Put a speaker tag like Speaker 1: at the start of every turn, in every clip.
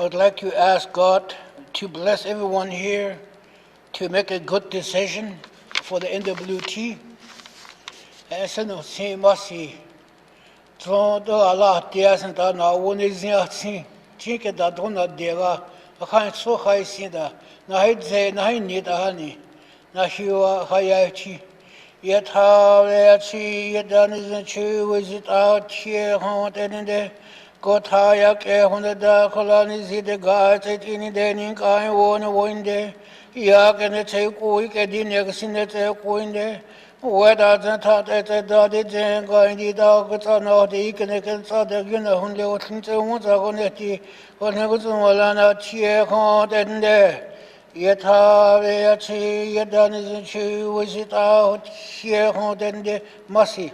Speaker 1: would like to ask God to bless everyone here to make a good decision for the NWT. And no same mercy. Trondo Allah tiasan ta na woni ziachi. Chike da dona dega. Akan so khai sinda. Na hidze na ni da hani. Na hiwa hayachi. Yet how chi yedan is chu visit out here haunt and God hayak on the dark colonies the guards at any denning I won a window. Yak and the take week at the next in the take window. Whether the thought at the daddy jang going the dog or not the economics of the only what things I want are going to see when I was on a cheer haunt and there. Yet how chi yedan is chu visit out here haunt and mercy.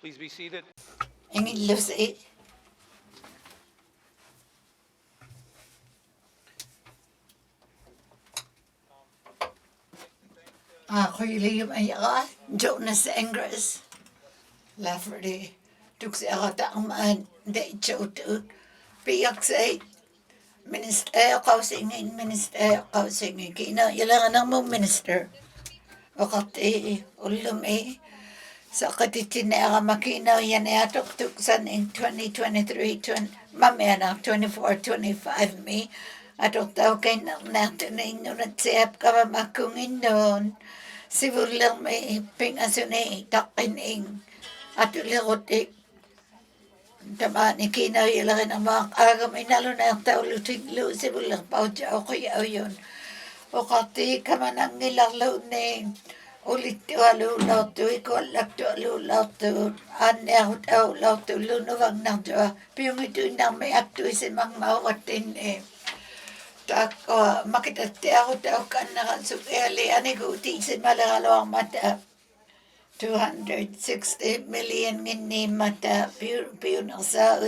Speaker 2: Please be seated.
Speaker 3: Ingin lusi. Ako yung ayaga, Jonas Ingres. Lafferty. Tuk siya kataaman, day chotut. Piyak say, minister kausingin, kina ilangan mo minister. Wakati ulum sa katitinera makina yan atok tuksan in 2023, mamaya na 24-25 mi. Atok tao kay natin na inunat siyap ka mamakungin doon. Sibur lang may pingasunay takining. At ulirotik. Tama ni kina ilagin ang mga agam inalo na yung tao lutiglo. Sibur lang pa o kuya o yun. O kati ka man ang nilalaw na ulit alu lautu ikol laktu alu lautu ane au lautu lunuvang nang jua piung itu nang may aktu isimang mawatin tako makita tiago tau kan na sukeli ane guti isimalalo ang mata 260 million ngini mata piung sa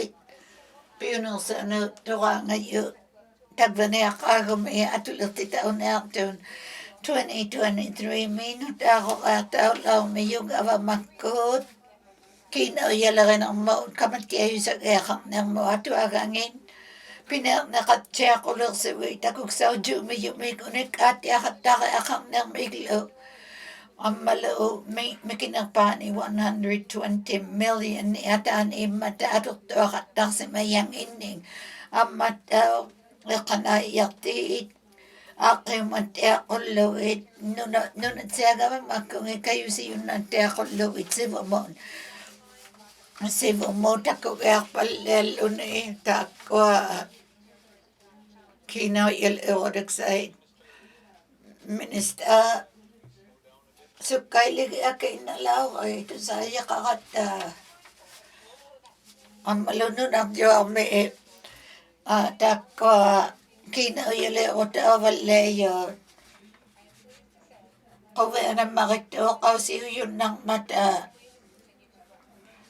Speaker 3: no tuwa ngayon tagbane akagom atulat itaon akton 2023 minut ako ataw lang may yung makot. Kina yalagan ang maun kamat kayo sa ekak ng mga tuagangin. Pinak nakatya ko lang sa wita kung sa jumi kunik at yakataka akak ng miglo. Ang malao may kinapani 120 million ataan matatot to akatak sa mayang ining. Ang mataw kanayaktiit. Aking mantea ko luwit. Nunat siya gawin makung kayo si yun nantea ko luwit. Sibomon tako kaya palel unay tako kinayal eorik sa minister sukay ligi akay nalaw ay ito sa iya kakata ang malunod ang diyo may tako kinayale o tawalayo. Kaya na makito kasi yun ng mata.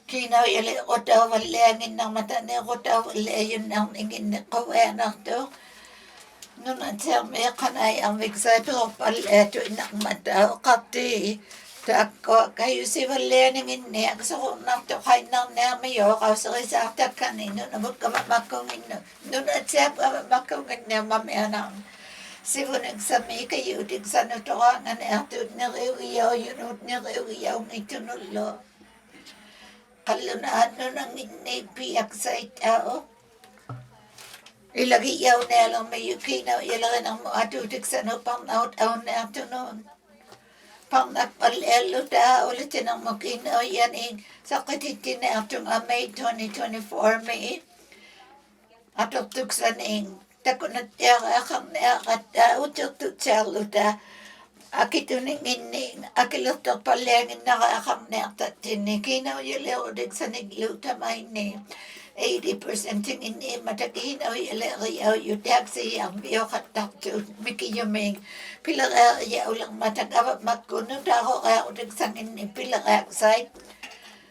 Speaker 3: Kinayale o tawalangin ng mata niya ko tawalayo ng ingin na kaya na to. Nung siya may kanay ang migsabi ko paleto ng mata. Kati tako kayo si walaning niya. Gusto ko nang to kain ng namayo. Kasi sa atak kanino na magkamamakong ino. Nung siya makamamakong niya mamaya nang sibo nagsami kayo din sa natukangan atod na riyaw yunot na riyaw ng itunulo. Kalunaan nun ang inipiyak sa itao. Ilagiyaw na lang may yukinaw ilagan ang mga atutik sa nupang nautaw na ato noon. Pang napalelo da ulit ang makinaw yan sa katitin na atong May 2024 may atok tuksan tako na tiyaga akang nakata utok tutsalo da akito ning ining akilutok palengin nakakang nakatatin kinaw yulaw dig sa nigluta may 80% ini matakin au ilaw yudak siyang biyo katak tu mikiyuming pilaga ya ulang matagaba matkuno daho ka udag sangin ni pilaga sai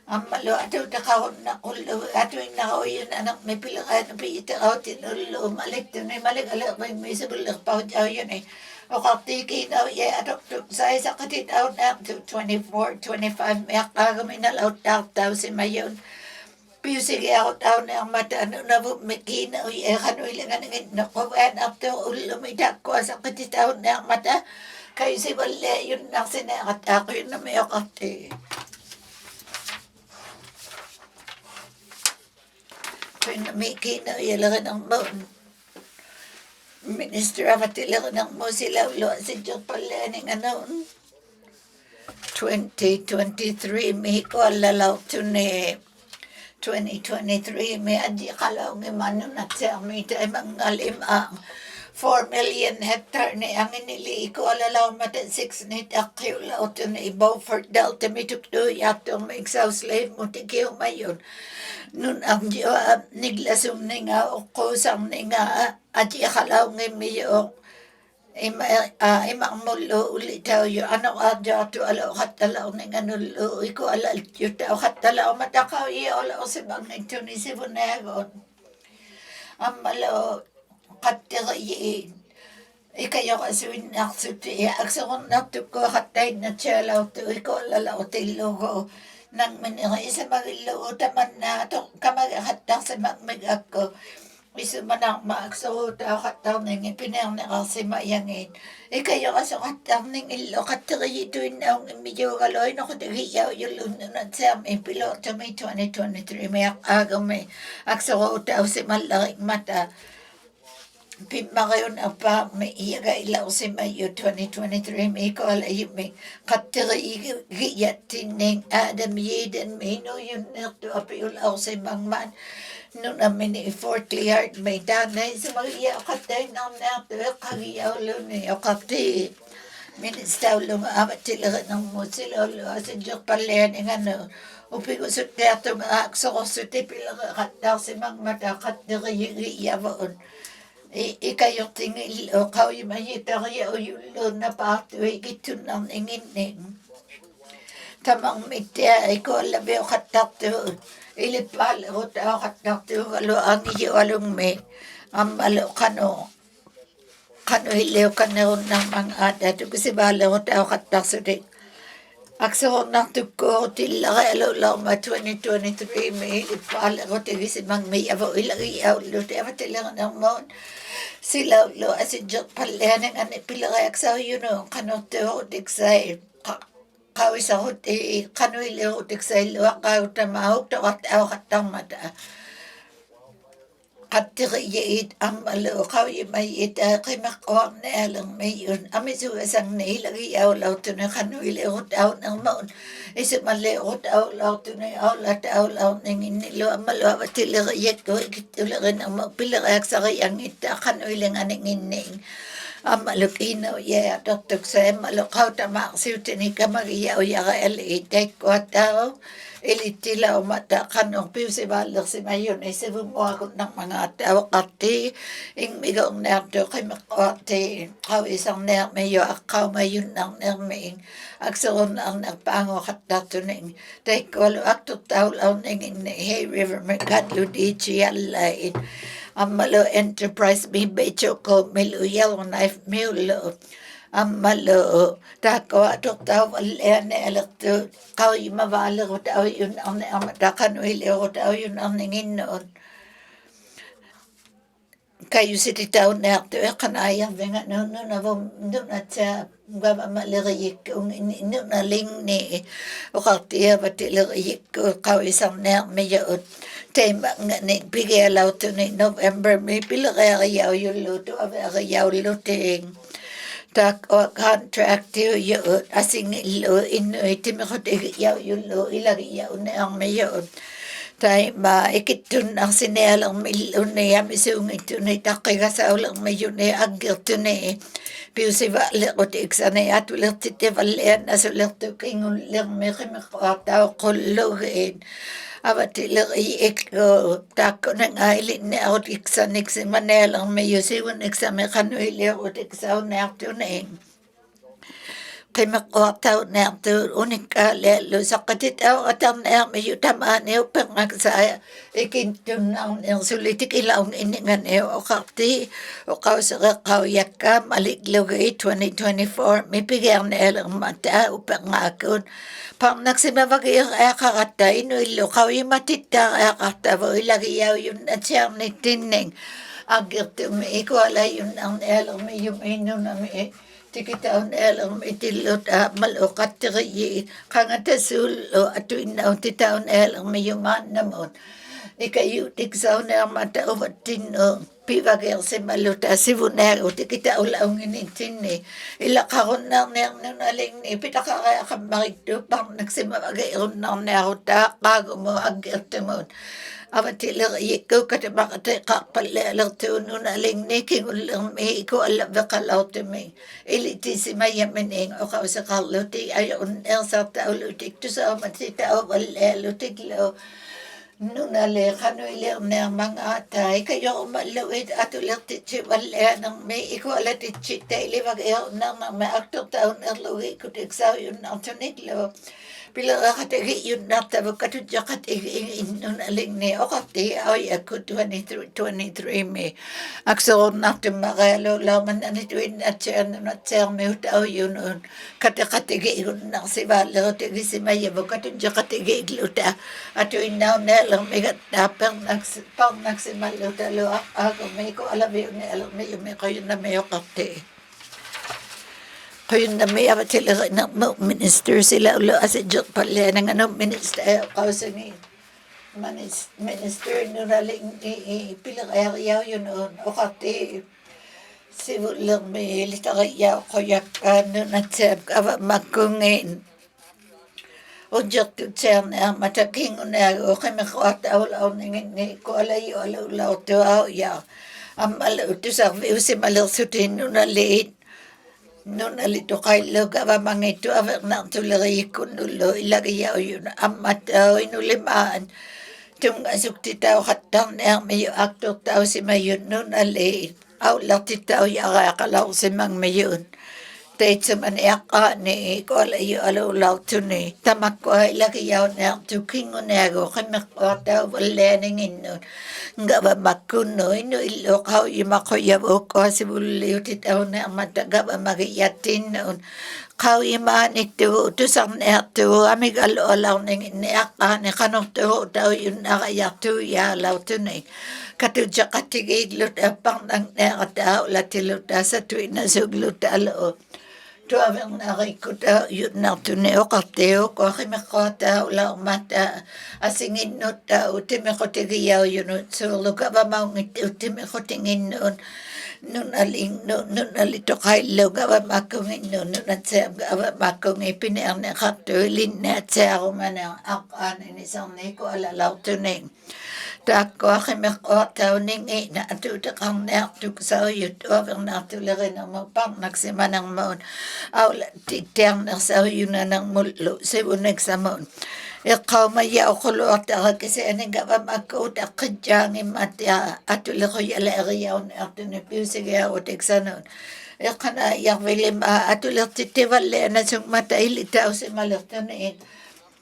Speaker 3: amalo ato takaw na ulo ato na yun anak may pilaga na pita out in ulo malik to ni malik ala may misabul pa yun Okatiki na adok sa katit out na to 24, 25 may kagami na laut daw si mayon. Pisig out na ang mata ano na bumikina kano ilangan ng nakuwan up to ulumidak ko sa katit out na ang mata. Kayo si Wale yun ang sinakat ako yun na may okati. Kaya namikina ilangan ang moon. Minister avatilang ng mo sila ulo si Diyos pala ng 2023 may ko alalaw to ni 2023 may adi kalaw ng mano na siya may tayo mga limang 4 million hectare ni ang inili ko alalaw mata 6 ni takyo lao to ni Beaufort Delta may tukdo yatong may South Slave mo tikiyo mayon nun ang diyo niglasong ni nga o kusang ni nga adi kalaw ng miyo imang mulo ulit daw yun ano adya to alaw katalaw ng anulo iko alal yun daw katalaw matakaw iyo alaw si bang nito ni si Bunegon ang malo katirayin ikayo kasuin naksuti aksakon natuko katay na chalaw to iko alalaw tilugo nang manira isa magilo taman na to kamagahatang sa magmagak ko Miso manang maagso ta kataw ning pinang na kasi mayangin. Kayo kasi kataw ning ilo katiri ito na ang medyo galoy na katigiyaw yung lunan sa may piloto may 2023 may agaw may agso ta si malaking mata. Pima kayo na pa may iyaga ilaw si Mayo 2023 may koala yung may katiri giyatin ning Adam Yeden may no yun na to apiulaw si Mangman. Nung namin ni 40 yard may danay sa mga katay na nato kagiyaw lo ni okati ministaw lo maamat sila ng musilo lo sa Diyos palayan ng upi ko sa teatro mga akso ko sa tipila kataw si mga matakat na kayiyawaon ikayong tingil o kawin mayita kaya o yung lo na pato ikito ng ingining tamang mitya ikaw alabi o katato ilipal ko tao katakto kalo ang iyo along me ang malo kano iliw kano ng mga ada to kasi bala ko tao katakto dik akso nakto ko tila kalo lang ma 2023 me ilipal ko tigisi mang may abo ilagi lo tama tila ng mon sila lo asidjot pala ng anipila kaya akso yun kano to dik say kawis ako kanoy leo tiksay luwa kayo tamahok tawat aw katang mata katiriit ang malo kawin may ita kay makuha na alang mayon amisu asang nailagi aw law to na kanoy leo taw ng maon isu maleo taw law to na aw law ng inilo malo batiliriit ko ikitulagan ang magpilagak sa kayang ita kanoy lang aning ining Amalukino ya doktor saya malukau tamak siuti ni kamagia o ya eli tek kuatao ili tila o mata kanong piu si balak si mayon ay si bumuha ko ng mga tao kati ing migong nerdo kay makwati kau isang ner mayo akaw mayon ng nerming agsaron ang nagpango katato ning tek walo akto tao law ning hey river merkadlo di chiyalain Amalo enterprise mi becho ko melu yellow knife melu amalo tako atok tao alene alakto kau imawala ko tao yun ang amatakan wili ko tao yun ang ninginon kayo si tao na akto kanayang venga no na sa gaba maliriyik kung ino na ling ni o kaktiya batiliriyik ko kau isang na mayaot tema nga ni bigalaw to ni November may pila kaya yung luto kaya luting tak o contract yun asing ilo ino itimikot yung lo ilagi yun na ang mayaot tayo maikitun ang sinelang milon na yamisung ito na itakiga sa ulang mayon na agil to na piu si vali ko tiksa na yatulang titivalyan na sulang to kingun lang may kimakataw kulugin abatilang iiko tako ng ailin na ako tiksa niksi manelang mayo siwan iksa may kanuili ako tiksa na ako na Qimeqquartau niartuut unikkaaliallu saqqatitau atarniarmiyu tamaaniu penqaksaya ikintunnaarniarsulitik ilaun inninganiu oqarti oqausereqqauyakkaam aliklugii 2024 mipigiarnialermataa upenqaakun parnaksimavagiiqaaqaqatta inuillu qauimatittaaqaaqartavu ilagiyauyunnatiarnittinning agirtumi ikualayunnarnialermiyum innunami tikitaun itillut mal uqattiqiyyi qangatasuullu atuinnautitaun miyumaannamun ikayuutiksaunarmata uvattinnu pivageersimalluta sivuneeru tikitaulaunginittinni ilaqarunnarniarnunalingni pitaqareaqammariktu parnaksimavageerunnarniarutaaqaagumu aggertumun avatileriyikkuukatamaqateqarpallealertuunnunalingni kingullermi ikuallaveqalautumi ilitisimayamening oqauseqarluti ayunneersartaulutik tusaamatitauvallealutiklu nunale qanuilernermangaata ikayorumalluit atulertitsivalleanermi ikualatitsitteilivageerunarnerma aktortaunerlugikutiksauyunnartuniklu pileraqategiunnartavukatutjaqatigiinnunalingni oqarti auyakkut 23 mi aksorunartummaqaluulaumananituinnatsiarnunatseermiut auyunun kateqatigiinnarsivaalerutigisimayavukatutjaqatigiigluta atuinnauneelermigattaapernaksimallutalu aqaagumi ikualaviuneelermiyumiqoyunnamiuqarti Quyunnami avatilerinamu minister sila ulo asijot palyanangano minister qausani minister nuraling pilaqariyaw yun oqarti sivullermi litariyaw qoyakkaan nunatsab avamakkungin ujjartutseerniarmatakingunaagu qimeqquartaulauningini kualayu alaulautuauya ammal utusarviusimalersutin nunaliit nunalituqaillu gavamangitu avernartuleriyikkunnullu ilagiyauyun ammatauinulimaan tungasuktitauqattarniarmiyu aktortausimayun nunaliit aullartitauyaaqaqalausimangmiyun teitsumaniaqqaani kualayu aluulautuni tamakkua ilagiyaunniartu kinguneagu qimeqquartauvallianinginnun gavamakkunnu inu illuqauyimaqoyavukkuasivulliutitaunniarmata gavamagiyattinnun qauyimaaniktugu tusarniartugu amigalualauningini aqqaani qanortugu tauyunnaqayartuuyaalautuning katujaqatigiiglut apparnangneeqataulatilut asatuinasuglut alu tuavernarikkuta yunnartuni oqartiuk oqimeqqaataulaumata asinginnutta utimiqutigiyauyunut suurlukavamaungit utimiqutinginnun nunalitoqaillu gavamakkunginnun nunatseam gavamakkungi piniarneqartu linnaatsearumana aqqaaninisarniku alalautuning taakkuaqimeqqaatauningiina atuuteqarniartuksauyut uavernartulerinermu parnaksimanarmuun aula tittiarnersauyunanarmullu sivuneksamun iqqaumayauquluartarakisianingavamakkuut aqqitjaangimmatia atulequyalaeriyaunniartuni piusigiarutiksanun iqqanaayarvilima atulertittivallianasungmata ilitausimalertuniin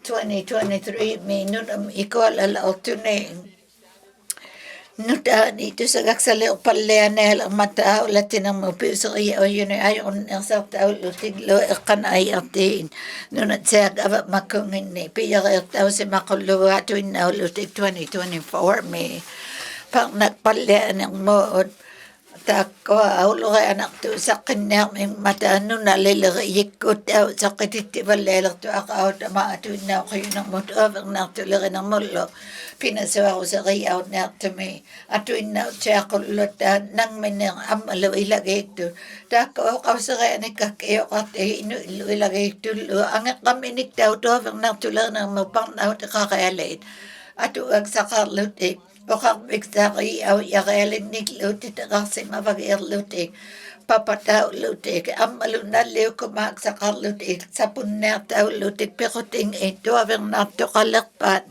Speaker 3: 2023 minunam ikualalautuning nutaani tusagaksaleerpallianeelermata aulatinarmu piuseriyauyuni ayunnersartaulutiglu iqqanaayartiin nunatseaq avamakunginni piyareertausimaqullugu atuinnaulutik 2024 mi parnakpallianermuut taakkua aulureanartu saqqinniarming mataannunalileriyikkut au saqqitittivalleelertu aqautama atuinnauqiyunermut uavernartulerinermullu pinasuaruseriyaunniartumi atuinnautsiaqulluta nangminner ammalu ilagiiktu taakkua oqauserianikakkiyoqarti inu illu ilagiiktullu angeqqaminiktaut uavernartulerinermu parnautiqarealiit atuaksaqarlutik oqarpiksari au yarealinnikluutiteqarsimavagierlutik papataulutik ammalunalliukumaaqsaqarlutik sapunniartaullutik piqutingit tuavernartuqalerpaat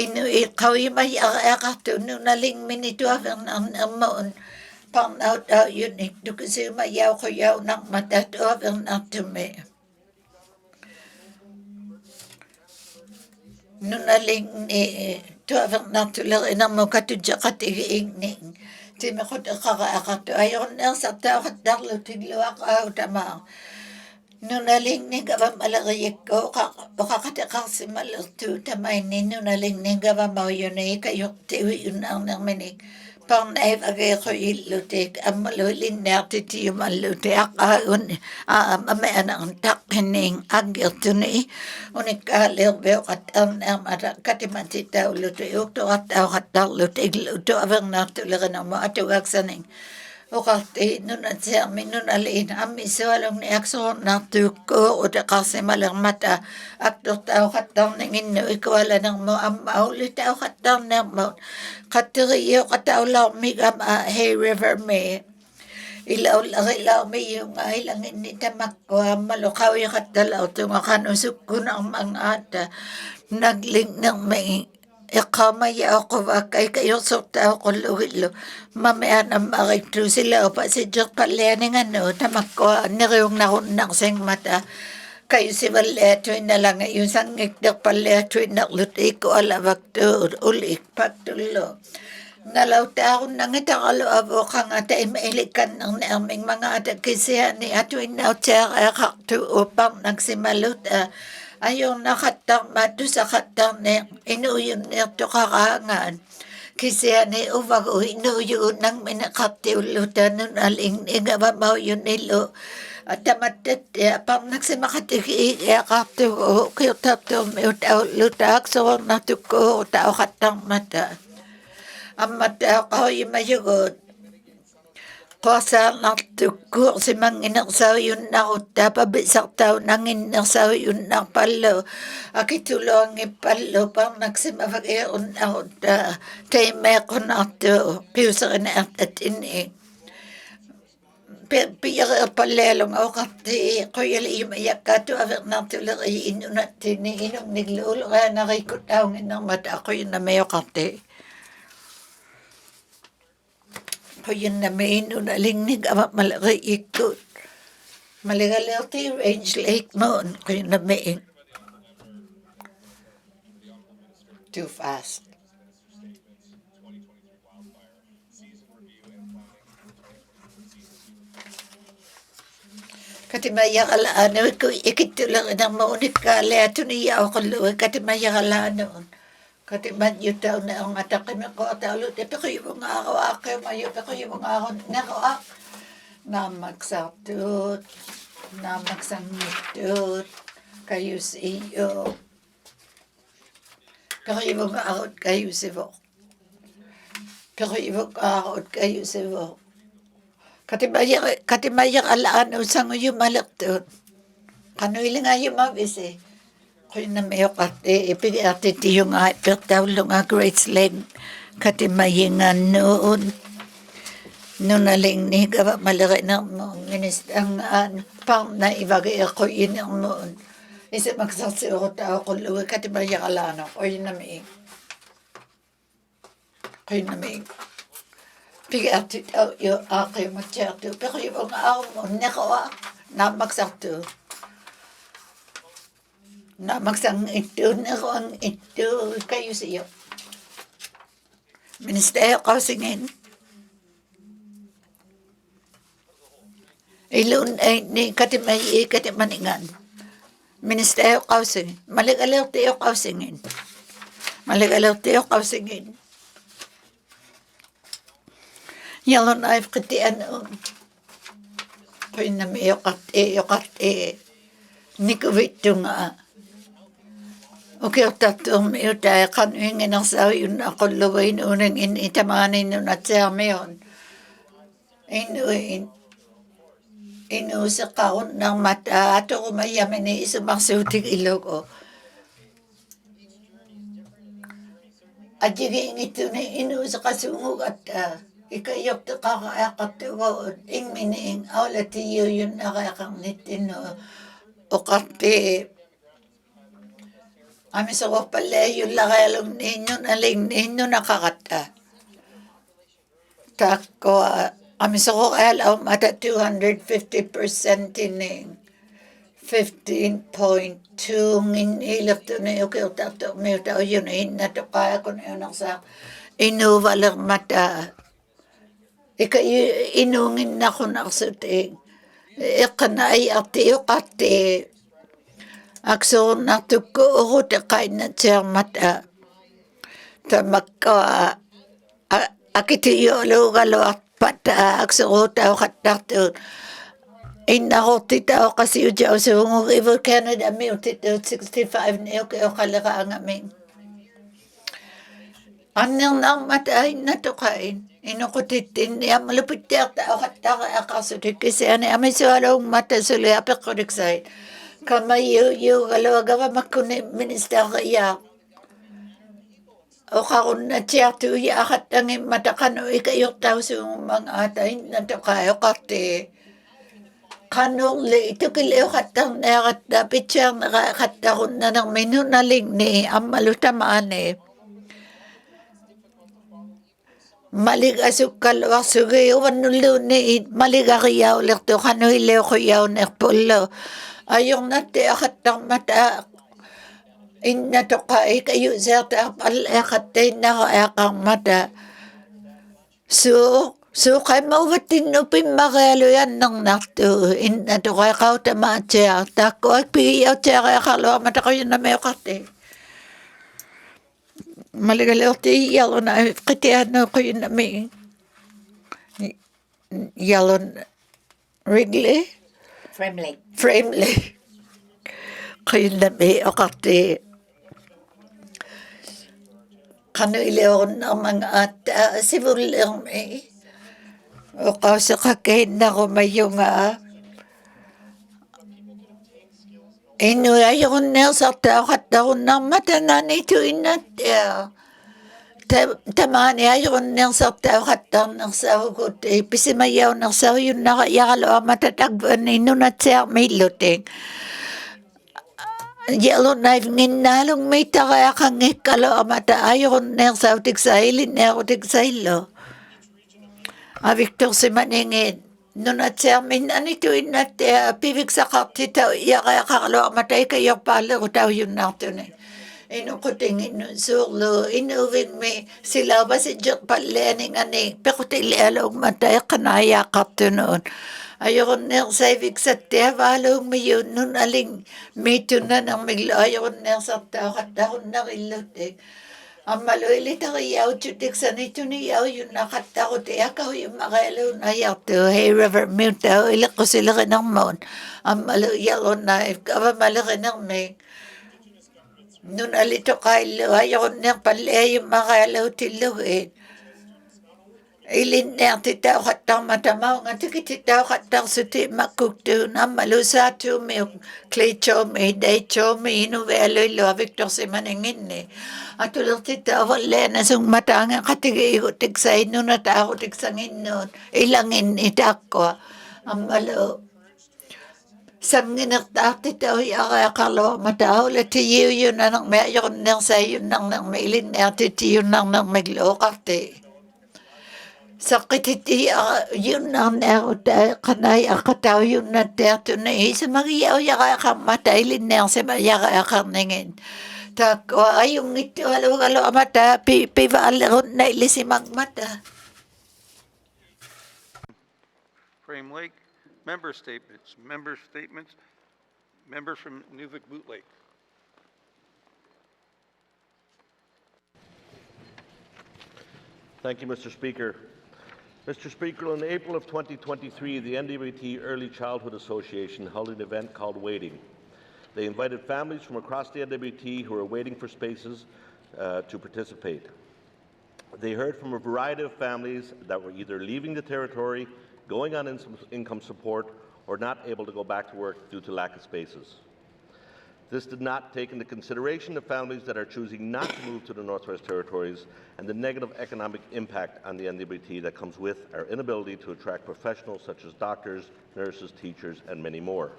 Speaker 3: inu iqauyimay areaqartu nunalingmini tuavernarnermuun Pang out yun dukusumayaw ko yaw ng matatover na tume. Nunaling tover na tular inang mo katudya katigiing ning. Time ko kakakato ayon na sa tao katdarlo tigluak aw tamang. Nunaling ning gabam alagayik ko kakakatakak si malutu tamay ni nunaling ning gabam mau yun kayo tiwi yun ang naminig. Pang naib agay ko ilutik ang malulin na titiyum ang lutik aun amayan ang takhining agil tuni unik kalir beo katang na mara katimatita lutik ukto kataw lutik luto abang natulagan ang mga tuwagsaning Wakati nun at siya minunalin ami siwalang ni akso natuko o da kasi malang mata akto tao katang nangin no ikwala ng mo ulit tao katang ng mo katiriyo katao lang mi hey river me ilaw mi yung ilang ini tamakko malukaw yung katalaw tunga kanusuk ko ng mga ata nagling ng may ikamaya ako wakay kayo sota ako luwilo mamaya na makitro sila o pa si Diyos palianing tamakko niriyong nahunang sing mata kayo si Valeto na lang yung sangik na Valeto na luti ko alawag to ulik patulo nalauta ako nang itakalo abo kang atay mailikan ng naming mga atakisihan ni ato inautya kakakto upang nagsimaluta Ayong nakatama do sa katang na inuyon nito kakangan. Kasi ni uwag o inuyon ng minakatiulutan nun aling ingabamaw yun nilo. At tamatit pang nagsimakatiki kakto o kayo tato may tao lutak so natuko o tao katang mata. Ang mata ko yung mayugod. Kosa natuko si manginak sa yun na uta pabisak tao nangin sa yun na palo akitulong ipalo pang nagsimafag-iyon na uta tay may ko na to piusa na at ini piyag palelong o kati ko yali imayak ka to avek na tulang inunatin ni inong niglulo kaya nakikot tao ng mata ako yun na mayo kati ko yun na may inunalingnig ama malaki ikot. Maligalerti range lake moon ko yun na may too fast. Katimaya kalaano ko ikitulang ng maunit ka leto niya ako luwa katimaya kalaano. Katiman yung tao na ang atakin ko at ulit ito kayo mga ako mayo ito kayo mga ako nakaak na magsangitut kayo sa iyo kayo mga ako kayo sa bo kayo mga ako kayo sa bo katimaya alaan usang yung malaktot kanoy lang yung mabisi Koy na mayo kati ipigati tiyo nga pertawlo nga great leg kati mayingan noon naling ni gawa malaki na mo ministang pang na ibagay ako yun ang noon isa magsasi ako tao ko luwi kati mayakalano koy na may pigati tao yung aki matyarto pero yung mga ako mo nakawa na magsakto na magsang ito na ko ang ito kayo sa iyo. Ministeryo Kausingin. Ilun ay ni katimaningan. Ministeryo Kausingin. Maligalaw tayo Kausingin. Yalon ay katian Koy na may yokate. Nikawito nga. Okay, tatong may tayo kanuhingin ang sa yun ako luway noonang itamanin nun at siya mayon. Inusa kaon ng mata ato kumayamin ni isumangsuting ilog o. At yung ito na inusa kasungog at ikayok to kakaakat to ing mining awlat iyo yun nakakang nitin o kate Ami sa pala yung lakalong ninyo naling ninyo nakakata. Tako Amisoko alaw mata 250% ining 15.2 ngin ilap to na yuki utak to miuta o yun na to kaya ko na yun sa inuwalang mata ika inungin na ko naksuting ika na ay ati ukati akso na to ko uhuta kain na siya mata ta makka akiti yolo galo at pata akso uta ukatak to Inuktitut kasi ujaw sa Ivo Canada Inuktitut 65 na yung kalaka ang aming. Anong nang matahin na to kain. Inuktitut niya malupit niya tao kataka akasutik kasi ano amay suhalong mata suli apik ko diksay. Kamay yu galawagawa makuni minister kaya. O kakun na siya tuya akatangin matakano ikayok tao sa mga atayin na to kayo kati. Kanong le ito kileo katang nakata picture nakakata ko na ng menu na ling ni ang malutamaan maligasuk kalwa sugi wanulo ni maligariyaw lekto kano ileo ko yaw nekpolo ayong nati akatang mata inna to ka kayo zerta pal akatay na akang mata So kay mawatin no pimagalo yan ng nakto in ato kay kao tama siya tako ay piyaw siya kay akalo mata kayo na may kate maligalaw ti yalo na kitiano kayo na may yalo Wrigley Framely kayo na may kate kano ileon ng mga at civil may o kausa kakain na ko mayo nga ino ayaw na sa tao katao na mata na nito inat tamani ayaw na sa tao katao ng sa hugot pisimayaw ng sa yun na yakalo matatagban ino na siya may luting yalo na nginalong may takaya kang ikalo mata ayaw na sa utiksailin na utiksailo Victor si maningin nun at siya min anito inat pivig sa katita yaka kakalo matay kayo pala ko tao yun natin ino ko tingin nun solo inuving me sila ba si Jok palening ani pekutili along matay kanaya katunon ayoko nang sa ibig sa tiya valong me yun nun aling mito na nang miglo ayoko nang sa tao katahon na kilutik ang maluilit ako yaw chutik sa nito ni yaw yun nakatakot ako yung makailaw na yaw to hey river mute daw ilik ko sila ka ng mon ang maluyaw na ikaw malaki ng may nun alito kailo ayaw na pala yung makailaw tiluin ilin na titaw katang matamaw nga tikititaw katang suti makukto na malusa to may clay chomi day chomi inuwelo ilo Victor si maningin at ulang titaw wala na sung matanga katigihutik sa ino na tao tiksangin nun ilangin itako ang malo sangin at titaw yakakalo matao lati yun na nang may ayokon nang sa yun nang mailin na titi yun nang maglo kati sakit yun ang kanay akataw yun na teato na sa magiyaw yakakang matailin na sa yakakang nangin tak ayong ito halo mata pivalo na ilisimang mata
Speaker 2: Frame Lake, member statements. Member from Inuktitut.
Speaker 4: Thank you, Mr. Speaker. Mr. Speaker, in April of 2023, the NWT Early Childhood Association held an event called Waiting. They invited families from across the NWT who are waiting for spaces to participate. They heard from a variety of families that were either leaving the territory, going on income support, or not able to go back to work due to lack of spaces. This did not take into consideration the families that are choosing not to move to the Northwest Territories and the negative economic impact on the NWT that comes with our inability to attract professionals such as doctors, nurses, teachers, and many more.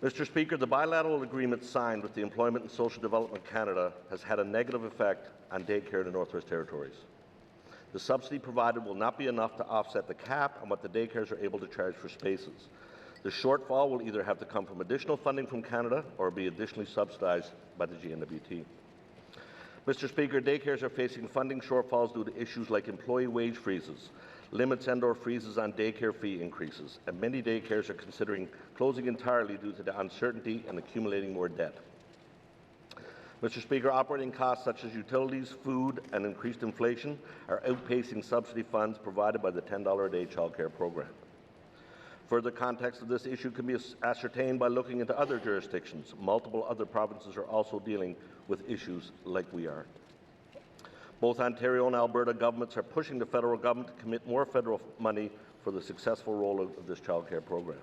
Speaker 4: Mr. Speaker, the bilateral agreement signed with the Employment and Social Development Canada has had a negative effect on daycare in the Northwest Territories. The subsidy provided will not be enough to offset the cap on what the daycares are able to charge for spaces. The shortfall will either have to come from additional funding from Canada or be additionally subsidized by the GNWT. Mr. Speaker, daycares are facing funding shortfalls due to issues like employee wage freezes, limits and/or freezes on daycare fee increases, and many daycares are considering closing entirely due to the uncertainty and accumulating more debt. Mr. Speaker, operating costs such as utilities, food, and increased inflation are outpacing subsidy funds provided by the $10 a day childcare program. Further context of this issue can be ascertained by looking into other jurisdictions. Multiple other provinces are also dealing with issues like we are. Both Ontario and Alberta governments are pushing the federal government to commit more federal money for the successful rollout of this childcare program.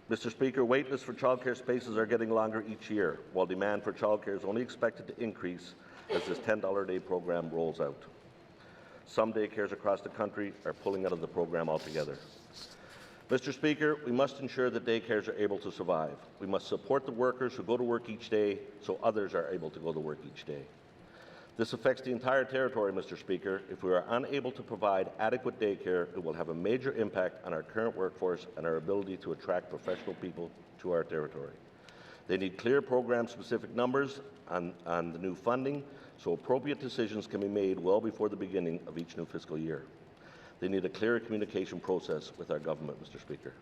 Speaker 4: Mr. Speaker, wait lists for childcare spaces are getting longer each year, while demand for childcare is only expected to increase as this $10 a day program rolls out. Some daycares across the country are pulling out of the program altogether. Mr. Speaker, we must ensure that daycares are able to survive. We must support the workers who go to work each day so others are able to go to work each day. This affects the entire territory, Mr. Speaker. If we are unable to provide adequate daycare, it will have a major impact on our current workforce and our ability to attract professional people to our territory. They need clear program-specific numbers on the new funding so appropriate decisions can be made well before the beginning of each new fiscal year. They need a clear communication process with our government, Mr. Speaker.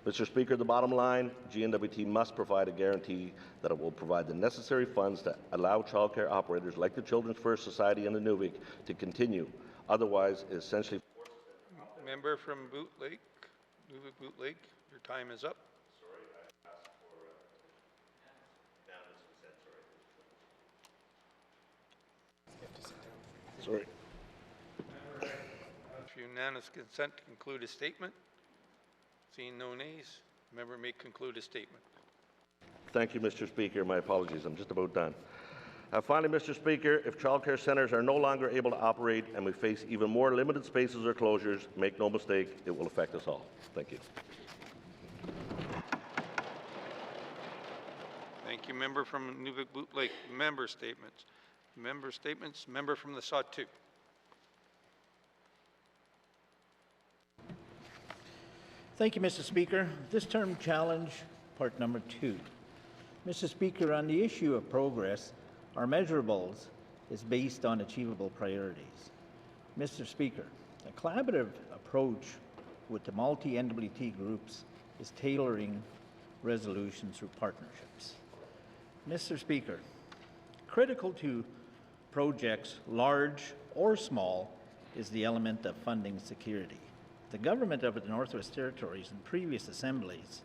Speaker 4: Mr. Speaker, the bottom line, GNWT must provide a guarantee that it will provide the necessary funds to allow childcare operators like the Children's First Society and Inuvik to continue. Otherwise, it essentially...
Speaker 2: Member from Boot Lake, Nuvik Boot Lake, your time is up.
Speaker 4: Sorry.
Speaker 2: Unanimous consent to conclude a statement. Seeing no nays, the member may conclude a statement.
Speaker 4: Thank you, Mr. Speaker. My apologies. I'm just about done. Finally, Mr. Speaker, if childcare centres are no longer able to operate and we face even more limited spaces or closures, make no mistake, it will affect us all. Thank you.
Speaker 2: Thank you, member from Nuvik Boot Lake. Member statements. Member statements. Member from the Sawtooth.
Speaker 5: Thank you, Mr. Speaker. This term challenge, part number 2. Mr. Speaker, on the issue of progress, our measurables is based on achievable priorities. Mr. Speaker, a collaborative approach with the multi-NWT groups is tailoring resolutions through partnerships. Mr. Speaker, critical to projects, large or small, is the element of funding security. The government of the Northwest Territories in previous assemblies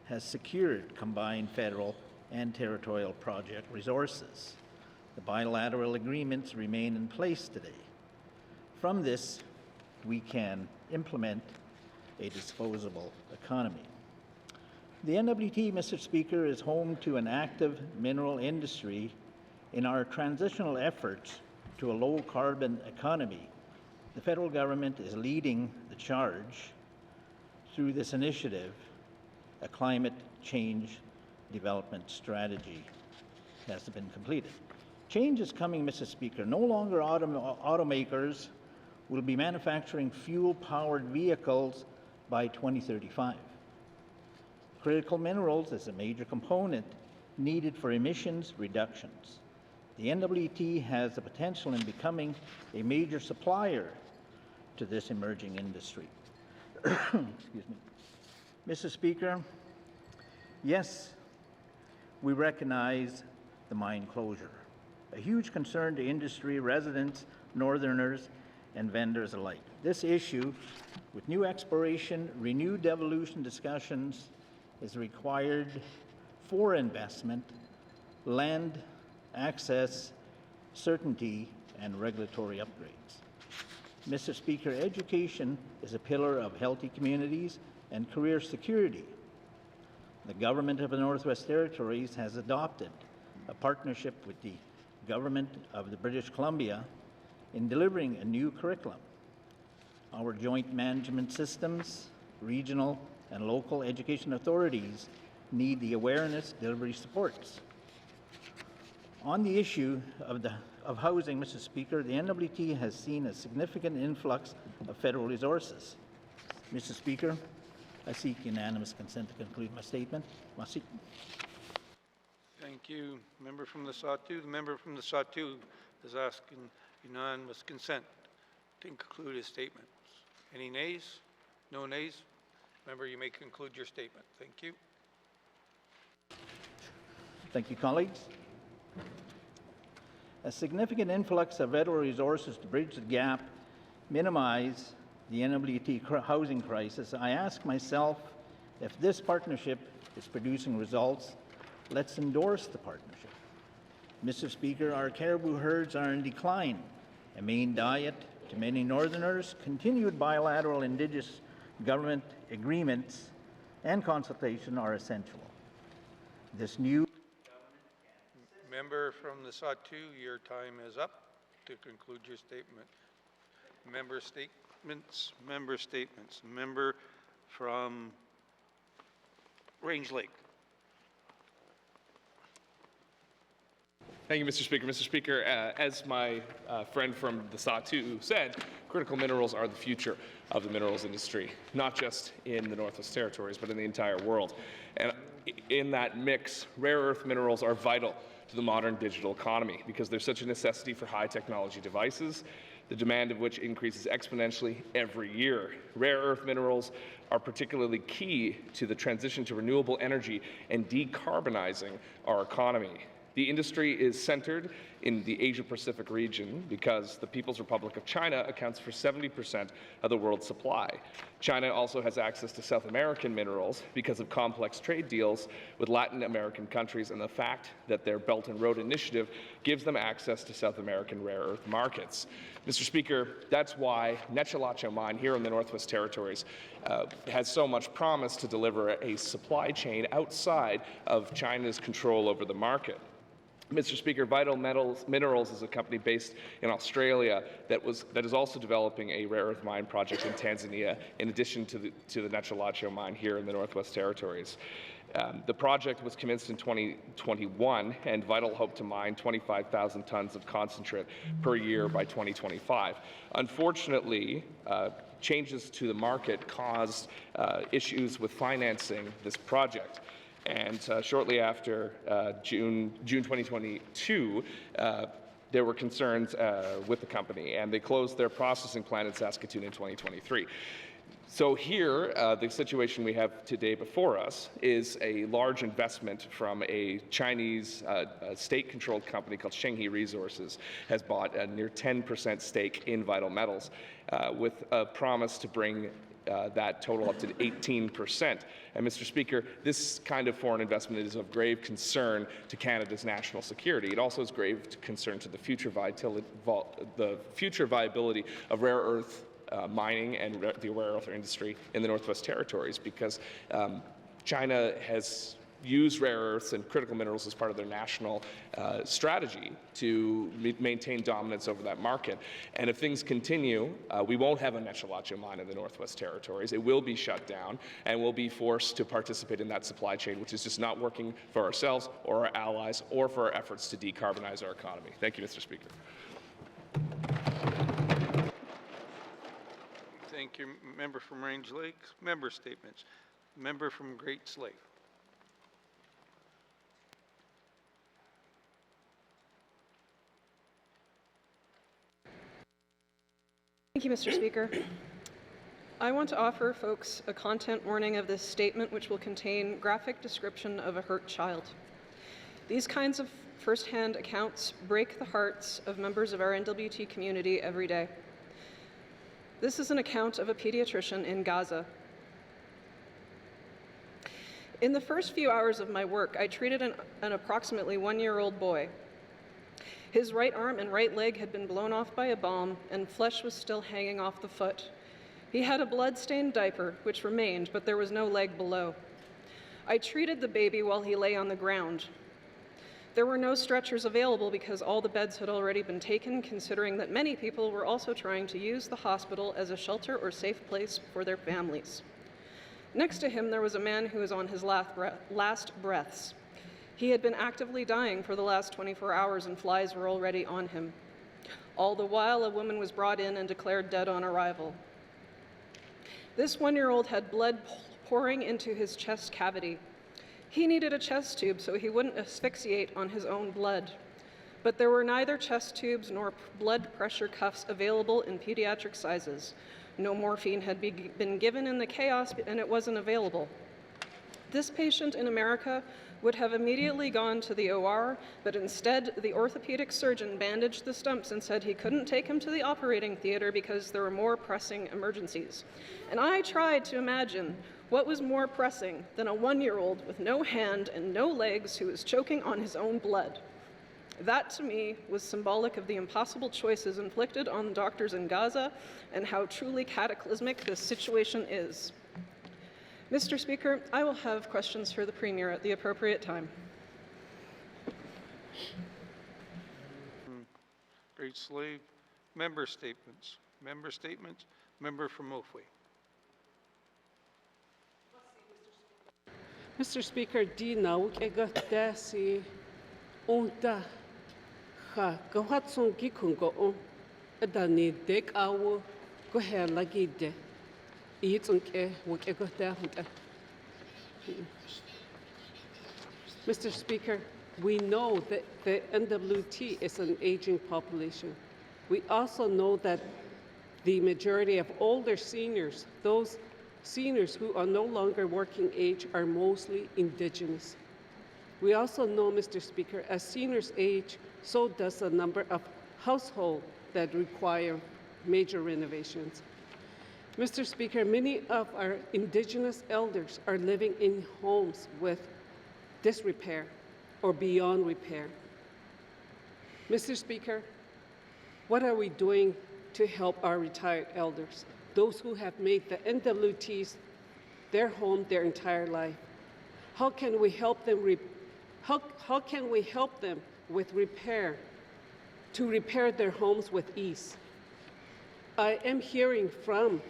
Speaker 5: has secured combined federal and territorial project resources. The bilateral agreements remain in place today. From this, we can implement a disposable economy. The NWT, Mr. Speaker, is home to an active mineral industry. In our transitional efforts to a low-carbon economy, the federal government is leading the charge through this initiative. A climate change development strategy has been completed. Change is coming, Mr. Speaker. No longer automakers will be manufacturing fuel-powered vehicles by 2035. Critical minerals is a major component needed for emissions reductions. The NWT has the potential in becoming a major supplier to this emerging industry. Excuse me. Mr. Speaker, yes, we recognize the mine closure, a huge concern to industry, residents, northerners, and vendors alike. This issue, with new exploration, renewed devolution discussions, is required for investment, land access, certainty, and regulatory upgrades. Mr. Speaker, education is a pillar of healthy communities and career security. The government of the Northwest Territories has adopted a partnership with the government of the British Columbia in delivering a new curriculum. Our joint management systems, regional and local education authorities need the awareness delivery supports. On the issue of the of housing, Mr. Speaker, the NWT has seen a significant influx of federal resources. Mr. Speaker, I seek unanimous consent to conclude my statement. Merci.
Speaker 2: Thank you. Member from the Sawtooth. The member from the Sawtooth is asking unanimous consent to conclude his statement. Any nays? No nays? Member, you may conclude your statement. Thank you.
Speaker 5: Thank you, colleagues. A significant influx of federal resources to bridge the gap, minimize the NWT housing crisis. I ask myself, if this partnership is producing results, let's endorse the partnership. Mr. Speaker, our caribou herds are in decline. A main diet to many Northerners, continued bilateral Indigenous government agreements and consultation are essential. This new
Speaker 2: Member from the Sawtooth, your time is up to conclude your statement. Member statements, member statements. Member from Range Lake.
Speaker 6: Thank you, Mr. Speaker. Mr. Speaker, as my friend from the Sawtooth said, critical minerals are the future of the minerals industry, not just in the Northwest Territories, but in the entire world. And in that mix, rare earth minerals are vital to the modern digital economy because they're such a necessity for high technology devices, the demand of which increases exponentially every year. Rare earth minerals are particularly key to the transition to renewable energy and decarbonizing our economy. The industry is centered in the Asia-Pacific region because the People's Republic of China accounts for 70% of the world's supply. China also has access to South American minerals because of complex trade deals with Latin American countries and the fact that their Belt and Road Initiative gives them access to South American rare earth markets. Mr. Speaker, that's why Nechalacho Mine here in the Northwest Territories has so much promise to deliver a supply chain outside of China's control over the market. Mr. Speaker, Vital Minerals is a company based in Australia that is also developing a rare earth mine project in Tanzania, in addition to the Nechalacho mine here in the Northwest Territories. The project was commenced in 2021, and Vital hoped to mine 25,000 tons of concentrate per year by 2025. Unfortunately, changes to the market caused issues with financing this project. And shortly after June 2022, there were concerns with the company, and they closed their processing plant in Saskatoon in 2023. So here, the situation we have today before us is a large investment from a Chinese state-controlled company called Shenghe Resources has bought a near 10% stake in Vital Metals with a promise to bring that total up to 18%. And Mr. Speaker, this kind of foreign investment is of grave concern to Canada's national security. It also is grave concern to the future viability of rare earth mining and the rare earth industry in the Northwest Territories because China has used rare earths and critical minerals as part of their national strategy to maintain dominance over that market. And if things continue, we won't have a Nechalacho mine in the Northwest Territories. It will be shut down, and we'll be forced to participate in that supply chain, which is just not working for ourselves or our allies or for our efforts to decarbonize our economy. Thank you, Mr. Speaker.
Speaker 2: Thank you. Member from Range Lake. Member statements. Member from Great Slave.
Speaker 7: Thank you, Mr. Speaker. I want to offer folks a content warning of this statement, which will contain graphic description of a hurt child. These kinds of firsthand accounts break the hearts of members of our NWT community every day. This is an account of a pediatrician in Gaza. In the first few hours of my work, I treated an approximately 1-year-old boy. His right arm and right leg had been blown off by a bomb, and flesh was still hanging off the foot. He had a blood-stained diaper, which remained, but there was no leg below. I treated the baby while he lay on the ground. There were no stretchers available because all the beds had already been taken, considering that many people were also trying to use the hospital as a shelter or safe place for their families. Next to him, there was a man who was on his last breaths. He had been actively dying for the last 24 hours and flies were already on him. All the while, a woman was brought in and declared dead on arrival. This 1-year-old had blood pouring into his chest cavity. He needed a chest tube so he wouldn't asphyxiate on his own blood. But there were neither chest tubes nor blood pressure cuffs available in pediatric sizes. No morphine had been given in the chaos, and it wasn't available. This patient in America would have immediately gone to the OR, but instead the orthopedic surgeon bandaged the stumps and said he couldn't take him to the operating theater because there were more pressing emergencies. And I tried to imagine what was more pressing than a 1-year-old with no hand and no legs who was choking on his own blood. That, to me, was symbolic of the impossible choices inflicted on doctors in Gaza and how truly cataclysmic this situation is. Mr. Speaker, I will have questions for the Premier at the appropriate time.
Speaker 2: Great Slave. Member statements. Member statements. Member from Mofway.
Speaker 8: Mr. Speaker, di nauk ega si unta ha gawat song gikungo on adani dek awo go her lagi de itunke wuk ega hunta. Mr. Speaker, we know that the NWT is an aging population. We also know that the majority of older seniors, those seniors who are no longer working age, are mostly Indigenous. We also know, Mr. Speaker, as seniors age, so does the number of households that require major renovations. Mr. Speaker, many of our Indigenous elders are living in homes with disrepair or beyond repair. Mr. Speaker, what are we doing to help our retired elders, those who have made the NWTs their home their entire life? How can we help them? How can we help them with repair, to repair their homes with ease? I am hearing from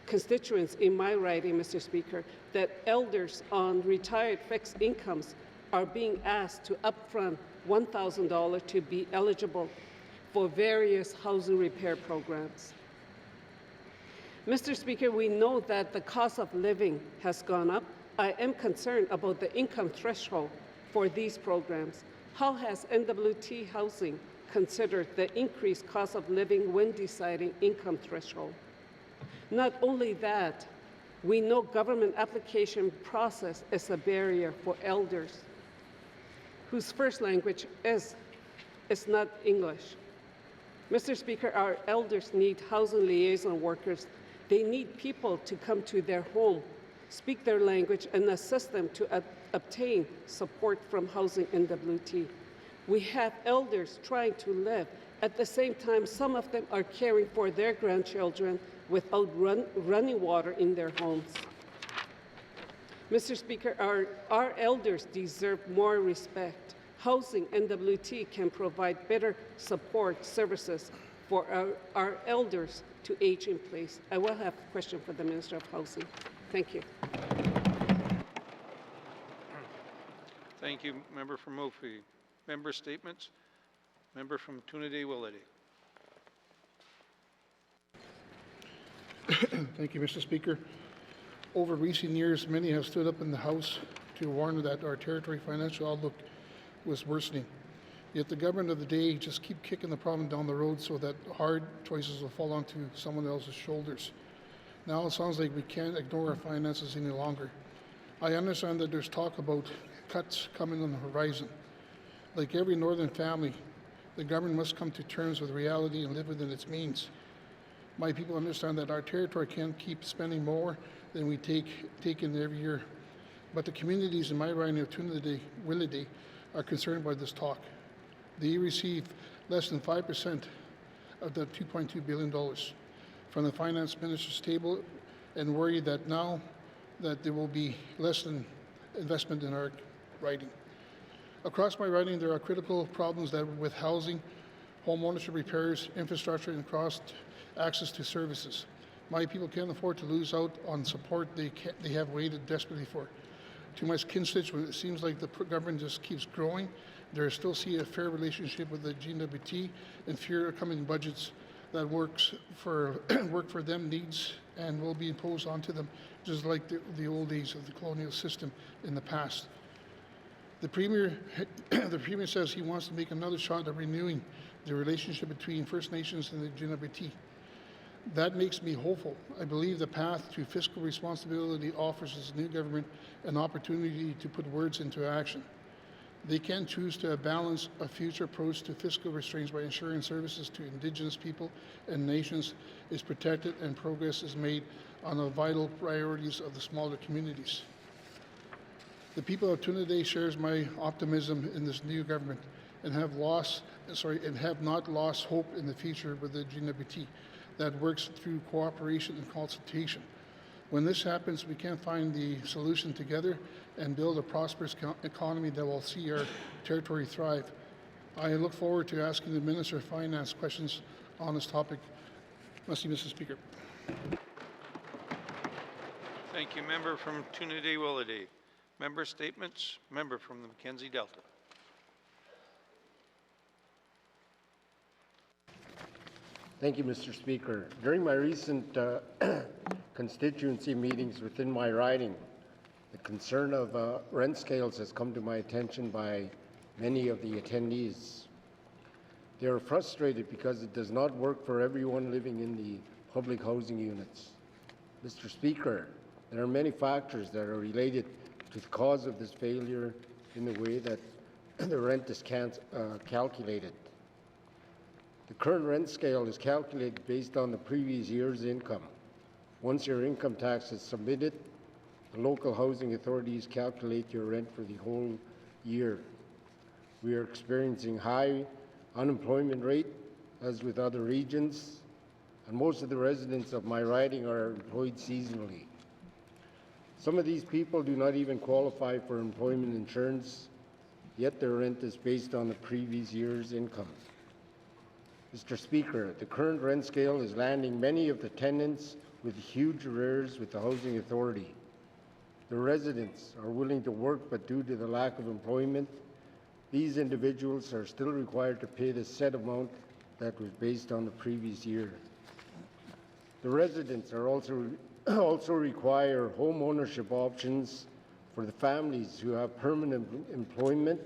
Speaker 8: constituents in my riding, Mr. Speaker, that elders on retired fixed incomes are being asked to upfront $1,000 to be eligible for various housing repair programs. Mr. Speaker, we know that the cost of living has gone up. I am concerned about the income threshold for these programs. How has NWT Housing considered the increased cost of living when deciding income threshold? Not only that, we know government application process is a barrier for elders whose first language is not English. Mr. Speaker, our elders need housing liaison workers. They need people to come to their home, speak their language, and assist them to obtain support from Housing NWT. We have elders trying to live. At the same time, some of them are caring for their grandchildren without running water in their homes. Mr. Speaker, our elders deserve more respect. Housing NWT can provide better support services for our elders to age in place. I will have a question for the Minister of Housing. Thank you.
Speaker 2: Thank you, Member from Mofway. Member statements. Member from Trinity-Willety.
Speaker 9: Thank you, Mr. Speaker. Over recent years, many have stood up in the House to warn that our territory financial outlook was worsening. Yet the government of the day just keep kicking the problem down the road so that hard choices will fall onto someone else's shoulders. Now it sounds like we can't ignore our finances any longer. I understand that there's talk about cuts coming on the horizon. Like every northern family, the government must come to terms with reality and live within its means. My people understand that our territory can't keep spending more than we take in every year. But the communities in my riding of Trinity-Willety are concerned by this talk. They receive less than 5% of the $2.2 billion from the finance minister's table and worry that now that there will be less than investment in our riding. Across my riding, there are critical problems that with housing, home ownership repairs, infrastructure, and cross access to services. My people can't afford to lose out on support they have waited desperately for. To my constituents, it seems like the government just keeps growing. They still see a fair relationship with the GWT and fear coming budgets that works for work for them needs and will be imposed onto them, just like the old days of the colonial system in the past. The Premier says he wants to make another shot at renewing the relationship between First Nations and the GWT. That makes me hopeful. I believe the path to fiscal responsibility offers this new government an opportunity to put words into action. They can choose to balance a future approach to fiscal restraints by ensuring services to Indigenous people and nations is protected and progress is made on the vital priorities of the smaller communities. The people of Trinidad shares my optimism in this new government and have not lost hope in the future with the GWT that works through cooperation and consultation. When this happens, we can find the solution together and build a prosperous economy that will see our territory thrive. I look forward to asking the Minister of Finance questions on this topic. Merci, Mr. Speaker.
Speaker 2: Thank you. Member from Trinidad-Willowdale. Member statements. Member from the Mackenzie Delta.
Speaker 10: Thank you, Mr. Speaker. During my recent constituency meetings within my riding, the concern of rent scales has come to my attention by many of the attendees. They are frustrated because it does not work for everyone living in the public housing units. Mr. Speaker, there are many factors that are related to the cause of this failure in the way that the rent is calculated. The current rent scale is calculated based on the previous year's income. Once your income tax is submitted, the local housing authorities calculate your rent for the whole year. We are experiencing high unemployment rate, as with other regions, and most of the residents of my riding are employed seasonally. Some of these people do not even qualify for employment insurance, yet their rent is based on the previous year's income. Mr. Speaker, the current rent scale is landing many of the tenants with huge arrears with the Housing Authority. The residents are willing to work, but due to the lack of employment, these individuals are still required to pay the set amount that was based on the previous year. The residents are also require home ownership options for the families who have permanent employment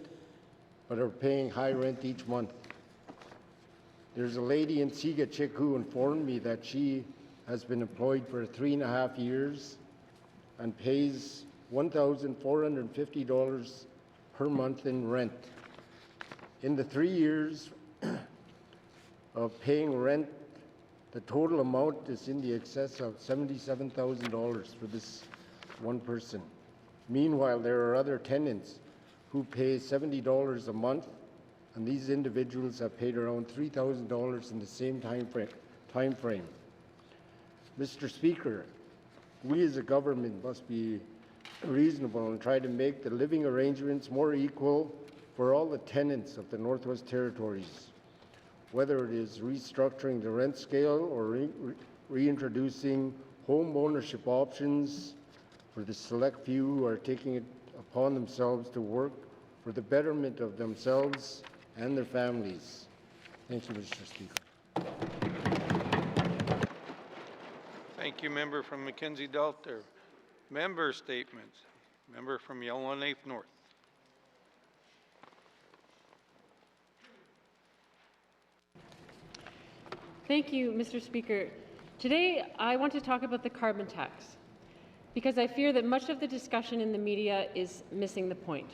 Speaker 10: but are paying high rent each month. There's a lady in Sigachik who informed me that she has been employed for 3.5 years and pays $1,450 per month in rent. In the 3 years of paying rent, the total amount is in the excess of $77,000 for this one person. Meanwhile, there are other tenants who pay $70 a month, and these individuals have paid around $3,000 in the same time frame. Mr. Speaker, we as a government must be reasonable and try to make the living arrangements more equal for all the tenants of the Northwest Territories, whether it is restructuring the rent scale or reintroducing home ownership options for the select few who are taking it upon themselves to work for the betterment of themselves and their families. Thank you, Mr. Speaker.
Speaker 2: Thank you, member from Mackenzie Delta. Member statements. Member from Yellowknife North.
Speaker 11: Thank you, Mr. Speaker. Today, I want to talk about the carbon tax because I fear that much of the discussion in the media is missing the point.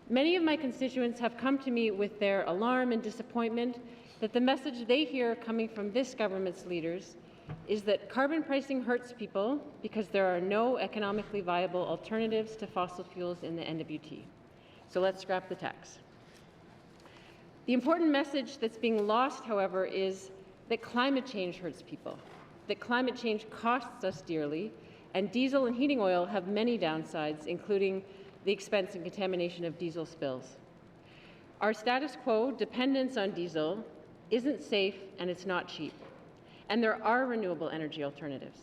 Speaker 11: Many of my constituents have come to me with their alarm and disappointment that the message they hear coming from this government's leaders is that carbon pricing hurts people because there are no economically viable alternatives to fossil fuels in the NWT. So let's scrap the tax. The important message that's being lost, however, is that climate change hurts people, that climate change costs us dearly, and diesel and heating oil have many downsides, including the expense and contamination of diesel spills. Our status quo dependence on diesel isn't safe and it's not cheap. And there are renewable energy alternatives.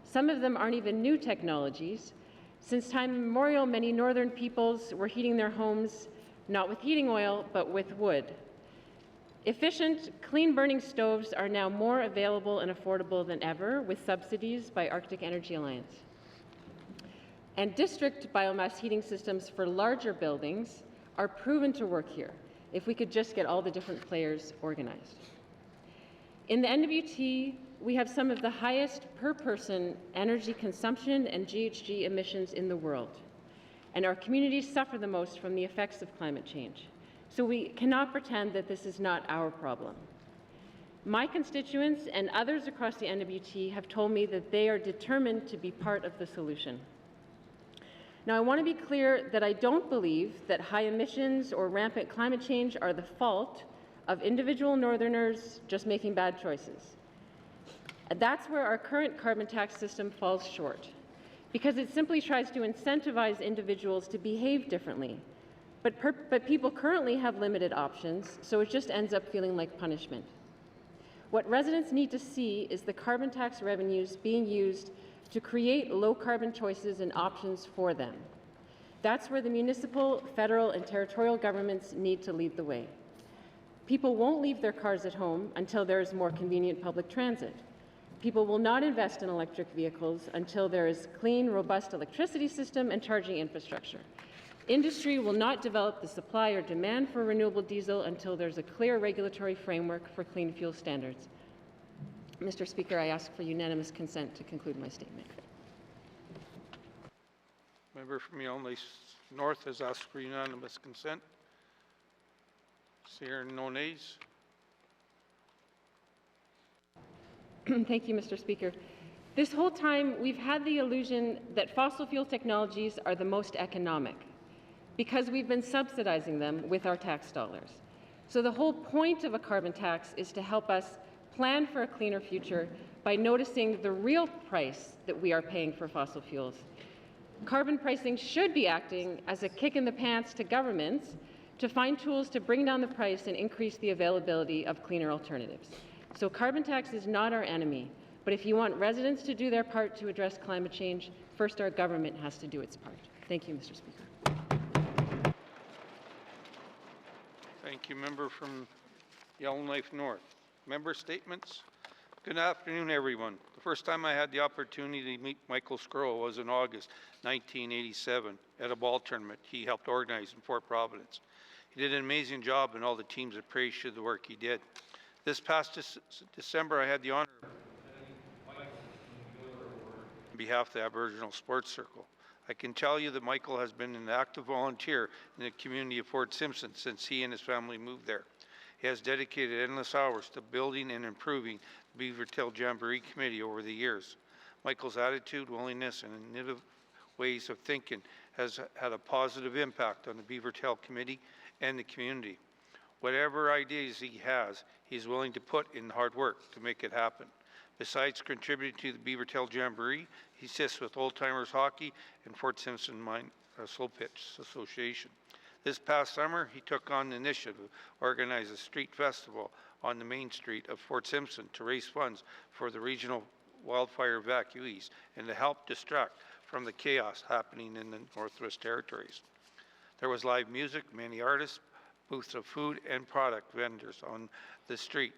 Speaker 11: Some of them aren't even new technologies, Since time immemorial, many northern peoples were heating their homes not with heating oil, but with wood. Efficient, clean-burning stoves are now more available and affordable than ever, with subsidies by Arctic Energy Alliance. And district biomass heating systems for larger buildings are proven to work here, if we could just get all the different players organized. In the NWT, we have some of the highest per-person energy consumption and GHG emissions in the world, and our communities suffer the most from the effects of climate change. So we cannot pretend that this is not our problem. My constituents and others across the NWT have told me that they are determined to be part of the solution. Now, I want to be clear that I don't believe that high emissions or rampant climate change are the fault of individual Northerners just making bad choices. And that's where our current carbon tax system falls short, because it simply tries to incentivize individuals to behave differently. But people currently have limited options, so it just ends up feeling like punishment. What residents need to see is the carbon tax revenues being used to create low-carbon choices and options for them. That's where the municipal, federal, and territorial governments need to lead the way. People won't leave their cars at home until there is more convenient public transit. People will not invest in electric vehicles until there is clean, robust electricity system and charging infrastructure. Industry will not develop the supply or demand for renewable diesel until there's a clear regulatory framework for clean fuel standards. Mr. Speaker, I ask for unanimous consent to conclude my statement.
Speaker 2: Member from Yellowknife North has asked for unanimous consent. Hearing no nays.
Speaker 11: Thank you, Mr. Speaker. This whole time, we've had the illusion that fossil fuel technologies are the most economic because we've been subsidizing them with our tax dollars. So the whole point of a carbon tax is to help us plan for a cleaner future by noticing the real price that we are paying for fossil fuels. Carbon pricing should be acting as a kick in the pants to governments to find tools to bring down the price and increase the availability of cleaner alternatives. So carbon tax is not our enemy, but if you want residents to do their part to address climate change, first our government has to do its part. Thank you, Mr. Speaker.
Speaker 2: Thank you, member from Yellowknife North. Member statements. Good afternoon, everyone. The first time I had the opportunity to meet Michael Scurll was in August 1987 at a ball tournament he helped organize in Fort Providence. He did an amazing job, and all the teams appreciated the work he did. This past December, I had the honor of on behalf of the Aboriginal Sports Circle. I can tell you that Michael has been an active volunteer in the community of Fort Simpson since he and his family moved there. He has dedicated endless hours to building and improving the Beavertail Jamboree Committee over the years. Michael's attitude, willingness, and innovative ways of thinking has had a positive impact on the Beavertail Committee and the community. Whatever ideas he has, he's willing to put in hard work to make it happen. Besides contributing to the Beavertail Jamboree, he assists with Old Timers Hockey and Fort Simpson Slow Pitch Association. This past summer, he took on the initiative to organize a street festival on the main street of Fort Simpson to raise funds for the regional wildfire evacuees and to help distract from the chaos happening in the Northwest Territories. There was live music, many artists, booths of food and product vendors on the street.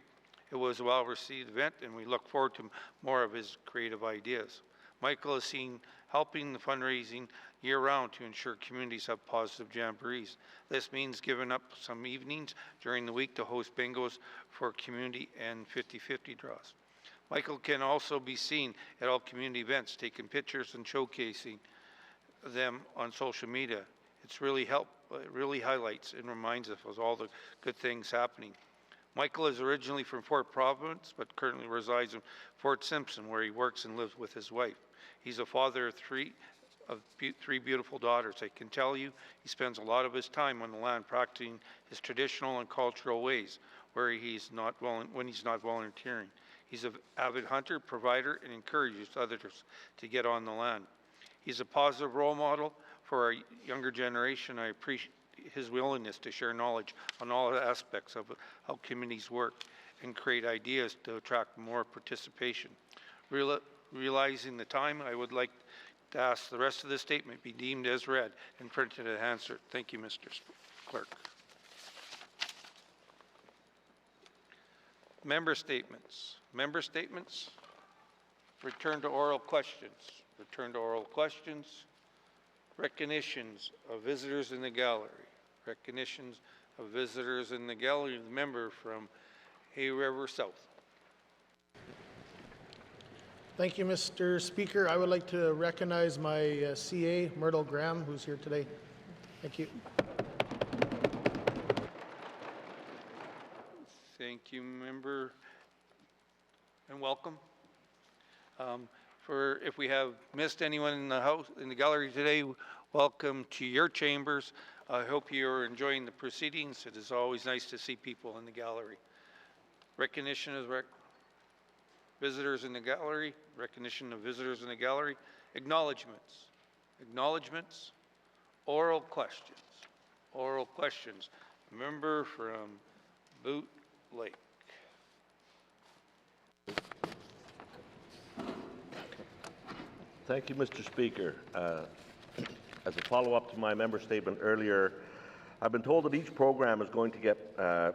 Speaker 2: It was a well-received event, and we look forward to more of his creative ideas. Michael is seen helping the fundraising year-round to ensure communities have positive jamborees. This means giving up some evenings during the week to host bingos for community and 50-50 draws. Michael can also be seen at all community events, taking pictures and showcasing them on social media. It really highlights and reminds us of all the good things happening. Michael is originally from Fort Providence, but currently resides in Fort Simpson, where he works and lives with his wife. He's a father of three beautiful daughters. I can tell you he spends a lot of his time on the land practicing his traditional and cultural ways when he's not volunteering. He's an avid hunter, provider, and encourages others to get on the land. He's a positive role model for our younger generation. I appreciate his willingness to share knowledge on all aspects of how communities work and create ideas to attract more participation. Realizing the time, I would like to ask the rest of the statement be deemed as read and printed and answered. Thank you, Mr. Clerk. Member statements. Member statements. Return to oral questions. Return to oral questions. Recognitions of visitors in the gallery. Recognitions of visitors in the gallery. The member from Hay River South.
Speaker 12: Thank you, Mr. Speaker. I would like to recognize my CA, Myrtle Graham, who's here today. Thank you.
Speaker 2: Thank you, member, and welcome. If we have missed anyone in the house, in the gallery today, welcome to your chambers. I hope you're enjoying the proceedings. It is always nice to see people in the gallery. Recognition of visitors in the gallery. Recognition of visitors in the gallery. Acknowledgements. Acknowledgements. Oral questions. Oral questions. Member from Boot Lake.
Speaker 4: Thank you, Mr. Speaker. As a follow-up to my member statement earlier, I've been told that each program is going to get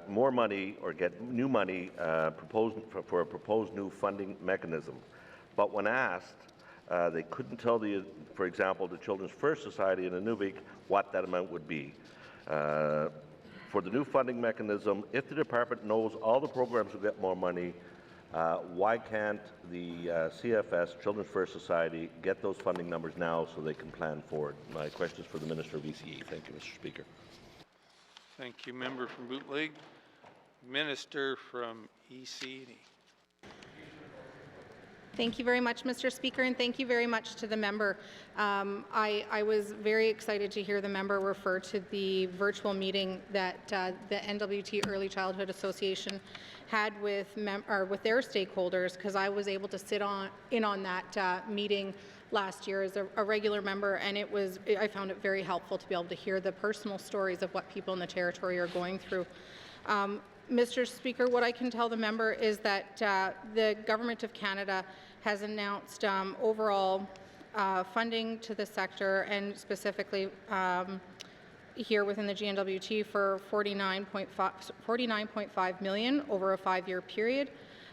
Speaker 4: more money or get new money proposed for a proposed new funding mechanism. But when asked, they couldn't tell for example, the Children's First Society in Inuvik what that amount would be. For the new funding mechanism, if the department knows all the programs will get more money, why can't the CFS, Children's First Society, get those funding numbers now so they can plan forward? My question is for the Minister of ECE. Thank you, Mr. Speaker.
Speaker 2: Thank you, member from Boot Lake. Minister from ECE.
Speaker 13: Thank you very much, Mr. Speaker, and thank you very much to the member. I was very excited to hear the member refer to the virtual meeting that the NWT Early Childhood Association had with their stakeholders, because I was able to sit in on that meeting last year as a regular member, and I found it very helpful to be able to hear the personal stories of what people in the territory are going through. Mr. Speaker, what I can tell the member is that the Government of Canada has announced overall funding to the sector, and specifically here within the GNWT for $49.5 million over a 5-year period.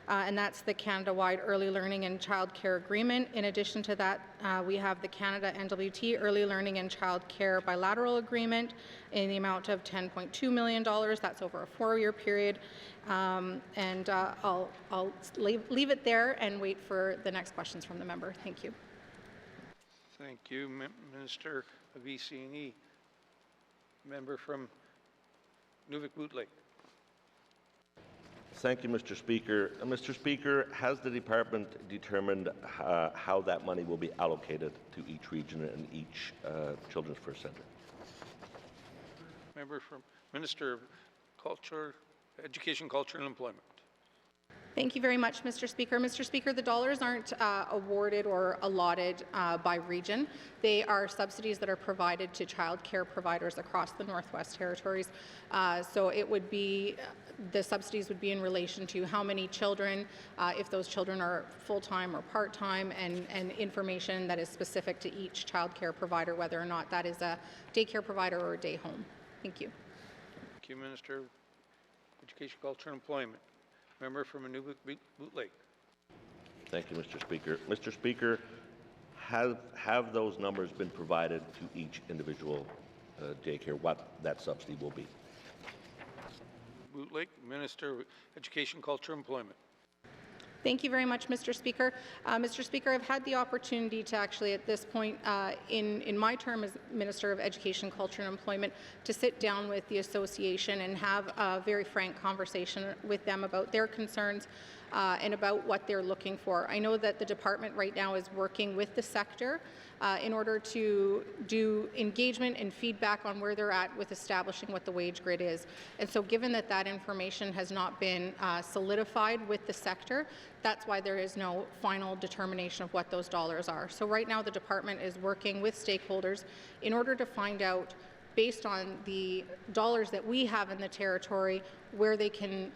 Speaker 13: And that's the Canada-wide Early Learning and Childcare Agreement. In addition to that, we have the Canada NWT Early Learning and Childcare Bilateral Agreement in the amount of $10.2 million. That's over a 4-year period. And I'll leave it there and wait for the next questions from the member. Thank you.
Speaker 2: Thank you, Minister of ECE. Member from Nuvik-Boot Lake.
Speaker 4: Thank you, Mr. Speaker. Mr. Speaker, has the department determined how that money will be allocated to each region and each Children's First Centre?
Speaker 2: Member from Minister of Culture, Education, Culture and Employment.
Speaker 13: Thank you very much, Mr. Speaker. Mr. Speaker, the dollars aren't awarded or allotted by region. They are subsidies that are provided to childcare providers across the Northwest Territories. So it would be, the subsidies would be in relation to how many children, if those children are full-time or part-time, and information that is specific to each childcare provider, whether or not that is a daycare provider or a day home. Thank you.
Speaker 2: Thank you, Minister of Education, Culture and Employment. Member from Nuvik-Boot Lake.
Speaker 4: Thank you, Mr. Speaker. Mr. Speaker, have those numbers been provided to each individual daycare, what that subsidy will be?
Speaker 2: Boot Lake, Minister of Education, Culture and Employment.
Speaker 13: Thank you very much, Mr. Speaker. Mr. Speaker, I've had the opportunity to actually at this point in my term as Minister of Education, Culture and Employment to sit down with the association and have a very frank conversation with them about their concerns and about what they're looking for. I know that the department right now is working with the sector in order to do engagement and feedback on where they're at with establishing what the wage grid is. And so given that that information has not been solidified with the sector, that's why there is no final determination of what those dollars are. So right now the department is working with stakeholders in order to find out based on the dollars that we have in the territory, where they can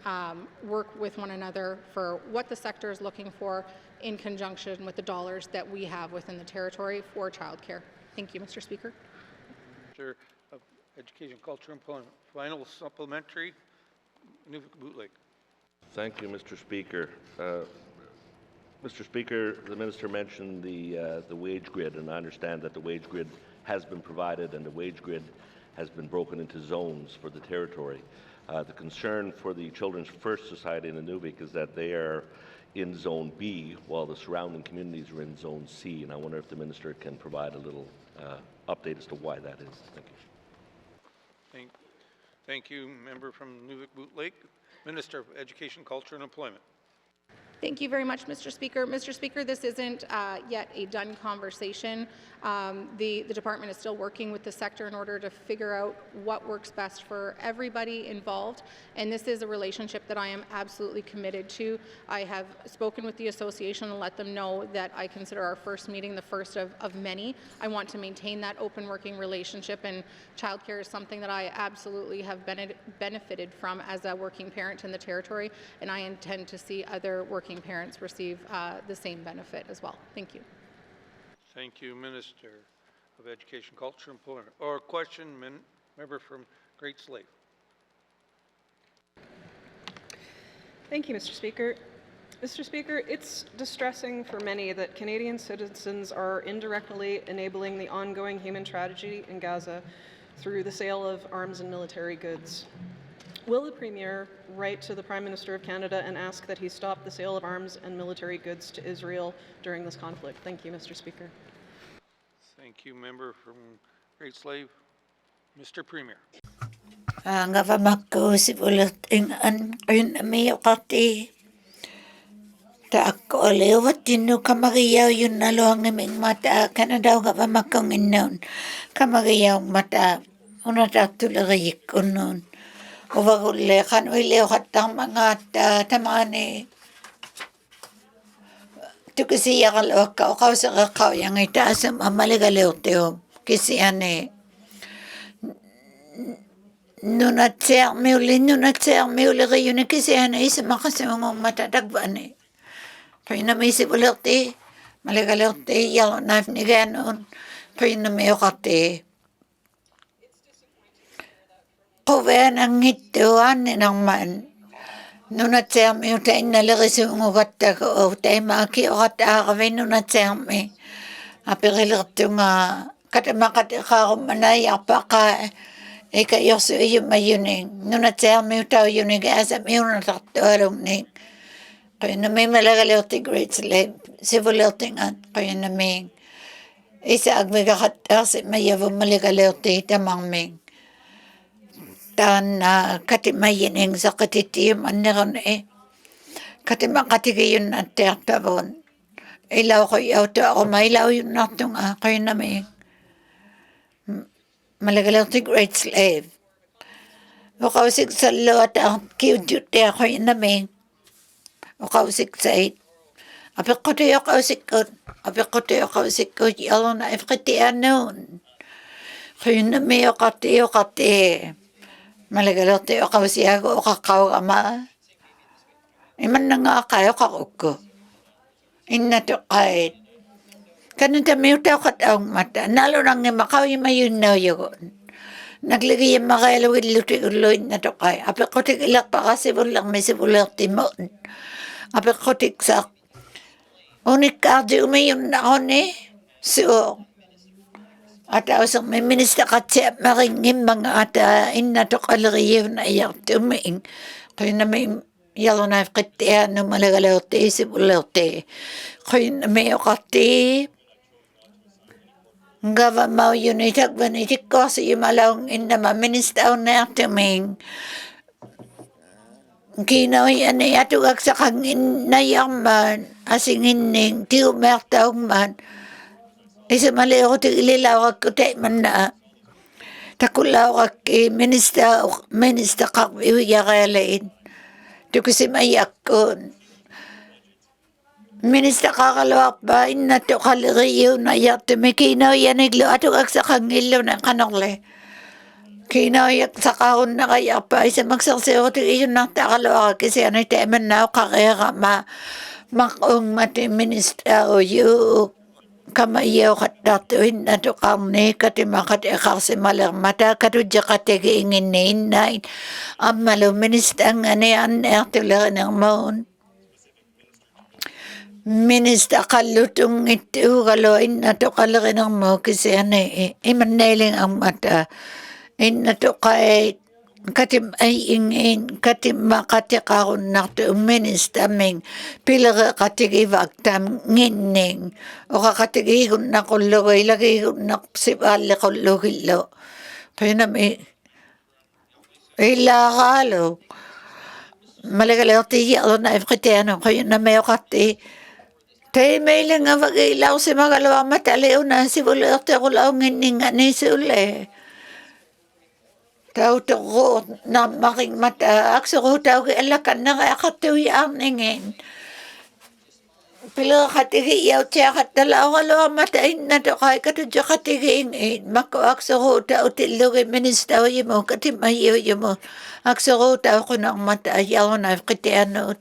Speaker 13: work with one another for what the sector is looking for in conjunction with the dollars that we have within the territory for childcare. Thank you, Mr. Speaker.
Speaker 2: Minister of Education, Culture, and Employment. Final supplementary, Inuktitut.
Speaker 4: Thank you, Mr. Speaker. Mr. Speaker, the Minister mentioned the wage grid, and I understand that the wage grid has been provided and the wage grid has been broken into zones for the territory. The concern for the Children's First Society in Inuvik is that they are in Zone B while the surrounding communities are in Zone C, and I wonder if the Minister can provide a little update as to why that is. Thank you.
Speaker 2: Thank you, member from Inuktitut. Minister of Education, Culture, and Employment.
Speaker 13: Thank you very much, Mr. Speaker. Mr. Speaker, this isn't yet a done conversation. The department is still working with the sector in order to figure out what works best for everybody involved, and this is a relationship that I am absolutely committed to. I have spoken with the association and let them know that I consider our first meeting the first of many. I want to maintain that open working relationship, and childcare is something that I absolutely have benefited from as a working parent in the territory, and I intend to see other working parents receive the same benefit as well. Thank you.
Speaker 2: Thank you, Minister of Education, Culture, and Employment. Or question, member from Great Slave.
Speaker 7: Thank you, Mr. Speaker. Mr. Speaker, it's distressing for many that Canadian citizens are indirectly enabling the ongoing human tragedy in Gaza through the sale of arms and military goods. Will the Premier write to the Prime Minister of Canada and ask that he stop the sale of arms and military goods to Israel during this conflict? Thank you, Mr. Speaker.
Speaker 2: Thank you, member from Great Slave. Mr. Premier.
Speaker 3: Ngavamako sibulat ingan ayun ami okati ta ako lewat tinu kamariyaw yun nalo ang aming mata Canada ngavamakong inon kamariyaw mata unata tularayik unon uvagulle kan uile hatang mga tamane tukisi yakal waka ukawsa kakaw yang itaasam amaligaleo teo kisi ane nunatser miuli riyuni kisi ane isa makasimong matadagvane Painami si bulerti maligalerti yalo naif ni ganon painami okati Kovean ang ituan ng man nunatser mi utay nalirisimong ugatta ko utay maki okata kami nunatser mi apirilerti nga katamakati ka kumanaya pa ka ikayosu yung mayuning nunatser mi utaw yuning asa mi unatakto along ning kaya namin malagalewti Great Slave, sibulertingan, kaya namin isa agmigakatar si mayaw malagalewti tamang ming. Tan katimayining sa katitiyam aniron katimakatigayon na tertabon. Ilaw ko yaw to ako mailaw yun natong kaya namin malagalewti Great Slave. Wakausig sa luwat ang kiudyute kaya namin Okausik sait. Apikote okausikot. Apikote okausikot. Yalo na ifkiti anon. Kaya na may okati. Malagalote okausiyago okakaw ama. Iman na nga kayo kakuko. Inna to kahit. Kanita may utaw kataong mata. Nalo nang makaw yung mayun na yun. Naglagay yung makailawid luti-uloy na to kay. Apikote ilak pa kasi bulang may sibulang timon. Apikotik sak. Unik kardi umayon na ako ni. So, ata usang may minista katsip maringin mga ata inna to kalariyo na iyak tumaing. Kaya na may yalo na ifkitiya no malagalaote sibulaote. Kaya na may okati. Ngava mau yun itakban itikos yung malawang inna ma minista na tuming. Kinaw yan ay atugag sa kangin na yaman, asingin ning tiumertaong man. Isa mali ako tigililawag ko tayo man na. Takulawag ki minista kak iwiyakalain. Tukisi mayak ko. Minista kakalawak ba, ina to kaliriyo na yak tumikinaw yan iglo atugag sa kangilo ng kanokle. Kinayak sa kahon na kaya pa isa magsasayo ti iyon na takalo kasi ano temen na kakera makong mati minister o yu kamayaw katatuin na to karne kati makati akarsi malermata katu jakate giingin na inain ang malo minister nga niyan ertuloy ng maun minister kalutong ito kaloin na to kalorin ng mo kasi ano imanailing ang mata to kay katim ay ingin katim makati karon na to minister ming pila katigi wagtam nginning o kakatigi kun na kulloy lagi kun na sibali kullogilo kaya na may ilakalo malagalaw tiya na ifkitiano kaya na may okati tay may lang nga wag-ilaw si magalawa mataliw na si bulote kulaw nginning ani si uli tau to na making mata akso ko tau ke alakan na akatu yang ngin pila katigi yaw tia katala wala mata inna to kai katu jo katigi ngin mako akso ko tau tiluge minister yimo katimayo yimo akso ko tau ko na mata yaw na kitiano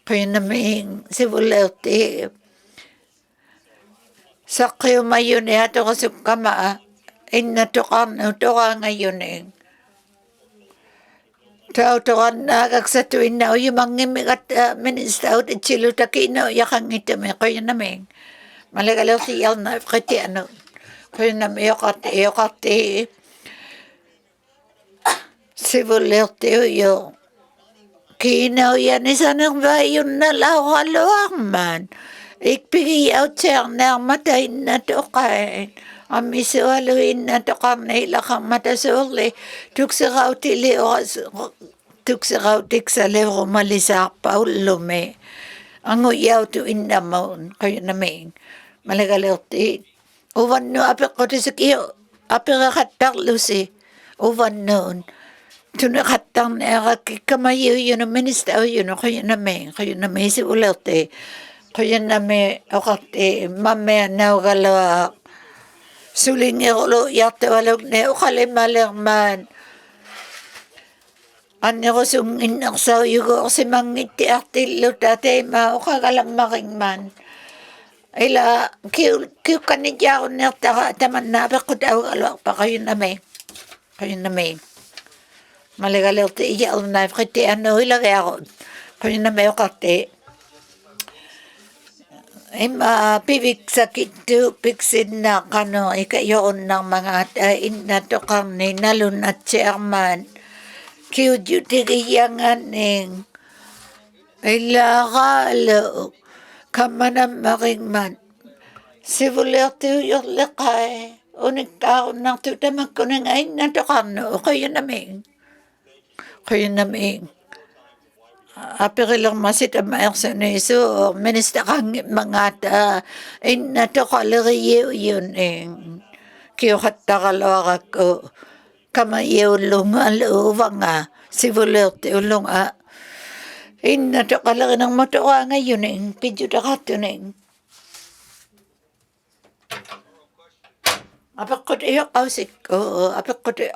Speaker 3: kaya naming sibulote sakyo mayon ya to kasukama inna to kan to ngayon tau tuan nagagsatuin na yung mga migat minister at chilo takino yakang ito may kayo naming malagalaw siya na kati ano kayo naming yokati sibulote yung kinaw yan isa ng bayon na lawak man ikpigiyaw siyang na matay na to kain amisualuin na to karne ilakang matasuli tuksaraw tili o tuksaraw tiksale o malisak paulo me ang uyaw to indamon kayo naming malagalaw ti uwan no apik ko tisakiyo apik akatak lusi uwan noon tunakatang na kamayo yun ang minister yun kayo naming si ulate kayo naming okate mamaya na galaw suling ero yate walog ne ukalimalerman anyo ko sungin ang sa yugo si mangiti atilo tate ma ukagalang making man ila kiu kanidya ko na taman na ko daw alwak pa kayo na may maligalaw ti iya na kiti ano ilagay ako kayo na may ukate pibig sakit to piksin na kano ikayon ng mga inatukang ni nalun at chairman kiyo duty kayangan ng ilakalo kamanang making man sibulerto yung lakay unik taon ng tutamag ko ng ay natukang no kayo naming apirilang masit ang maersoneso minister kang mga inatukaliyo yun kiyo katakalawa ko kamayo lunga luwanga sibulerto lunga inatukalaga ng motoka ngayon pidyo dakato apakot iyo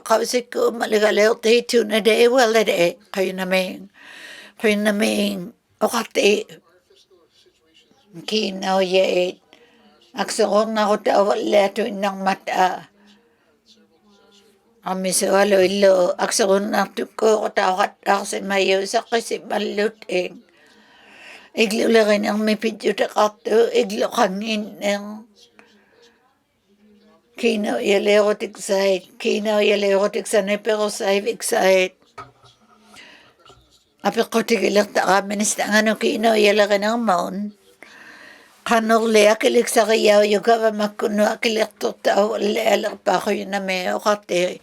Speaker 3: kausik ko maligalaw tayo na day wala day kayo naming okate kinaw yait aksong na ko tawal leto ng mata amisawalo ilo aksong na tuko ko tawat ako mayo sa kasi maluting iglo lang ang may pidyo takato iglo kangin ng kinaw yalero tiksait pero sa iksait apik ko tigilak ta minister ano kinaw yalero ng maun kanor le akilik sa kayaw yung kawa makuno akilik to tao le alak pa ko yun na may okate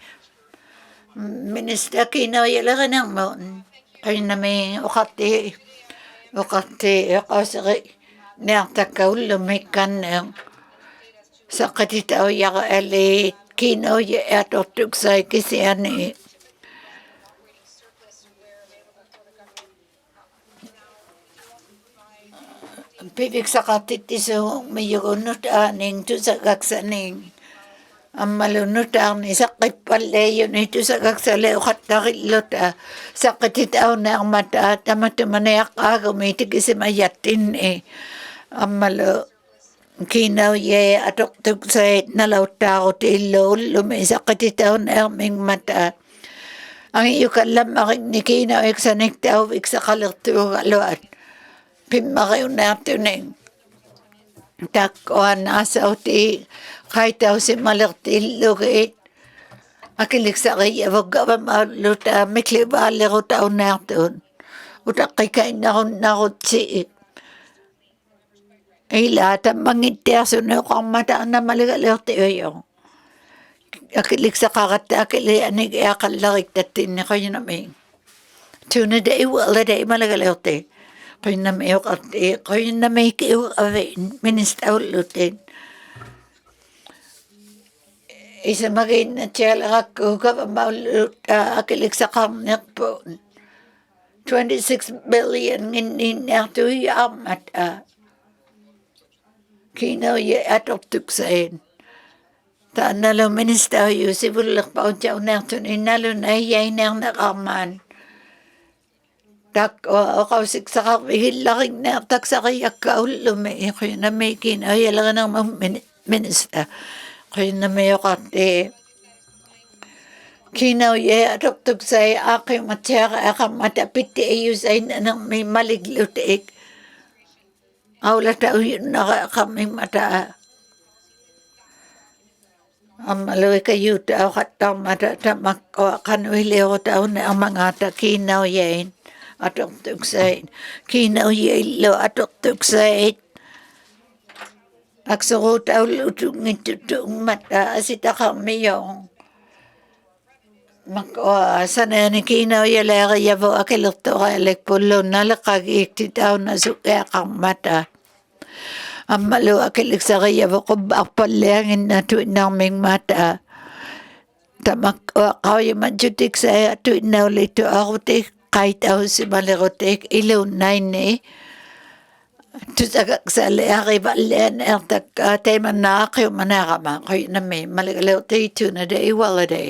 Speaker 3: minister kinaw yalero ng maun kayo na may okate akasari niyang takaw lumikan ng sa katitaw yaka ali kinaw yato tuksay kasi ani pidik sa katitiso mayugunot aning to sa kaksaning ang malunot ang isa qippalle yun itu sagaksale uqattaqillota saqqititaunnearmata tamatumaneaqqaagumiitikisimayattin ammalo kinau ye atoqtuksait nalauttaarutilluullumi saqqititaunnearmingmata angiyukallam arinni kinau iksaniktauvik saqalertuugaluat pimmariunnaartuning takkoan asauti qaitausimmalertillugit akiliksaqiyavukgavamaalluta miklivaallerutaunaartuun utaqqikainnarunnarutsi ila tammangittiarsunuuqarmata annamaligalertiuyo akiliksaqaratta akilianik iaqallarik tunade iwalade imaligalerti qoynnamiikiuqavin ministaullutin isamaginnatialaqakkuugavamaallut akiliksaqarnerpuun 26 billion nginniartuiyaarmat kinauye atortuksain taannalu ministauyu sivullerpautiarnertun innalun ayyainarneqarmaan oqausiksaqarvigillarinnneartaksariakkaullumi qoynnamiikinauyalernermum minister qoynnamiuqarti kinauye atortuksai aaqiumatsiaqa aqarmata pitti ayusainnermi maliglutik aulatauyunnara aqarmingmata ammaluikayuta auqattarmata tamakkoaqanuiliorutaunne amangata kinauyain atortuksait kinauyaillu atortuksait aksorutaullutungittutungmata asitaqarmiyong makkoa sanani kinauyalaariyavu akilertoralikpullunnaleqagiiktitaunasukkiaqarmata ammalu akiliksariyavu qubbaarpallianginnatuinnaarmingmata tamakkoaqauyumatjutiksai atuinnaulitu qaitausimalerutik ilunnainni tusagaksale arivallian ertakka taimannaaqqiumaneaqama qoynnami maligalertiitunade iwalade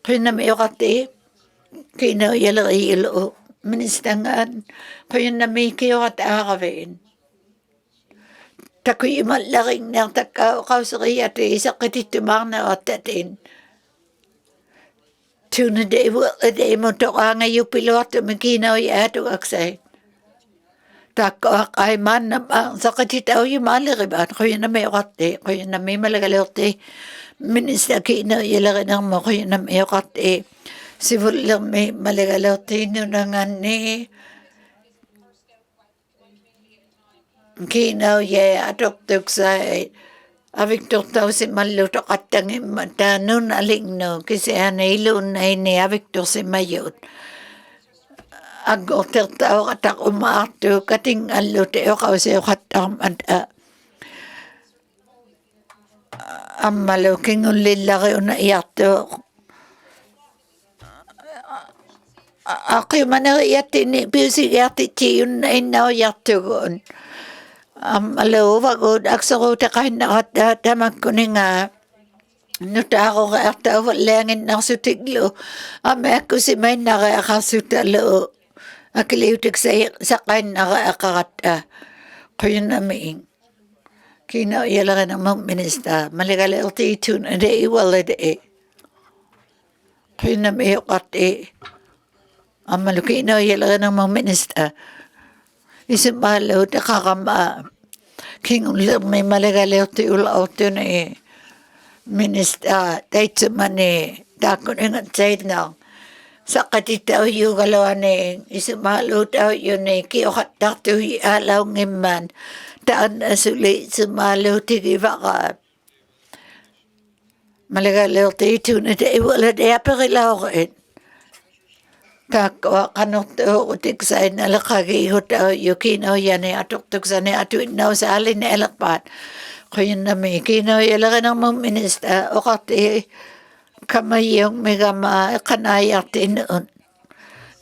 Speaker 3: qoynnami uqarti kinauyaleriyulu ministerngaan qoynnami kiuqat aaqavin takuyimallarinnneartakka uqauseriati isaqqitittumaarnerattatin tunade iwalade imutoqaangayuppiluartumi kinauyaatugaksai takkoaqaimaannama saqatitauyumaaleribaat qoynnami uqarti qoynnami malagalerti minister kinauyalernermu qoynnami uqarti sivullermi malagalertiinnunanganni kinauye atortuksai aviktortausimmallutoqattangimata nunalingnu kisiana ilunnaini aviktorsimayut aggortertauqataqumaartu katingallute oqausiuqattarmata ammalu kingullillariuna iartuuq aqiumaneriattini piusigiartitiyunna innaujartugun ammalu uvagut aksorutaqainneqatta tamakkuninga nutaaruqeartauvallianginnarsutiklu ameakkusimainnariaqarsutalu akiliutiksai saqainnariaqaratta qoynnami kinauyalernermum minister maligalertiittunade iwalade qoynnami uqarti ammalu kinauyalernermum minister isumaalu taqarama kingullermi maligalertiulaortuni minister taitsumani taakkuningatsaitnaq saqqatitauyuugaluani isumaaluutauyuni kiuqattartui aalaungimmaan taannasuli sumaaluutigivaqaap maligalertiittunade iwalade aperilauqit taakkoaqanortuuqutiksainnaleqagiigutauyu kinauyani atortuksani atuinnausaallini alerpaat qoynnami kinauyalerenermum minister oqarti kamayungmigama iqanaayartinuun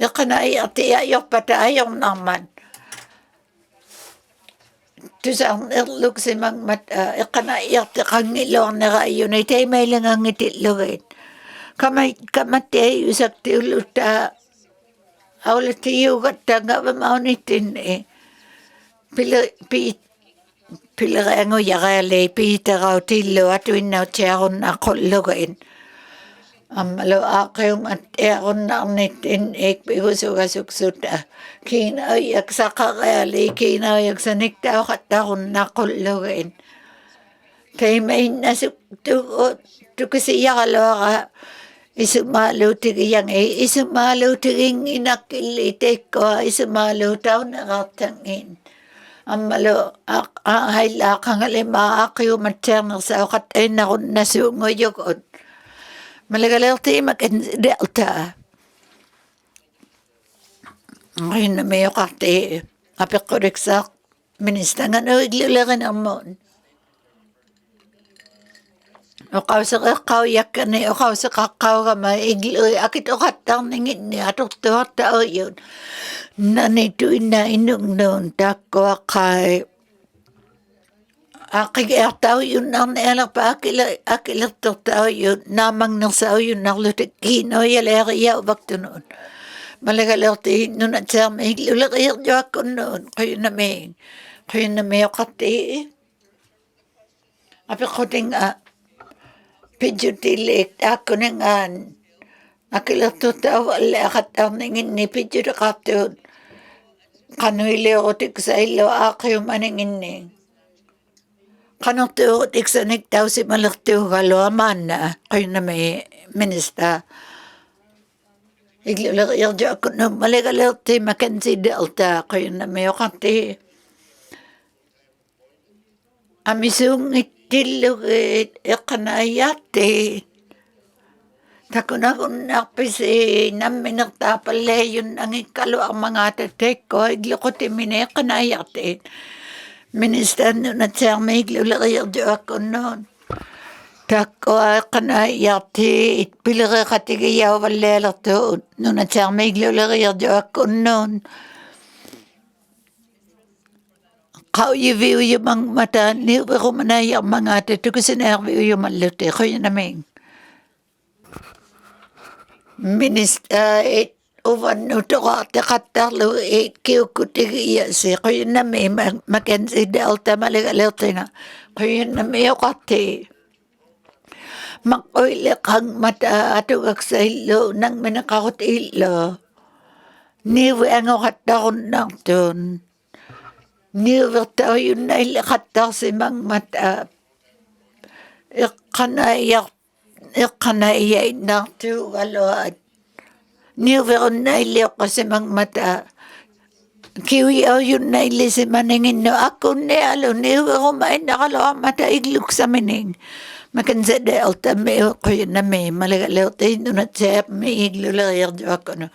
Speaker 3: iqanaayarti ajorpata ajornarman tusarnerluksimangmat iqanaayarti qangiluarneraayuni taimailangangitillugiit Kamate usak tiuluta aula tiugat tanga maunitin pilarango yarale pitara tillo atuinna tiaron akollogain amalo akayong at eron na nitin bigusugasuksuta kina yak sakarali kina yak sanikta kataron akollogain kay may nasuk tu kasi yakalo isumalo tigiyang isumalo tiging inakilite ko isumalo taw nakatangin amalo haila kang lima akiyo maternal sa kat ay nakon nasungoyokon malagalerti delta ngayon na may kate apikoriksak ministangan o iglulagan amon o kausa kakaw yakane o kausa kakaw ka maigloy akit o katang ningin ni atok tuwata o yun nanituin na inong noon tako kay akigataw yun ang elak pa akilat tao yun namang nang sao yun naklutik kino yaleri o bakto noon malagalerti nun at siya maiglulag ayok ako noon kayo na may o kati apikoting pidjutilit ako nengan akilat tao wala katang ningin ni pidjutakatun kanuili o sa ilo ako yung maningin ni kanang tuot iksanik daw si malaktiw kalaman na kayo na may minista. Iglulag ako na maligalerti Mackenzie Delta kayo na may okante. Amisung itilog ikanayate. Takuna kung nakpisi namin nagtapale yun ang ikalo ang mga tatek ko. Iglukot imine kanayate. Minister na siya may iglulagay ako noon. Tako kanayate itpilagay katigayaw walela to. Noon na siya may iglulagay ako noon. Kau yiviw yung mga mata, niyo ko manay ang mga ate, kasi nerviw yung malute, ko yun namin. Minister, uwan no to katalo kiyukutigiya si ko yun na may Mackenzie Delta maligalerti nga ko yun na may okati makoyle kang mata atugak sa ilo nang minakakot ilo niwe ang okataon ng ton niwe tao yun na ilakata si mang mata ikanayak ng tuwaload niweron na iliyo kasi mang mata. Kiwiyaw yun na ili si maningin no. Ako ni alo niwero may nakalawa mata igluk sa mining. Makansa delta may ko yun na may malagalaw tayo nun at siya may iglulayer do ako no.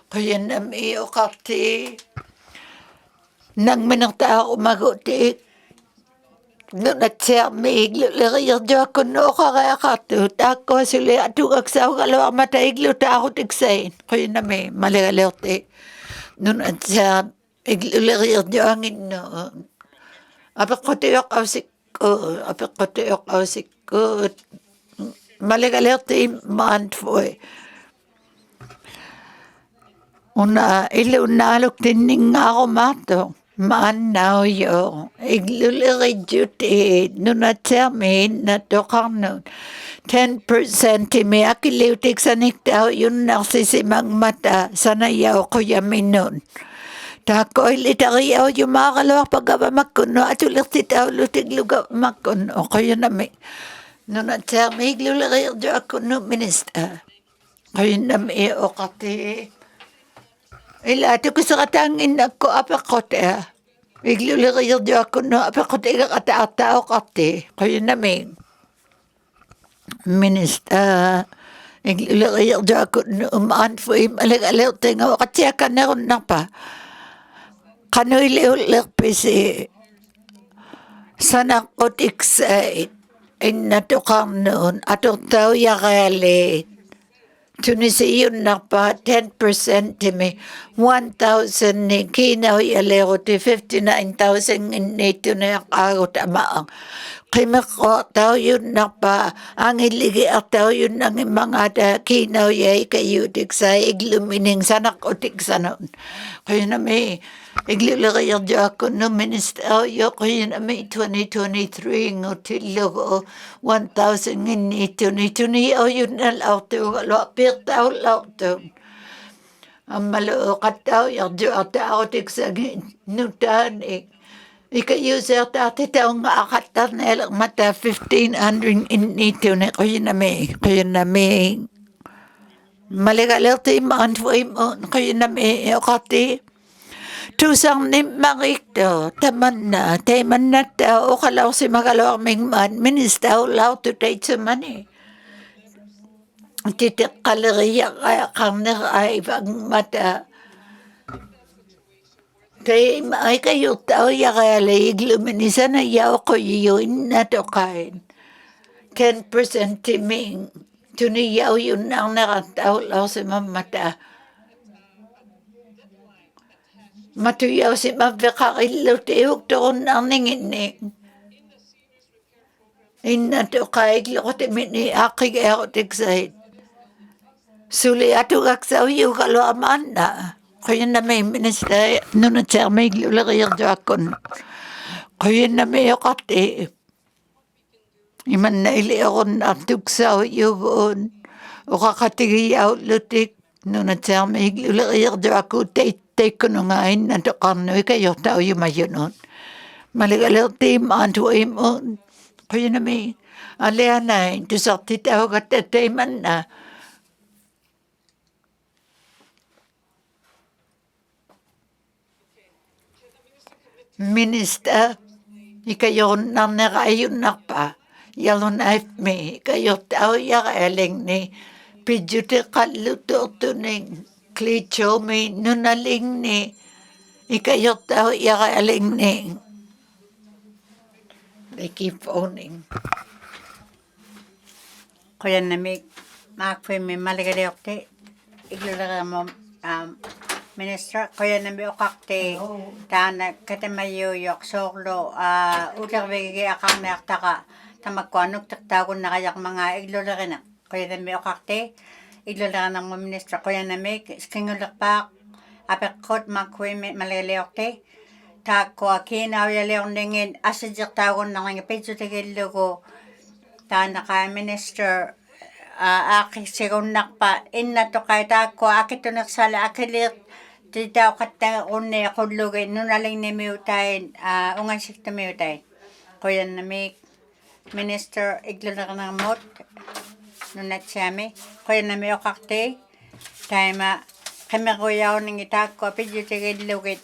Speaker 3: Ko yun na may okati. Nang minagta ako magutik. Nun at siya may iglulayer do ako no kakayakato. Tako sila atugak sa kalawa mata igluta ako tiksain. Ko yun na may malagalaw tayo. Nun at siya iglulayer do angin no. Apakotiyok ausik ko. Malagalaw tayo maanfoy. Una ilo nalok tining ako mato. Maanaw yo. Igluliri duty. Nuna termin na dokang nun. 10% may akiliutik sa niktaw yun narsisimang mata. Sana yaw ko yamin nun. Tako ilitariyaw yung makalawak pagkaba makuno. At ulit sitaw lutig lugaw makuno. Kaya namin. Nuna termin igluliri do ako no minister. Kaya namin okati. Ila ko sa katangin ako apakote. Igluliriyo do ako no apakote katao kate. Kaya namin. Minister. Igluliriyo do ako no umaanfoy malagalaw tingaw. Kasi ka na rin na pa. Kano iliulik pisi. Sana ko tiksay. Inatukang noon. Atong tao yakali. Tunisian na pa 10% timi 1,000 ni kinaw yalero ti 59,000 nito na akagot amaang. Kimako tao yun na pa ang iligi at tao yun ang mga kinaw yay kayo sa iglumining sanak o tiksanon. Kaya na may iglilagay ako no ministeryo kaya na may 2023 ngutilo ko 1,000 nito ni o yun na lauto lo tao lauto. Ang maloo kataw yung tao tiksagin nutan ika-user dati taong akatan na mata 1,500 nito na kaya na may maligalerti maantway mo kaya na may okati tusang ni mangikto taman na tao kalaw si magalaw ming man ministaw law to take some money titik kalariya kaya kang nakaibang mata kaya ay kayo tao yakalig luminisan na yaw ko yun na to kain 10% timing tuniyaw yun ang nakataw law si mamata matuyaw si mabekakilo tiyok doon ang ninginig inna to kain loko timini akig ako tiksahit suli ato kaksaw yu kalo aman na kaya na may minister nuna siya may lulakir jakon kaya na may okati iman na ili ako na tuksaw yun o kakatigiyaw lutik nuna siya may lulakir jakon take ko na ngayon na to kanoy kayo tao yung mayunon maligalir tim anto imon kaya na may alianay to sakti tao katatiman na Minister, ikayo nang nakayon na pa, yalon ay me, ikayo tao yakaling ni, pijuti kaluto tuning, klitso me, nunaling ni, ikayo tao yakaling ni. They keep phoning.
Speaker 14: Kuya namig, makakwe me maligaliokte, iglulaga mo, Minister, kuya nami okakte tana katamayo yok soklo utak begi akang naktaka tamakwanok taktagon na kayak mga iglulaga na kuya nami okakte iglulaga ng mga minister kuya nami skingulak pak apekot makwe maliliokte ta ko akina yaleong dingin asidyak tagon na nga pecho tigillugo tana ka minister aki sigon nakpa inna to kay ta ko akito naksala akilit tita katang unne kulluge nunaling ni miutayin ungan sikta miutayin kuya nami minister iglulak ng mot nunat siyami kuya nami okakte taima kami kuya uning itako pijutigilugit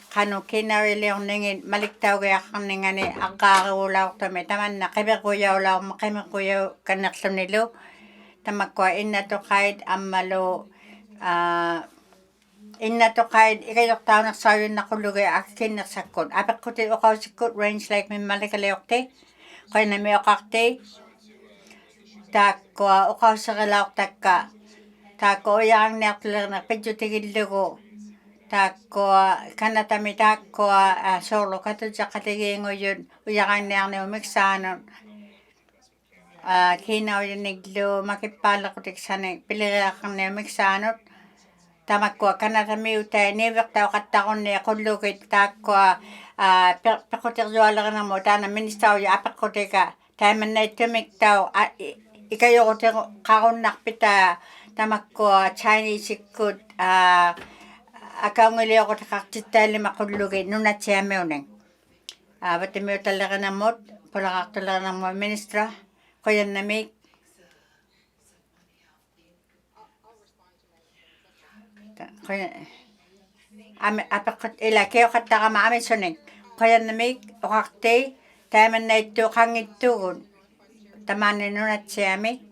Speaker 14: kanu kinawiliong ningin maliktaw kaya kang ningani akakulaw tami taman na kami kuya ulaw kami kuya kanaksan nilo tamakwain na to kahit amalo inna to kahit ikayok tao naksayo na kulugay akin naksakot apak ko tayo okaw sikot range like may malikaliokte kaya na may okakte takwa okaw sa kalawak takka takwa uyang naktulang na pedyo tigildugo takwa kanatami takwa solo katod sa katigingo yun uyang niyang na umiksanon kinaw yung niglo makipala ko tiksanay pilirakang na umiksanot tamakwa kanatami utay nivak tao katakon niya kulukit takwa pakotirjuala ka na mo tana ministaw yung apakote ka tayo man na itumik tao ikayo ko kakon nakpita tamakwa Chinese ikut akaw ngili ako takakitali makulukit nunat siya meuneng bati mo talaga na mo palakak talaga na mo ministra kuya namik kuya apakot ila kayo kataka maamin suning kuya namik okakte tayo man na ito kangit tugon tamanin nunat siyami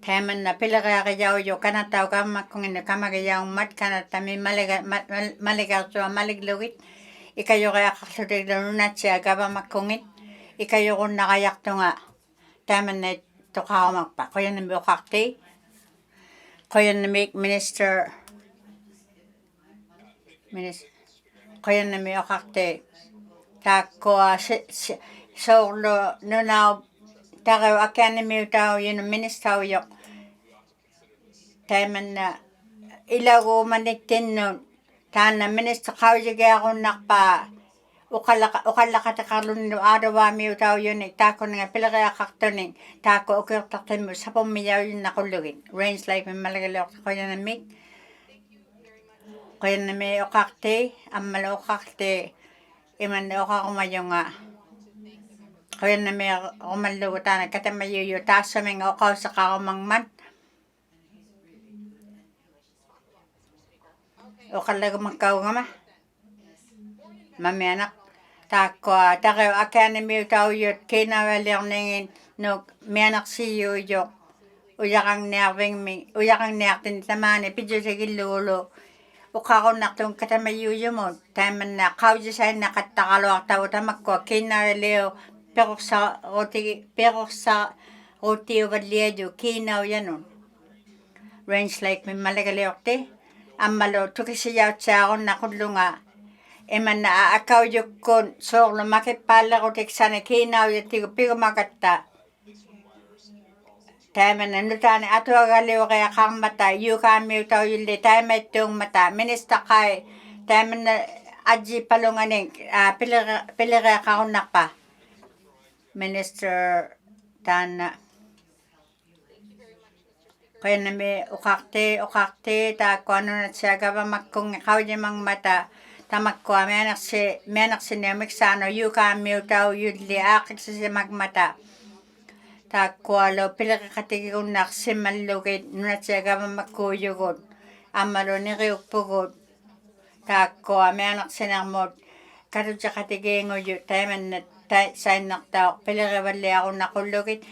Speaker 14: tayo man na pila kaya kayaw yo kanataw ka makungin na kamagayaw mat kanatami maligaw so maliglugit ikayo kaya kaksudig nunat siya gaba makungit ikayo kung nakayak to nga tayo man na toqarumakpa qoyanami uqaqti qoyanami minister qoyanami uqaqti taakkoa soorlu nunau tagau akanami utau yunu ministauyoq taimanna ilaguumanittinnun taanna minister qaujigiaqunnarpa uqallaqatiqarlunnu aadawaami utauyuni taakkunninga pileriaqartunin taakku ukiortartimmu sapummiyauyunnaqullugi range like mimmalagaliorta qoyanami uqaqti ammalu uqaqti imanni uqarumayunga qoyanami rumallugu taana katamayuyu taassaminga uqauseqarumangman uqallagumakkauгама mamianak taakkua taqeu akanami utauyut kiinavaliorningin nuk mianaqsiyuuyoq uyaqangniartini tamaani pijusigillugulu uqarunnartun katamayuuyumut taimanna qaujisainnaqattaqaluartavu tamakkua kiinavaliu perursarutiuvalliaju kiinauyanun range like mimmalagaliorti ammalu tukisiyautsiarunnaqulluga imanna akaujukkun soorlu makippaallerutiksani kiinauyattigu pigumakatta taimanna nutaani atuagaliuqiaqarmata yuukaamiutauyulli taimaittuungmata ministaqai taimanna ajipalunganing pileriaqarunnarpa minister taanna qoyanami uqaqti taakkuanunatsiagavamakkungi qaujimangmata tamakkua mianaqsiniumiksaanu yuukaamiutauyulli aaqiksisimagmata taakkualu pileriqatigigunnarsimallugit nunatsiagavamakkuuyugut ammalu niriukpugut taakkua mianaqsinermut katutiqatigiinguyu taimanna sainnartauq pilerivalliarunnaqulugit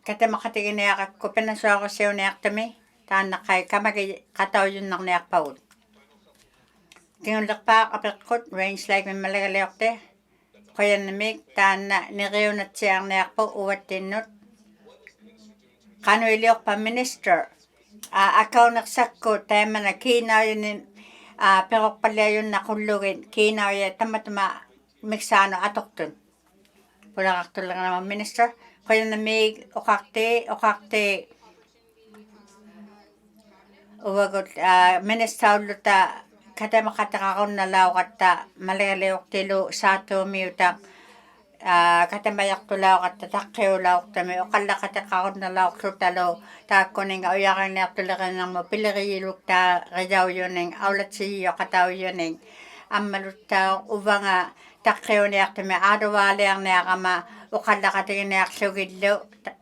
Speaker 14: katamaqatiginiaqakku pinasuarusiuniartumi taannaqai kamagi qatauyunnarniarpagut Tingullerpaaq apeqqut range like mimmalagaliorti qoyanamik taanna niriunatsiarniarpu uvattinnut qanuiliorpa minister akaunersakku taimana kiinauyuni peroqpalliajunnaqullugi kiinauya tamatuma miksaanu atortun pulaqartullerama minister qoyanamik uqaqti uvagut ministaulluta katamaqatiqarunnalauqatta malagaliortilu saatuumiuta katamayartulauqatta taqqiulauqtami uqallaqatiqarunnalauqlutalu taakkuninga uyaqarniartulerinermu pileriyilukta rijauyuning aulatsiyoqatauyuning ammaluttaa uvanga taqqiuniartami aaduvaaliarniaqama uqallaqatiginiarlugillu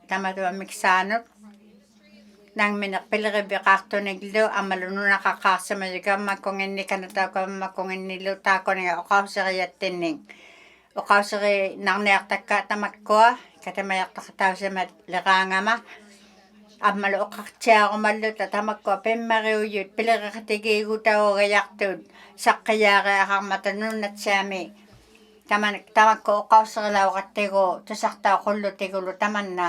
Speaker 14: tamatuma miksaanut nangmineq pileribiqaartuniglu ammalununaqaqqaarsimayigammakkunginni kanataukammakkunginnilu taakkuninga uqauseriattinning uqauseri narniartakka tamakkua katamayartaqatausimat liqaangama ammalu uqartiarumalluta tamakkua pimmariuyut pileriqatigiigutaugiartut saqqiyaariaqarmata nunatsiami tamakku uqauserilauqattigu tusartauqullutigulu tamanna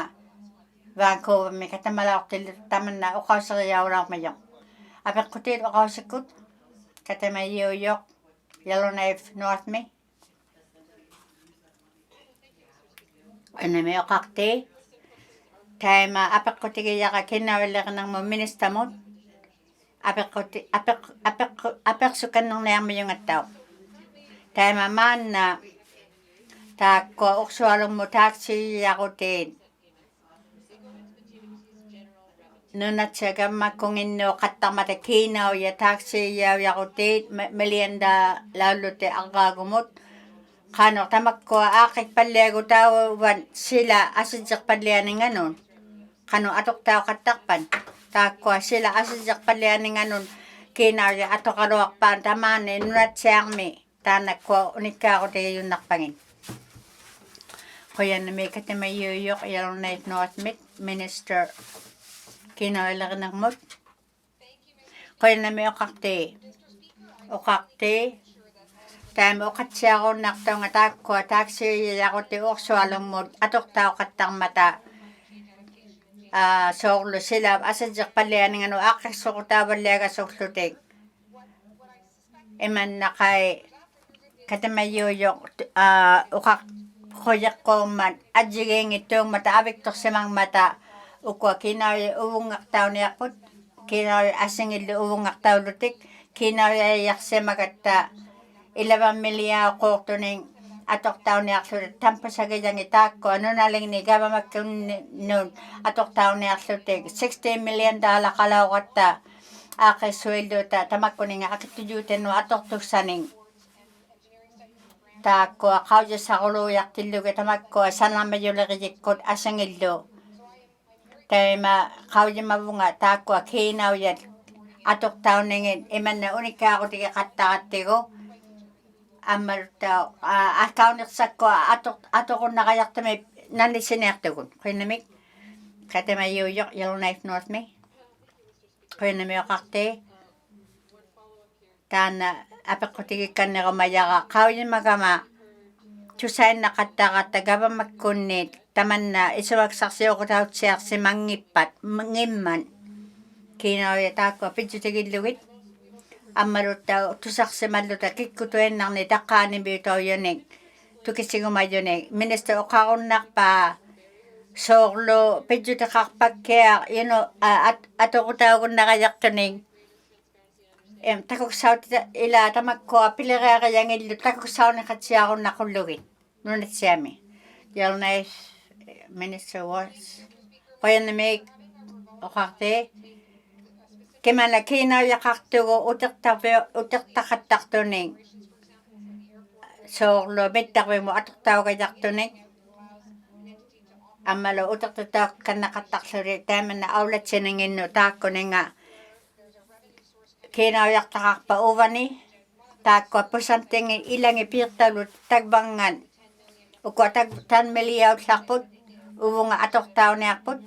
Speaker 14: Vancouver mi katamalauqtillu tamanna uqauseriyaulaarmayoq apeqqutiit uqausikkut katamayuuyoq Yellowknife Northmi anami uqaqti taima apeqqutigiyaqa kinnavillernermu ministermut apeqsukannerniarmiyungattauq taima maanna taakkua uqsualummu taaksiyaqutiit nunatsiagammakkunginnu qattarmata kiinauya taaksiyauyaqutit millianda laulluti arraagumut qaanor tamakkua aaqikpalliagutauvan sila asitseqpallianinganun qanu atoqtauqattarpan taakkua sila asitseqpallianinganun kiinauya atoqaluarpaan tamaani nunatsiarmi taanakkua unikkaarutigiyunnarpangin qoyanami katamayuuyoq Yellowknife Northmit minister kiinauilerinermut qoyanami uqaqti Taim uqatsiaqunnartuunga taakkua taaksiuyaquti uorsualungmut atuqtauqattarmata soorlu sila asatiqpallianinganu aaqqissoqutaavallaagasorlutik imannaqai katamayuuyoq uqaq qoyeqquummat ajigiingittuungmata aviktorsimangmata ukua kinauya uvunngaqtauniarput kinauya asingillu uvunngaqtaulutik kinauyaiyarsimagatta 11 million qoortuning atoqtauniarlutit tampasagiyangi taakkua nunalingni gavamakkunnun atoqtauniarlutik 16 million qalauqatta aaqissuilluuta tamakkuninga akittuyuutannu atortussaning taakkua qaujissaquluuyartillugi tamakkua sanarmayuleqiyikkut asingillu taima qaujimavunga taakkua kiinauyat atoqtauningit imanna unikkaaqutigi qattaqattigu аммалуттаа аккаунерсаккуа атоқуннақаяртами наннисиниартугун қиннамик катамаюйоқ Yellowknife Northми қиннамиоқарти таана апеққутигикканнерумаяра қаujimagama тусаиннақаттаратта гавамаккунниит таманна исуаксарсиоқутаутсиарсимангиппат ngimman кинауя тааккуа питсутигиллугит аммалутта тусарсималлута киккутуиннарни таққаанимиутоюник тукисигумаюник министер оқаруннарпаа соорлу питсутеқарпаккиа юну аторутаагуннақаяртуник такуксаутита ила тамаккуа пилериариангиллу такуксауниқатсиаруннақуллугит нунатсиами Yellowknife Minister was qoyanamik oqarti Kemana kiinauyaqartugu utertaqattartuning soorlu mittarvimu atortaugajartunik ammalu utertutaaqkannaqattarluli taamana aulatsininginnu taakkuninga kiinauyartaqarpa uvani taakkua pusantingi ilangi piirtalut tagvangan ukua tan miliautlarput uvunga atortauniarput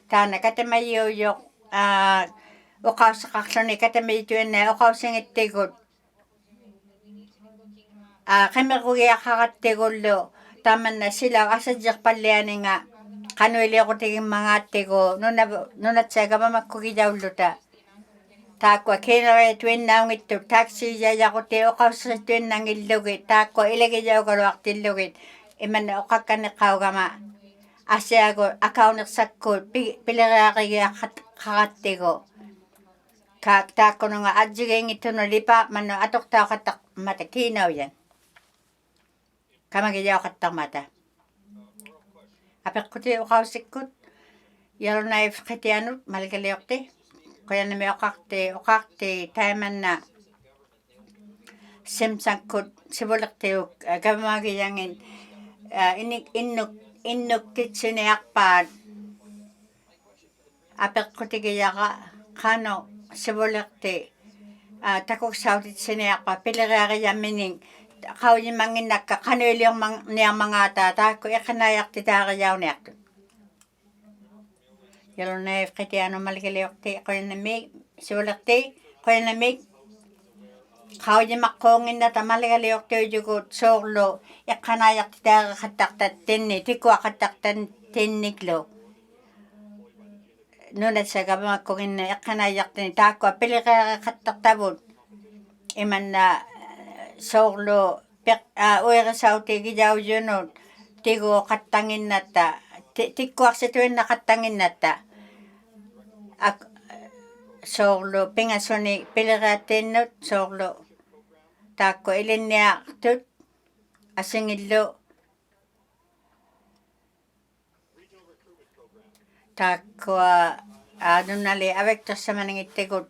Speaker 14: taana katamayuuyoq uqaussaqarluni katamituinna uqaussingittigut qimerugiaqarattigullu tamanna silau asatiqpallianinga qanuiliuqutigimmagaattigu nunatsagavamakkugijaulluta taakkua kiineriatuinnaungittu taksiyayaqути uqaussituinnangillugi taakkua ilagijaugaluartillugit imanna uqakkaneqqaugama asiagu akaunersakkuut pileriaqigiaqarattigu taakkununga ajigiingittunu departmentu atortauqattarmata kiinauyan kamagijauqattarmata apeqquti uqausikkut Yellowknife qitianut malgaliorti qoyanamioqarti taimanna simsakkut sivulertiuk gavamagiyangin Inuktitsuniarpaat apeqqutigiyaqa qano sivulerti takuksautit pileriariammining qaujimanginnakka qanuiliorniarmangaata taakku iqanayarti taariyauniartut Yellowknife qitianu malgaliorti qoyanamik sivulerti qoyanamik qaujimaqqoonginna tamalgaliortuujugut soorlu iqqanayarti taariqattartat tinni tikuaqattartan tinniklu nunatsagavamakkuginna iqqanayartini taakkua piliqeariqattartavut imanna soorlu uirisautigijaujunut tiguoqattanginnatta tikkuarsituinnaqattanginnatta soorlu pingasuni piliqeattiinnut soorlu taakku ilinniaartut asingillu taakkua nunali avektorsamaningittigut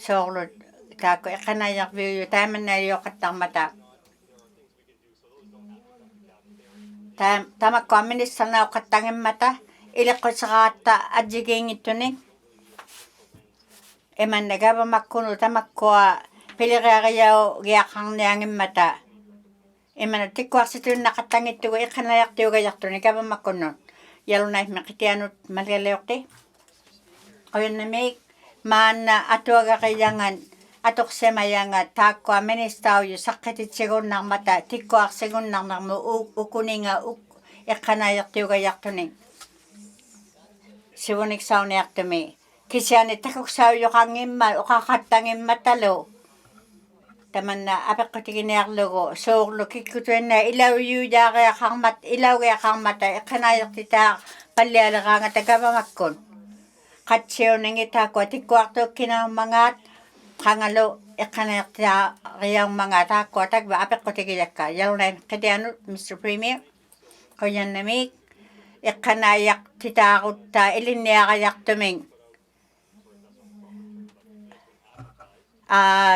Speaker 14: soorlut taakku iqanayarviuyu taamannayuoqattarmata tamakkua ministernauqattangimmata iliqqusaqaatta ajigiingittunik imanna gavamakkunu tamakkua piliqeariau giaqarniangimmata imana tikkuarsituinnaqattangittugu iqqanayartiugajartuni gavamakkunnut Yellowknife miqitianut malgaliorti qoyannamik maanna atuagaqiyangan atok semayanga takwa minister yu sakati sigun nang mata tikwa sigun nang mu ukuninga ikanayak tiuga yaktuning sibunik saun yaktumi kisiani takuk sau yu kangimma ukakatangim matalo taman na apikotigin yaklugo sooglo kikutuena ilaw yu yaga yakangmat ilaw yakangmata ikanayak tita palyalakanga tagamamakon katsiyo nangita ko tikwarto kinang mangat kangalo ikanayak yang mga tako tagba apik ko tigiyaka yalna kadiano Mr. Premier koyan namik ikanayak titakot iliniyakayak tuming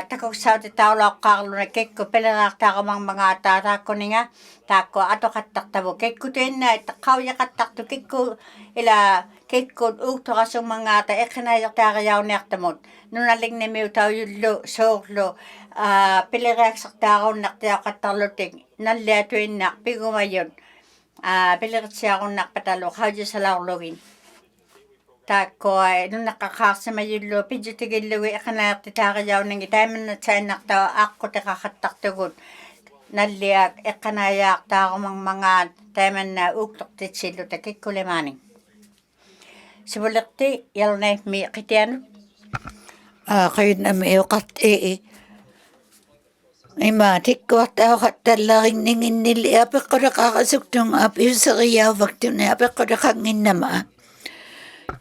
Speaker 14: takok sa titawla kaklo na kekko pelagak tako mga tatako ninga tako ato katak-tabo kekko tuin na takaw yakatak to kekko ila kekko ukto kasong mga ta ikanayak takayaw nektamot nunaling na miw tao yulo soklo pelagak sa tako naktiyaw kataloting nalatuin nak pigumayon pelagak siya akong nakpatalo kawyo sa laulogin tako ay nung nakakasa mayulo pidyo tigiluwi ikanayak titakayaw ng itaman na siya naktaw ako takakatak tugon naliyak ikanayak tako mga taman na uktok titsilo takikulimaning sibulakti yalna mi kitiano
Speaker 3: kayo na may ukat Imatik ko tao katalaking ningin nili apik ko nakakasuktong api sa kayawag doon apik ko nakangin nama.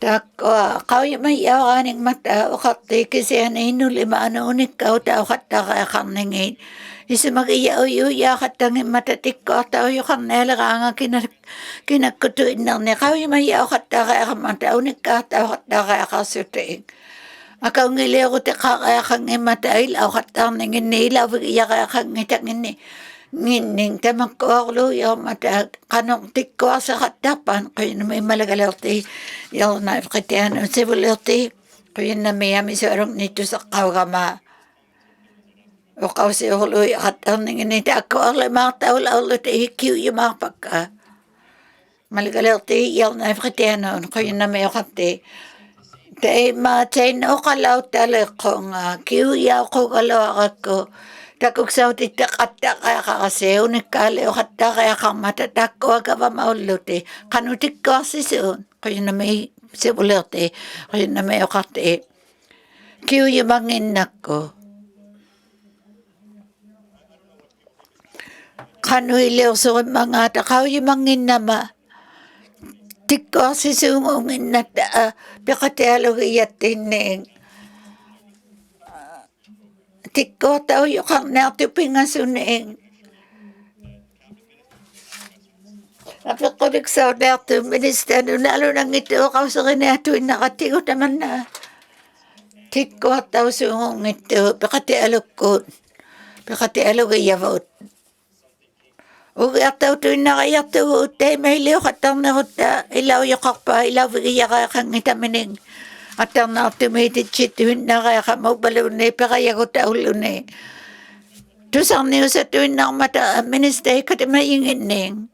Speaker 3: Tak kau yung may yawaning mata ukati kasi hinuli maano unik kau tao katakakang ningin. Isa mag-iyaw ya katangin matatik ko tao yung kang nalakanga kinakutuin lang niya. Kau yung may yaw katakakang mata unik ka tao katakakasuting. Akaw ngili ako te kakayakang imatail aw katang ningin nila yakayakang ngitangin ni ngining tamang ko ako yaw mata kanong tikwa sa katapan kayo na may malagalerti yaw na katiyan ang sibulerti kayo na may amisarong nito sa kawagama o kaw si ulo yakatang ningin nito ako ang lamang tao laulo te hikiw yung mga pagka malagalerti yaw na katiyan kayo na may akati Tay matain o kalaw tala kong kiuya ko kalaw ako. Takog sa utit katak kaya kakaseo ni kalaw katak kaya kang matatak ko aga pa mauluti. Kanutik ko sisun. Kaya na may sibulote. Kaya na may okate. Kiuya mangin ako. Kanuilew so mga takaw yung mangin nama. Tikko si sungungin na pikatelo iyatin tikko tao yung kang natupinga suning napikolik sa nato minister lalo nang ito kaw sa kinato nakatigo naman na tikko tao sungong ito pikatelo ko pikatelo iyavot Ugataw to nakayato te mailiw katang na huta ilaw yakakpa ilaw yaka kang itamining atang na automated chit win na kaya ka magbalaw na ipakaya ko taulo na tusang niyo sa tuwin ng mata minister katimayingin ning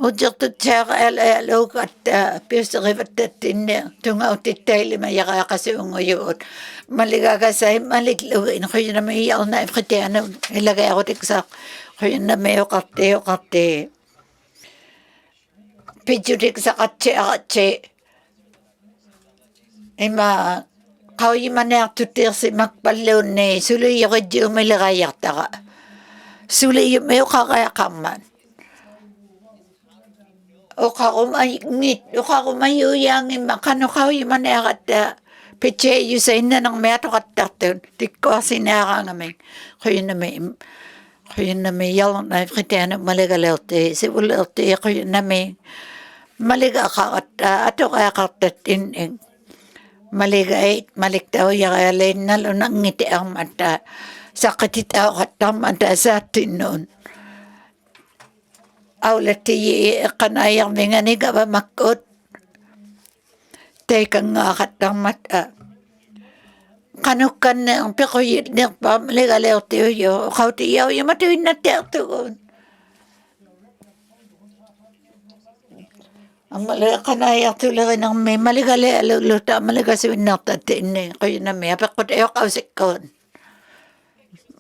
Speaker 3: ujok to tsaka alo at piyosa kivatatin niya tunga utitay lima yaka kasi ungoyot maligakasay maligluwin ko yun na may iyaw na ipakatiano ilagay ako tiksak kaya na may okate. Pijudik sa katse. Ima, kau yung manak tutir si magpalaw na suli yung kadyo may lagayak taka. Suli yung may kakayakaman. O kakumangit, o kakumayuyang ima, kano kau yung manak at peche yung sa ina ng may ato katatun. Tikko sinaka ngamin. Kaya na may yalang na kitiyan maligalerti. Sibulerti kaya na may maligakat ato kaya katatin maligait maligtaw yakalin nalo nang ngiti ang mata sakit itaw katang mata sa atin noon. Awlati kanayang mga niga ba makot tekang nga katang mata kanukan ang pikoyit ng pamaligaleo tiyo kau tiyaw yung matuwin na tiyaw tugon ang malakanaya tulad ng may maligaleo luta maligasuin na tatin kayo na may apakot ayaw kausikon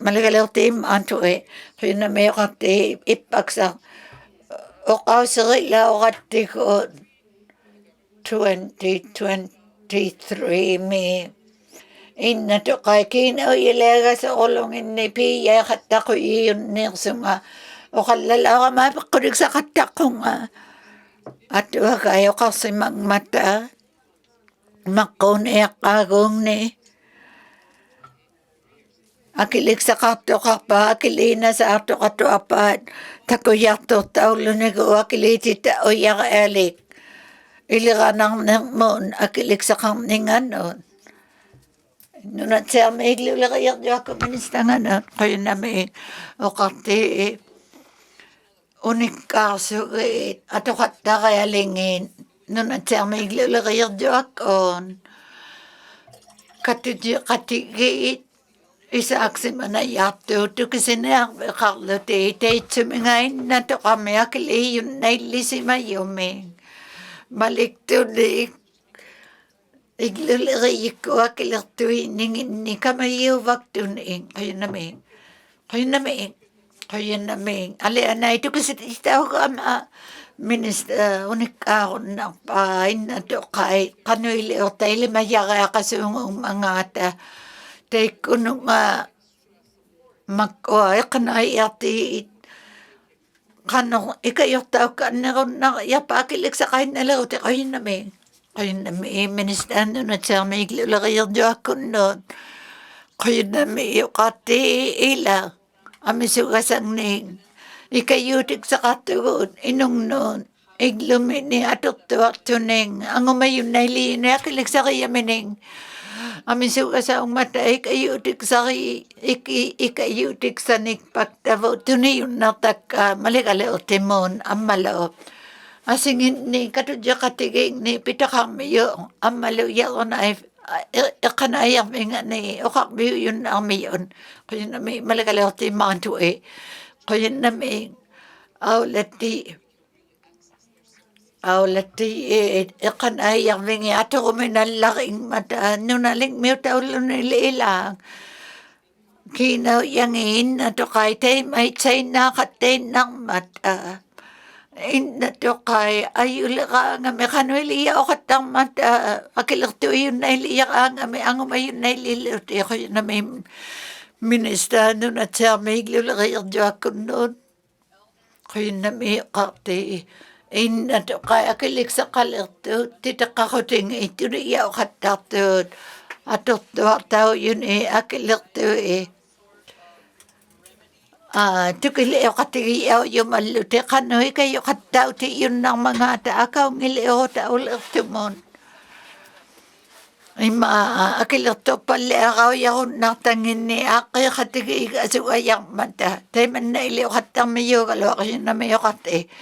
Speaker 3: Malagalautim antue. Kina meokati ipaksa. Okausirila okatiko 2023 me. Inna to kai kina ilega sa olongin ni piya katako iyon nirsunga. Okalala ka mapakurig sa katako nga. At kayo kasi magmata. Makone akagong ni. Akilik sa kato kapa, akilina sa ato kato apat. Tako yato taulo nego akiliti ta oyak elik. Iliranang mon akilik sa kamninganon. Nunat siya may iglula kayak ako ministanganan. Kaya namin okati unik kaso ato kata kaya lingin. Nunat siya may iglula kayak ako. Katigit. Isa aksi mana yato tu kesina kalau te cumingain na to kami akili yun nailisi mayome malik tu di igluliri ko akilir tu ningin ni kamayo waktu ning kayo namin ali anay tu kesita kama minister unik ahon na pain na to kay kanuili o tayo mayara kasungong mga ata te kuno nga magkuha kana yati kano ikayo tao kanero na yapakilik sa kain na laro te kayo na may minister na siya may iglulagayar diyo ako nun kayo na may yukati ila amisugasang ning ikayutik sa katugon inong nun iglumini atutuak tuning ang umayon na iliin na akilik sa kaya mining amin sa mata ikayutik sa ikayutik sa nikpagtavo tuniyon na taka maligale o timon amalo asingin ni katudya katiging ni pitakamiyo amalo yaon ay ikanayang nga ni okakbiyo yun amiyon kaya nami maligale o timon to kaya nami Aulati ikanayang vingi ato kuminalaking mata nunaling miutaulo nililang kinaw yangin ato kay tay may tsay nakaten ng mata inato kay ayula ka nga mekanuiliya o katang mata akilakto yun na iliya ka nga may ang umayon na ililuti ako yun na may minister nun at siya may iglulakayang diyo ako nun kaya na may kati inato kay akilik sa kalerto titakakuting ito niya o katatod ato tao yun akilerto tukili o katigiyaw yung malute kanoy kayo kataw ti yun ng mga taakaw ngili o tao lertumon akilerto pali akaw yaw natangin ni akay katigi asugayang mata tayo man na ili o katang mayo kalo kayo na mayo kati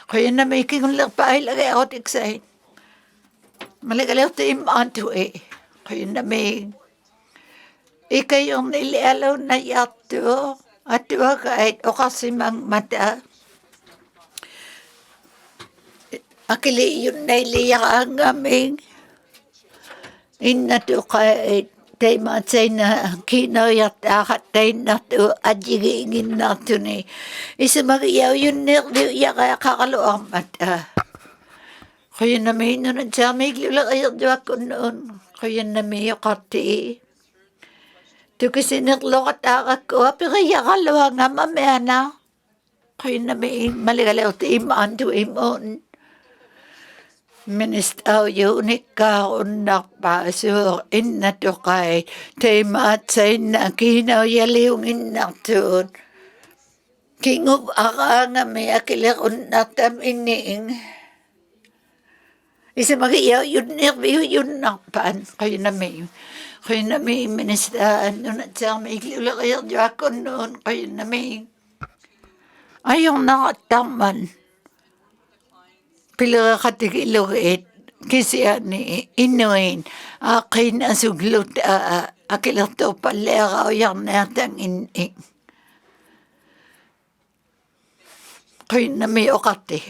Speaker 3: kaya na may kingulang pahay lagay ako tiksay. Maligalaw tayo imanto Kaya na may ikayong nilialaw na yato at kahit o kasi mang mata. Akili yun na iliyak ang aming inato kahit tayo matsay na kinayat akat tayo na to at yigingin na to ni isa magiyaw yun niya kaya kakaloang mata kaya na may nunod sa may glula kayo diwa ko noon kaya na may yakati to kasi naklokat akak ko pero kaya kalawa nga mamaya na kaya na may maligalaw ti imaan to imon Minister unik ka unak pasok inato kay temat sa inakinaw yaliw inatun kingub aka nga may akilik unatam ining isa magiyaw yun nervyo yun nakpan kayo na may minister nunat sa may iglula kayo drakon noon kayo na may ayong nakataman pila katigilugit kasi ani inuin akin asuglut akilato palera yang natang ining kaya na may okate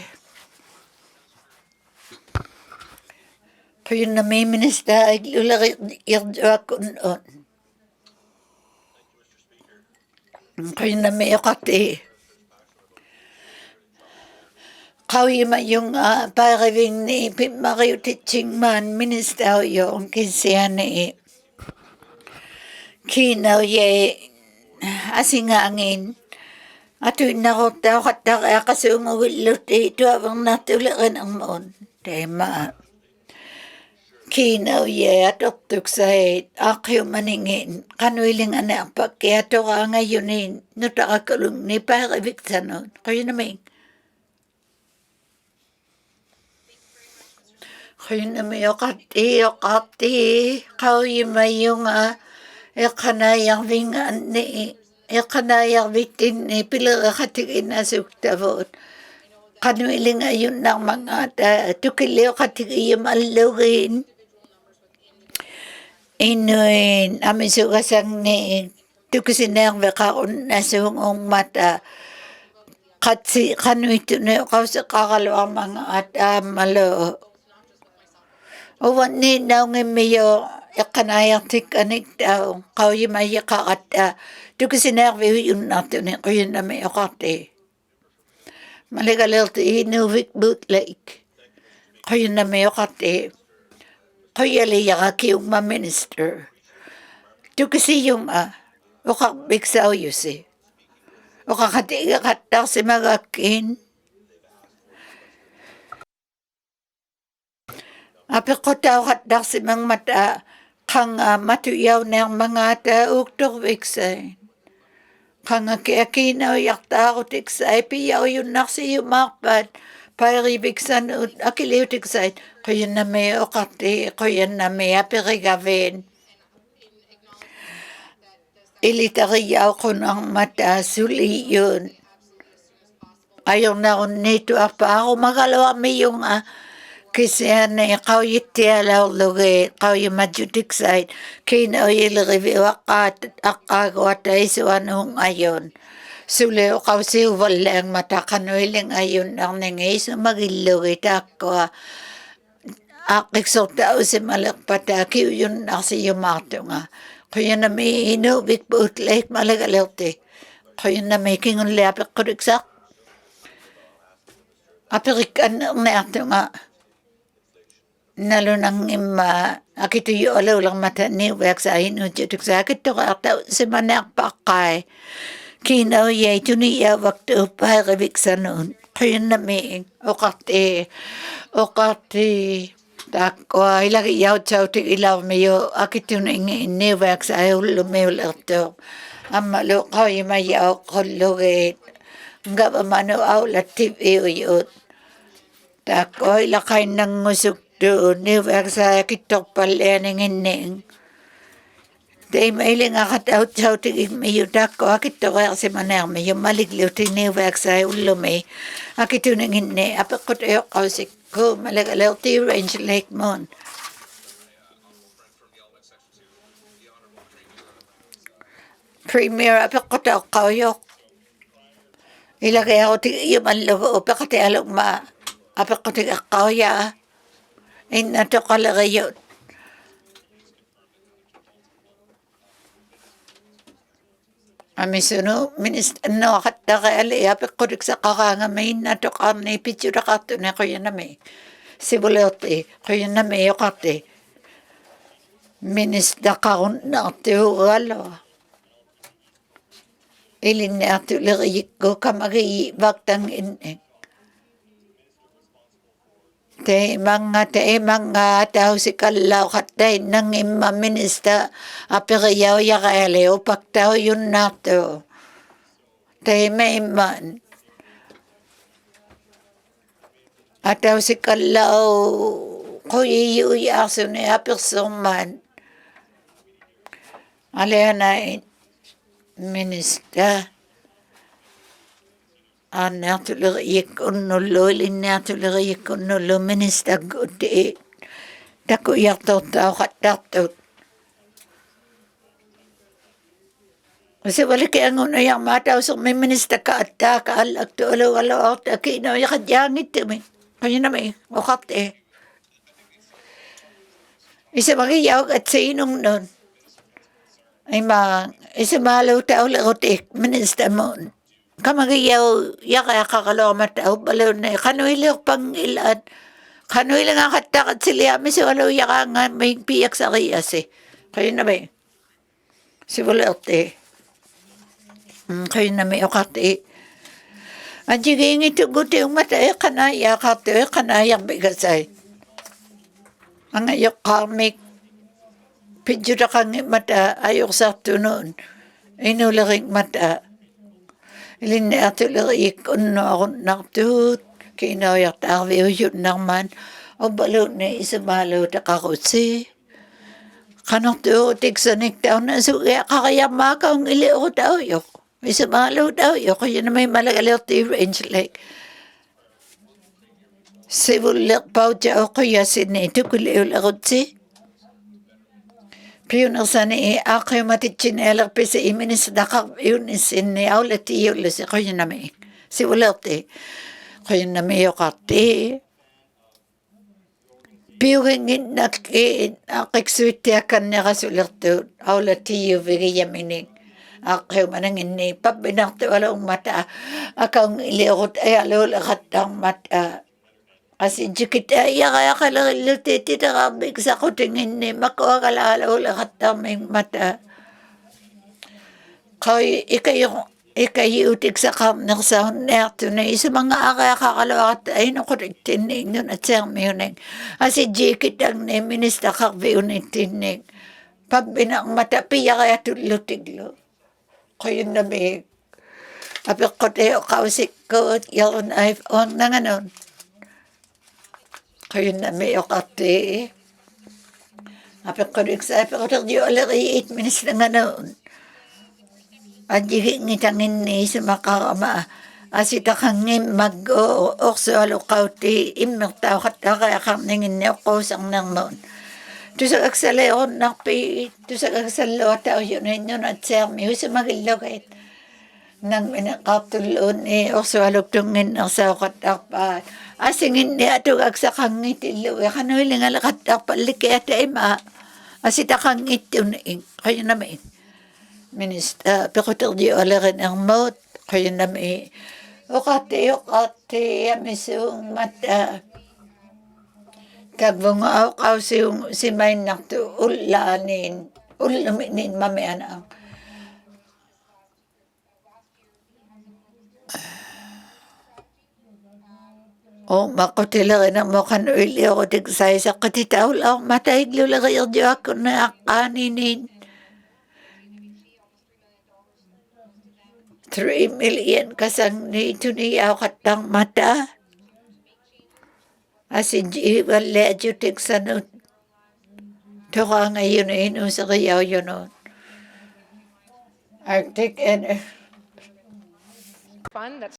Speaker 3: kaya na may minister iglulak yagdo ako noon Kaya na may okate. Kawi ma yung pariving ni Pimario teaching man minister yung kinsiya ni kinaw ye asingangin. Ato nakota kata kasi umuwilut ito abang natulikan ang moon. Tema. Kinaw ye atok sa akyo maningin. Kanuiling anak pa kaya to ka ngayunin. Nutakakulong ni parivik sa noon. Kaya namin. Kaya namin okati. Kawi mayong kanayang vingan ni kanayang vitin ni pila katigin na suktavot. Kanuiling ayun ng mga tukiliw katigin malugin. Inuin amin sugasang ni tukisinang vekaon na sungong mata. Katsi kanuito na kausa kakalawang mga malo. Owan ni naungin miyo kanayang tikanik daw. Kawi maya kakata. Tukisinang yun nato ni kuya na may okate. Maligalil ti Inuktitut. Kuya na may okate. Kuya liya kakiyong ma-minister. Tukisi yung ukakbiksaw yusi. Ukakatiga kata si magakin. Apik ko tao katak si mga mata kang matuyaw ng mga uktok biksay. Kang kiakinaw yakta ako tiksay, piyaw yun naksi yumakpat, paribiksan akiliw tiksay. Kaya na may okati, kaya na may apirigavin. Ilitariyaw ko ng mata, suli yun. Ayaw na ako nito apa ako magalawa may yung kasi ikaw yiti alaw lugi, ikaw yung majutik side, kina o yilirivi wakat, akagwa tayo sa anong ayon. Suli o kaw si uwalang matakanoiling ayon ang nangay sa magilugi tako. Akikso tao si malakpata, kiyo yun si yumato nga. Kaya na may Inuktitut like malagalerte. Kaya na may kingon leapik kuriksak. Apirikan na ato nga. Nalo nang akito yu alaw lang mata ni wak sa Inuktitut sa akito ka tao si manak pakay. Kinaw yay tuniya waktu paribik sa noon. Kaya na may okati. Takwa ilagi yaw chow ti ilaw mayo akito na ni wak sa ulo mayo lato. Amalo ko mayaw kologit. Nga ba mano awlat TV uyot. Takwa ilakay ng ngusuk doon ni wak sa kitok palaning ining. Day mailing akataw chow ti mayo takwa kitok kasi manar mayo maliglo ti ni wak sa ulo may. Akito na ngini apakot ayok kausik. Ko malagalaw ti range lake mon. Premier apakota kauyok. Ilagay ako ti yumanlo apakoti alok ma apakoti kauya. Inato kalagayot. Amisuno minister no katta kali apakoti sa kakanga may nato kami picture kato na ko yan na may. Sibulote, kaya na may okate. Minister kaun na tiwala. Ilin na tuliriyik ko kamagi baktang ining. Te mga tao si kalaw katay nang ima minister apiriyaw yakale o paktaw yun nato. Te may man. Ataw si kalaw ko iyuyaso ni apersoman. Alaya na minister. Natuloy kunulo, natuloy kunulo, minister gudi. Tako yak tao katatot. Kasi wala kaya nga na yung mataw sa may minister ka at kaalag to alaw at kinaw yak kadyangit kami. Kaya na may wakate. Isa magiyaw at sa inong nun. Ima isimalo tao lagotik minister mon. Kamagayaw yaka kakalomat tao balon na kanuilik pang ilan. Kanuilik nga katakat sila miswalo yaka nga may piyak sa kiyasi. Kayo na ba? Si Bulerte. Kayo na may okati. Anjiging ito guti yung mata kanaya kato kanaya bigasay. Ang ayok karmik. Pidyo kang mata ayok sa tunon. Inularing mata. Ilin ato larik unno akong naktut. Kinayak tawi uyot naman. O balo na isabalo takakutsi. Kanok to tiksanik tao na suya kakayama ka ang ili o tao yok. Isabalo tao yok. Kaya na may malagalit range like. Sibulak pao tao kaya sinito kuliw lakutsi. Piyon sa ni ako matitsin elak pisa iminis dakak yun isin ni aulati yun lasi kaya na may. Sibulak kaya na may yokati. Piyon nakiksuitiakan niya kasulat aulati yun bigay yaminig. Ako manangin ni pabinakto walang mata. Akang iliakot ay alulakat ang mata. Kasi jikita iya kaya kalalutiti na kabig sa kutingin ni makuha kalalulakat ang may mata. Kaya ikayutik sa kamnak sa hunerto na isa mga akaya kakalawakat ay nakurik tinig nun at siyang mayunig. Kasi jikita ang ni minista kakbiunig tinig. Pabinang mata piya kaya tulutiglo. Kaya nabi. Apik ko tayo kausik ko yun ay on na nga nun. Kaya nabi okati. Apik ko rin sa apik ko tayo alariit minis na nga nun. Adjigit ngitangin ni sa makakama. Asita kang mag-okso alukaw ti imok tao kaya kang nangin ni okosang nang mon. Tusag aksaleon nakpi. Tusag aksalo tao yun at siyang may sa magilogit. Nang minakatulon ni okso alugtungin ang sa katapat. Asingin ni atog agsakang itilo. Kanuiling alakatapat likit ay ma. Asita kang ito na kaya na may. Minister, pekutur di olarin ang mot, kaya na may okati, amisung mata. Kagbunga ako si may nakto ulanin, ulaminin mamian ang. O makutilarin ang mukan uli ako tigsay sa katitaw lang matahiglo lang kayo di ako na akaninin. 3 million kasang nito niya katang mata. Asin jiwa lejo tigsanot. Toka ngayon ino sa kayaw yun. Arctic and
Speaker 15: fund that's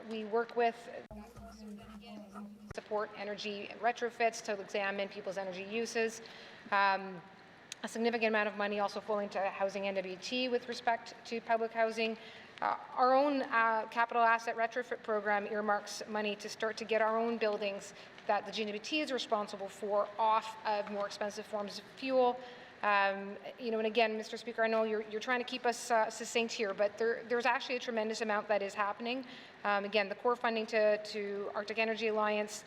Speaker 15: we work with support energy retrofits to examine people's energy uses. A significant amount of money also flowing to housing NWT with respect to public housing. Our own capital asset retrofit program earmarks money to start to get our own buildings that the GNWT is responsible for off of more expensive forms of fuel. And again, Mr. Speaker, I know you're trying to keep us succinct here, but there's actually a tremendous amount that is happening. Again, the core funding to Arctic Energy Alliance.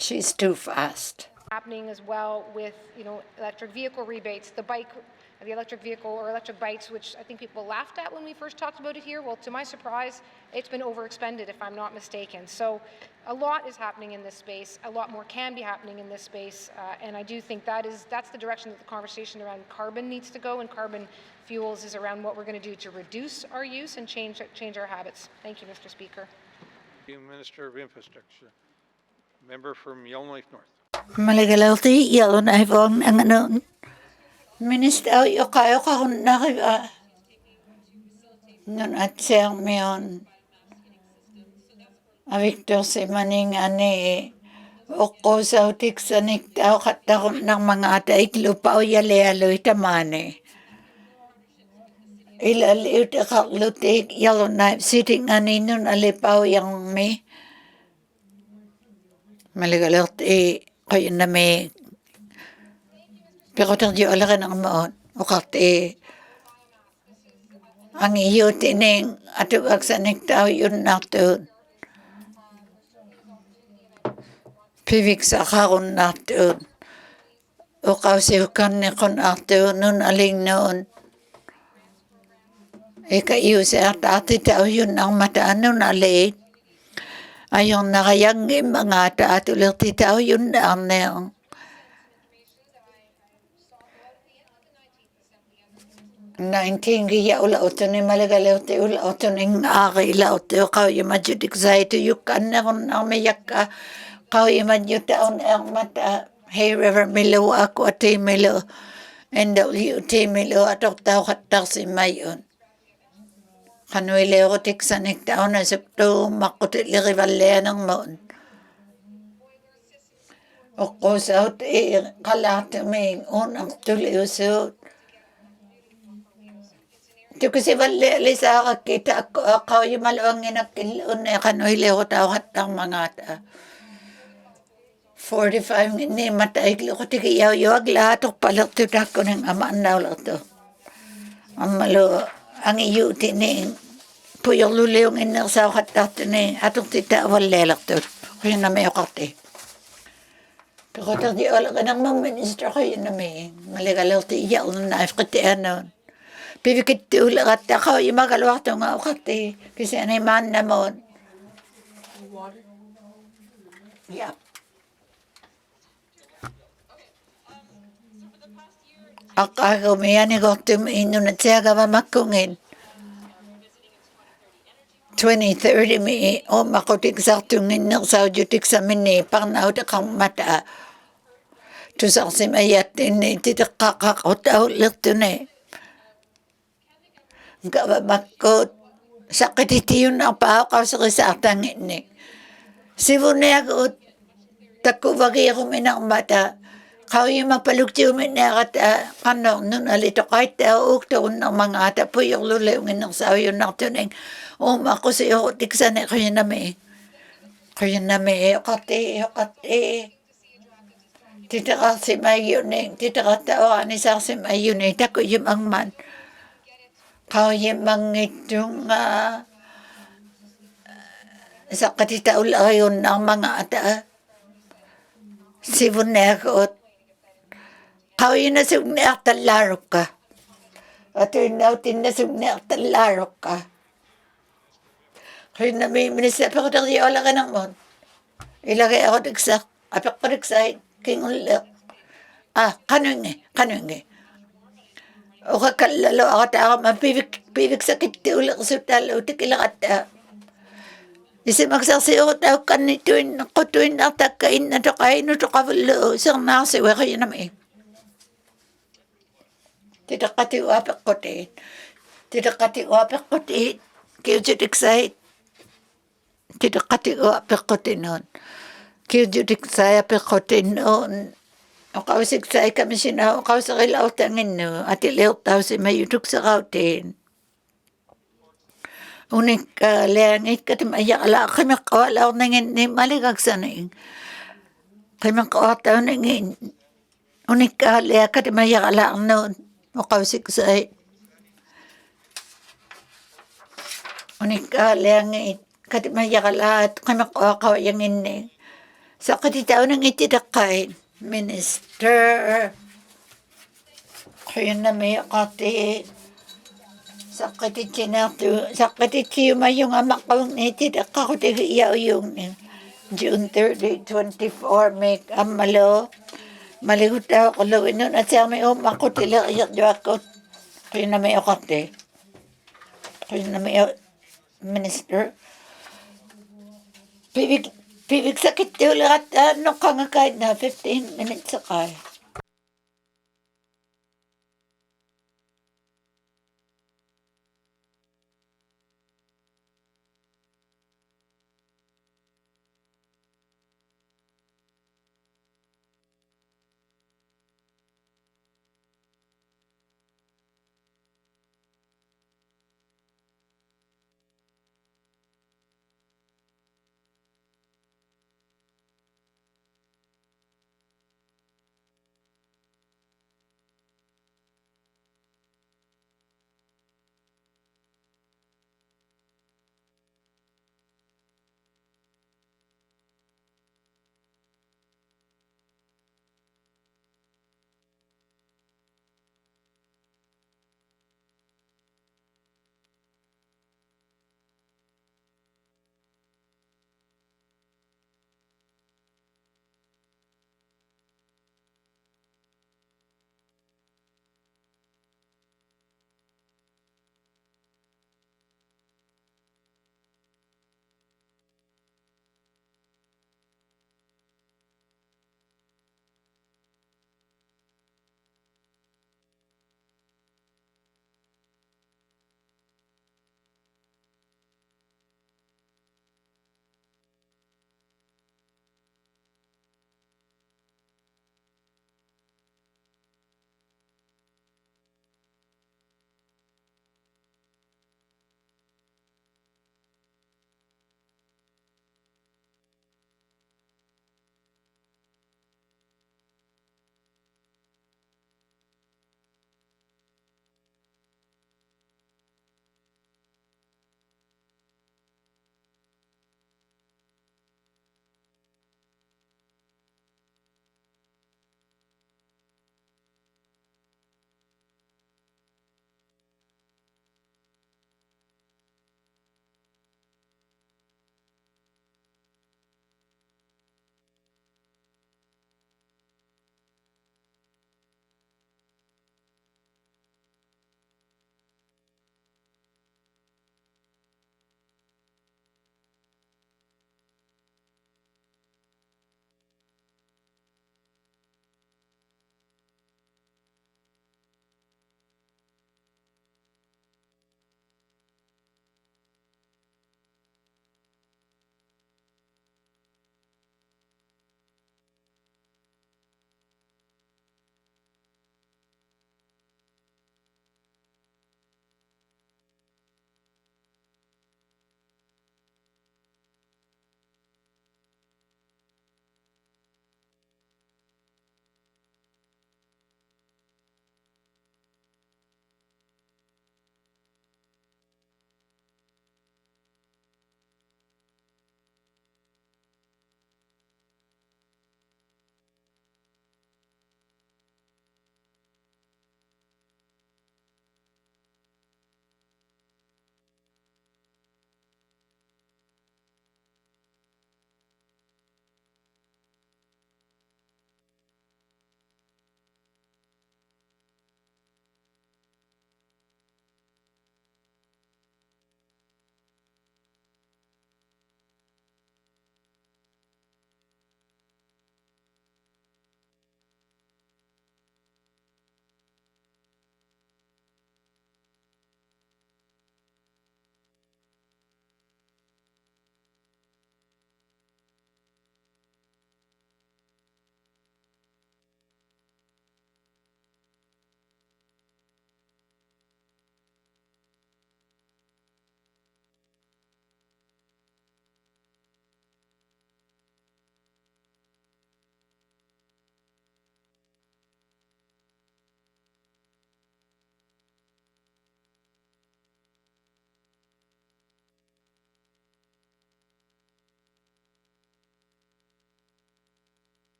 Speaker 3: She's too fast.
Speaker 15: Happening as well with electric vehicle rebates, the electric vehicle or electric bikes, which I think people laughed at when we first talked about it here. Well, to my surprise, it's been overexpended, if I'm not mistaken. So a lot is happening in this space. A lot more can be happening in this space, and I do think that's the direction that the conversation around carbon needs to go, and carbon fuels is around what we're going to do to reduce our use and change our habits. Thank you, Mr. Speaker.
Speaker 2: Minister of Infrastructure. Member from Yellowknife North.
Speaker 3: Malagalati, Yellowknife ang ano. Minister, kayo kahon na kayo. Nun at siyang mayon. Victor si maning ani. Oko sa utik sa niktaw katakon ng mga ataik lupa o yale-alo itamane. Ilaliw takaklutik Yellowknife sitting ani nun alipaw yung may. Malagalati. Kayo na may Piqotarju alaganang maon. Uqaqti ang iyo tining atugaksanik tao yun naktun. Pivik sa kakun naktun. Uqawsiukan ni kun naktun nun aling noon. Ika iyo sa ati tao yun ang mataan nun aling. Ayong nakayanggi mga taatulir ti tao yun ang neong. Nineteen giya ula oto ni malagalaw te ula oto ni ngaki ila oto kau yumajudik sa ito yukan na kung ang mayaka kau yumajuta on ang mata Hay River Milo ako at Milo NWT Milo atok tao katak si mayon kanwile ko tiksanik tao na sukto makutit lirivalean ng maon o ko sa ot kalataming unang tuliusot Ito kasi wala sa kakita ako yung malawang inakilun kanoy leho tao hatang mga ta. 45 ni matay ko tigiyaw yuwag lahat o palak tutak ko ng amaan na ulit to. Ang malo ang iyo tining puyok luliyong inak sa katat ni atong tita wala to. Kaya na may okate. Pero di wala ka ng mga minister kayo na may maligalaw ti iyaw na ifkatian noon. Pibikit ti ula kata kao yung magalwak to nga ukati. Kasi anay man na mo. Yeah. Ako may ani ko tumino na siya ka makungin. 2030 mi makutik sa tungin ng saujutik sa mini pang nauta kang mata. Tusak si mayat ini tidak kakak utau lektu ne. Gak makot sakit iti yun ang pao ka sa kisatang ini. Sibunay ako takubagi ako minang mata. Kau yung mapalugti uminakat kanong nun alito kahit ukto ng mga ata po yung lulayong ng sao yun ng tuning. Ako sa iyo tiksan ko yun na may. Kaya na may kati. Tita ka si Mayuning. Tita ka tao ni sa si Mayuning. Tako yung ang man. Kau yung mga itong sa katita ulayon ng mga ata. Sibunay ako. Kau yung nasugni at talarok ka. At yung nautin nasugni at talarok ka. Kaya na may minisa pa ko tayo wala ka ng mon. Ilagay ako dagsak. Apak ko dagsay. King ulak. Kanungi. O kakalalo ako tao. Mapibig sakit ti ulak sutalo. Tikilakat Isi magsasiyo tao kanituin. Kutuin na takain na takain. No tukawalo. Isang nasiwa kayo na may. Tidak kati wapak kote. Kaya judik say. Tidak kati wapak kote noon. Kaya judik say apak kote noon. O kausik say kami sinaw. O kausik ilaw tangin no. At ilaw tao si mayutuk sa kautin. Unik leangit katimayak ala. Kami kawalaw nangin ni maligag sanayin. Kami kawataw nangin. Unik leang katimayak ala noon. O kausik say. Unika leangit katimayak ala at kami kawakaw yung ini. Sa katitaw nang itidakain. Minister. Kaya na may kati. Sa katitiyo mayong amak kawang itidakaw tigiyaw yung June 30, 24 may amalo. Maligot ako lawin nun at siya may umakot ilang iyak ako. Kaya na may okate. Kaya na may minister. Pibig sakit yung lahat. Ano ka nga kahit na 15 minutes sakay.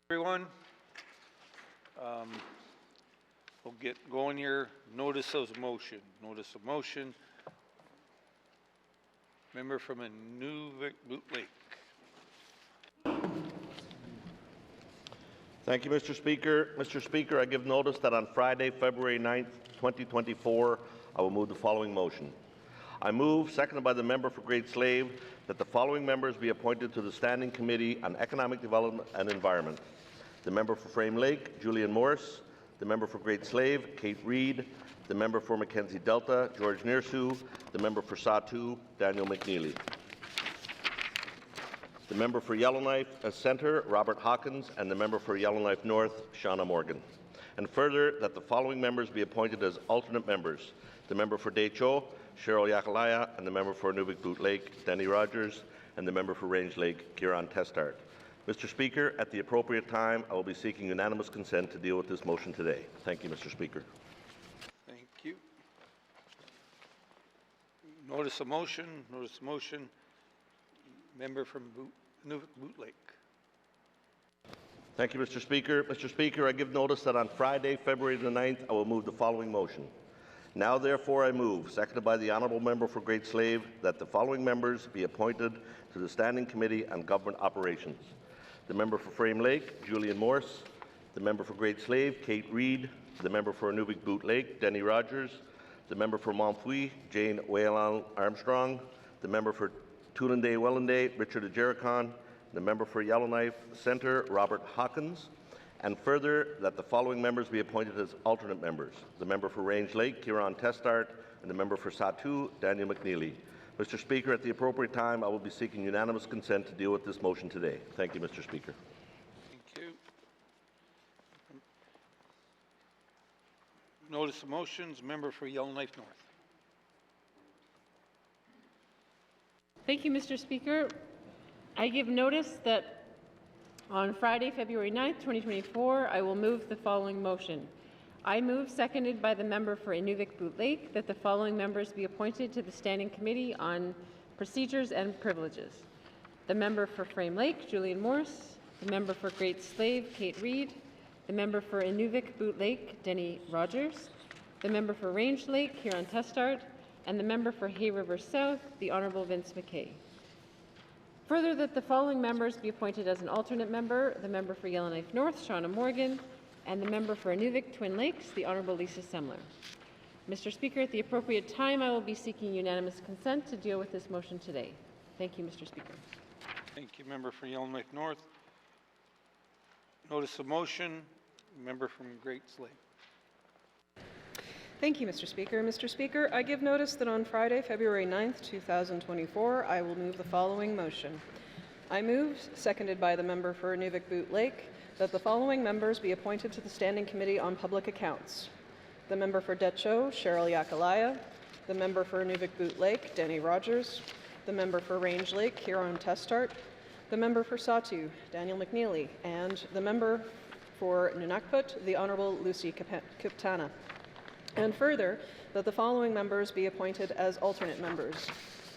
Speaker 2: Everyone, we'll get going here. Notice of motion. Notice of motion. Member from Inuktitut Lake.
Speaker 4: Thank you, Mr. Speaker. Mr. Speaker, I give notice that on Friday, February 9th, 2024, I will move the following motion. I move, seconded by the member for Great Slave, that the following members be appointed to the Standing Committee on Economic Development and Environment. The member for Frame Lake, Julian Morris. The member for Great Slave, Kate Reid. The member for Mackenzie Delta, George Nirsu. The member for Satu, Daniel McNeely. The member for Yellowknife Centre, Robert Hawkins, and the member for Yellowknife North, Shauna Morgan. And further, that the following members be appointed as alternate members. The member for Decho, Cheryl Yakalaya, and the member for Inuktitut Lake, Denny Rogers, and the member for Range Lake, Kieran Testart. Mr. Speaker, at the appropriate time, I will be seeking unanimous consent to deal with this motion today. Thank you, Mr. Speaker.
Speaker 2: Thank you. Notice of motion. Notice of motion. Member from Inuktitut Lake.
Speaker 4: Thank you, Mr. Speaker. Mr. Speaker, I give notice that on Friday, February the 9th, I will move the following motion. Now, therefore, I move, seconded by the honourable member for Great Slave, that the following members be appointed to the Standing Committee on Government Operations. The member for Frame Lake, Julian Morse. The member for Great Slave, Kate Reid. The member for Inuktitut Lake, Denny Rogers. The member for Montfouille, Jane Whalen Armstrong. The member for Tulande Wellande, Richard Ajericon. The member for Yellowknife Centre, Robert Hawkins. And further, that the following members be appointed as alternate members. The member for Range Lake, Kieran Testart, and the member for Satu, Daniel McNeely. Mr. Speaker, at the appropriate time, I will be seeking unanimous consent to deal with this motion today. Thank you, Mr. Speaker.
Speaker 2: Thank you. Notice of motions. Member for Yellowknife North.
Speaker 11: Thank you, Mr. Speaker. I give notice that on Friday, February 9th, 2024, I will move the following motion. I move, seconded by the member for Inuktitut Lake, that the following members be appointed to the Standing Committee on Procedures and Privileges. The member for Frame Lake, Julian Morse. The member for Great Slave, Kate Reid. The member for Inuktitut Lake, Denny Rogers. The member for Range Lake, Kieran Testart. And the member for Hay River South, the Honourable Vince McKay. Further, that the following members be appointed as an alternate member, the member for Yellowknife North, Shauna Morgan, and the member for Inuvik Twin Lakes, the Honourable Lisa Semler. Mr. Speaker, at the appropriate time, I will be seeking unanimous consent to deal with this motion today. Thank you, Mr. Speaker.
Speaker 2: Thank you, member for Yellowknife North. Notice of motion. Member from Great Slave.
Speaker 7: Thank you, Mr. Speaker. Mr. Speaker, I give notice that on Friday, February 9th, 2024, I will move the following motion. I move, seconded by the member for Inuktitut Lake, that the following members be appointed to the Standing Committee on Public Accounts. The member for Decho, Cheryl Yakalaya. The member for Inuktitut Lake, Denny Rogers. The member for Range Lake, Kieran Testart. The member for Satu, Daniel McNeely. And the member for Inuktitut, the Honourable Lucy Kiptana. And further, that the following members be appointed as alternate members.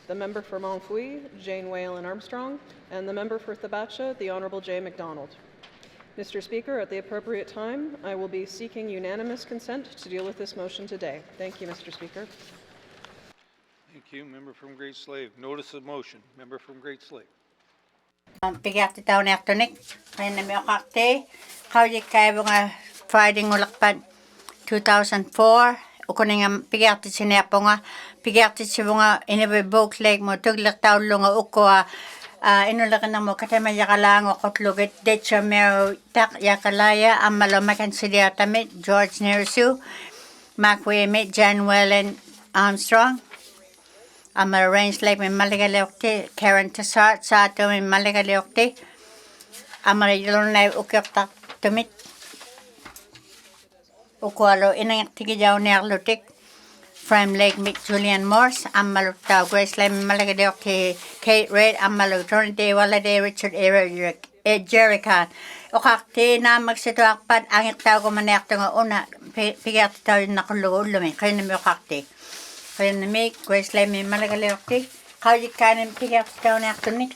Speaker 7: The member for Montfouille, Jane Whalen Armstrong, and the member for Thabacha, the Honourable Jay MacDonald. Mr. Speaker, at the appropriate time, I will be seeking unanimous consent to deal with this motion today. Thank you, Mr. Speaker.
Speaker 2: Thank you, member from Great Slave. Notice of motion. Member from Great Slave.
Speaker 14: Pigati taon ektonik, kaya na may okakte, kaya kaya mga Friday ngulakpan 2004, ukuning pigati sinepo nga, pigati si mga inibibok like mo, tuglak taon lo nga ukwa, inulakan na mo katama yakalang o kotlugit, decha mero tak yakalaya, amalo makansidia tamit, George Nirsu, Makweme, Jan Whalen Armstrong, Amar Range Lake may maligaliokti, Karen Tassart, Sato may maligaliokti, Amar Yellowknife ukyak tumit, Ukwalo inang tigijaw ni Arlutik, Frame Lake mit Julian Morse, Amar Tau Grace Lake may maligaliokti, Kate Reid, Amar Tulande Wellande, Richard Ajericon. Ukakti na magsituakpan, angit tao ko manekto nga una, pigati tao yung nakululo kaya na may ukakti. Kaya na may Grace Lake may malagalokti. Kaya kanin pigati tao na aktunik.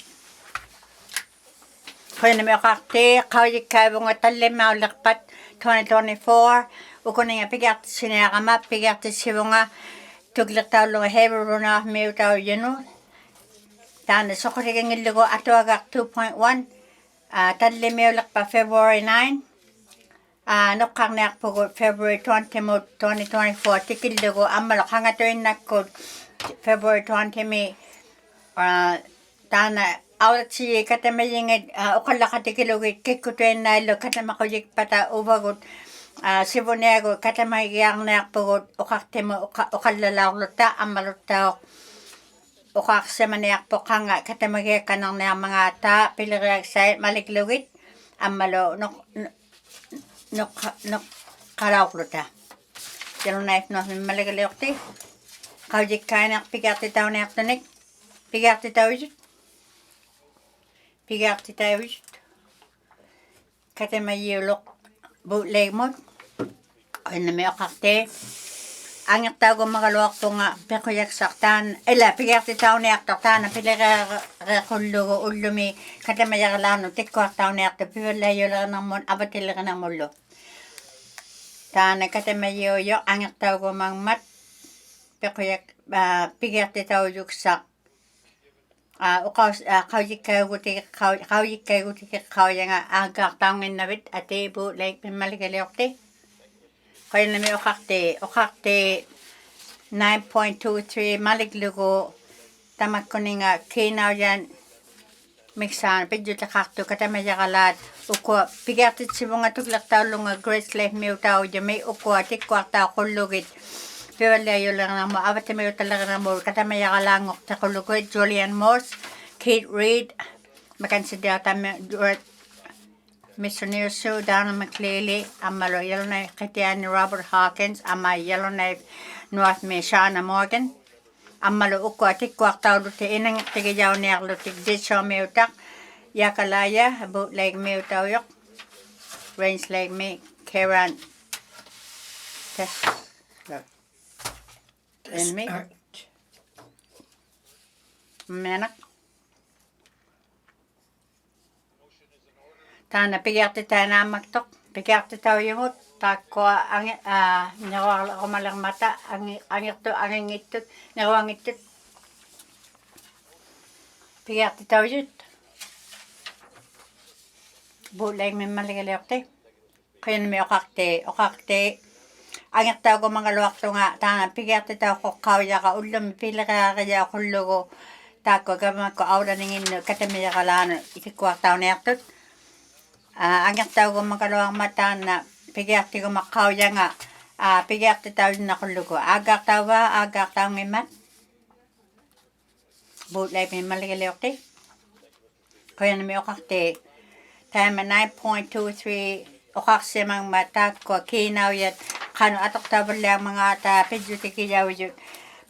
Speaker 14: Koina me kakte kauji kaibunga talle maulakpat 2024 ukuninga pigat sinagama pigat sibunga tuglataulunga heberuna meutau yenu tana sokoriga ngillugo atuagak 2.1 talle maulakpa February 9 nokkarneak pugo February 20 2024 tikillugo ammalok hangatoinnakkud February 20 me tana awatsi katamayingit ukallakatikilugit kikkutuennaillo katamakujik pata uvagut sibuneagu katamagiarneak pugut uqartemu uqallalaarlutta ammalutta uqaarsemaniarpo qanga katamagiakkanarniarmanga taa piliriaksait maliklugit ammalo nok qalaarluta jalunait no malikaleuqti qaujikkaaniaq pigartitauniartunik pigartitaujut pigartitaujut katamayiuluq bootlegmut innami oqarte angertaagu magaluartunga pequyaksartaan ila pigartitauniartartaana pilerequllugu ullumi katamajarlaarnu tikkuartauniartu pivallaayuleernarmun avatileernarmullu taana katamayiuyo angertaagu mangmat pequyak pigartitaujuksaq qaujikkaigutik qaujanga aagaartaunginnavit atiibu leik pimmalikaliorti qainami oqarte 9.23 maliklugu tamakkuninga kiinaujan miksaan pidjutaqartu katamajaqalaat ukua pigartitsivunga tuklertaulunga Grace Life miutaujami ukua tikkuartaaqullugit pivallaayuleernarmu avatamiutalleernarmu katamajaralaanngortaqulluguit Julian Morse Kate Reed makansidiartami Missionary Sue Donna McCleary ammalo Yellowknife Qitiani Robert Hawkins amma Yellowknife North me Shana Morgan ammalo ukua tikkuartaulutti inangtigijauniarlutik Disho miutaq Yakalaya Boot Lake miutauyoq Range Lake me Karen and me Manak Tana pigartitaanaamaktoq pigartitaujungut taakkua nyaruarlumalermata angirtu angingittut nyaruangittut pigartitaujut buulaing mimmaligaliorti qinmi oqarte angirtaagu mangaluartunga taana pigartitauqqaujaqa ullumi pilereariaqullugu taakkua gamakku aulaninginnu katamijaralaanu itikkuartauniartut angertaugu makaluarmataana pigiartigumaqqaujanga pigiartitaujunaqullugu aagaartaungimat buutlai mimmaligaliorti qoyanami oqarte taima 9.23 oqarsimangma taakkua kiinaujat qanu atoqtaavullaamanga taa pidjutikijaujut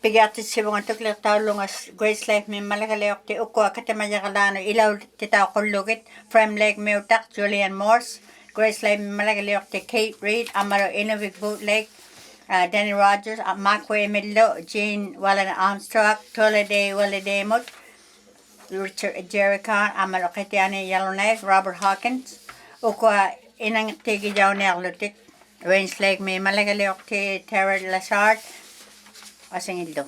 Speaker 14: pigiartitsivunga tuklertaulunga Grace Life mimmaligaliorti ukua katamajaralaanu ilaullititauqullugit Frame Lake miutaq Julian Morse Grace Life mimmaligaliorti Kate Reed amalo Inuktitut Boot Lake Danny Rogers Markway Millo Jean Wallen Armstrong Toladay Wallademut Richard Jerican amalo Qitiani Yellowknife Robert Hawkins ukua inangtigijauniarlutik Range Lake mimmaligaliorti Tara Lashard asingillo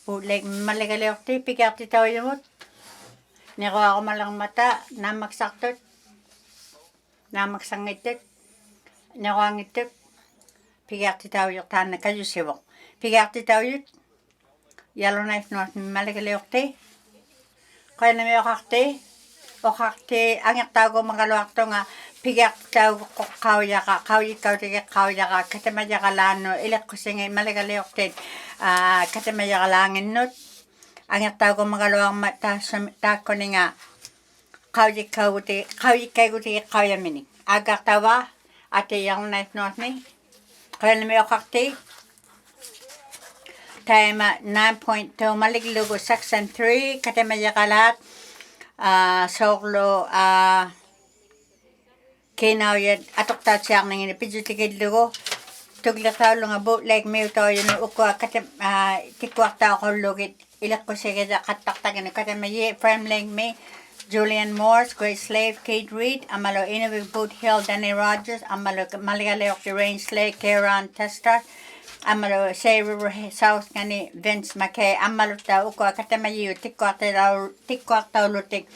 Speaker 14: Bootleg mimmaligaliorti pigartitaujumut niruarumalermata naammaksartut naammaksangittut niruangittut pigartitaujortaanna kajusivoq pigartitaujut Yellowknife North mimmaligaliorti qainami oqarte angertaagu mangaluartunga pigartitauqqaujaqa qaujikkautigiqqaujaqa katamajaralaannu ileqqusingi maligaliortit katamajaralaanginnut angertaagu mangaluarma taakkuninga qaujikkaigutigiqqaujamini aagaartava ati Yellowknife North me qainami oqarte taima 9.2 maliglugu section 3 katamajaralaat soorlu kiinaujat atoqtaatsiarningini pidjutikillugu tuklertaulunga Boot Lake miutaujunu ukua tikkuartaaqollugit ileqqusigaja qattartagini katamayi Frame Lake me Julian Morse, Great Slave, Kate Reed, Amalo Inuktitut Boot Hill, Danny Rogers, Amalo Maligaleok, the Rain Slave, Kieran Tester, Amalo Say River South Kani, Vince McKay, Amalo Ta Uko, Katamayu, Tikwa Taulutik,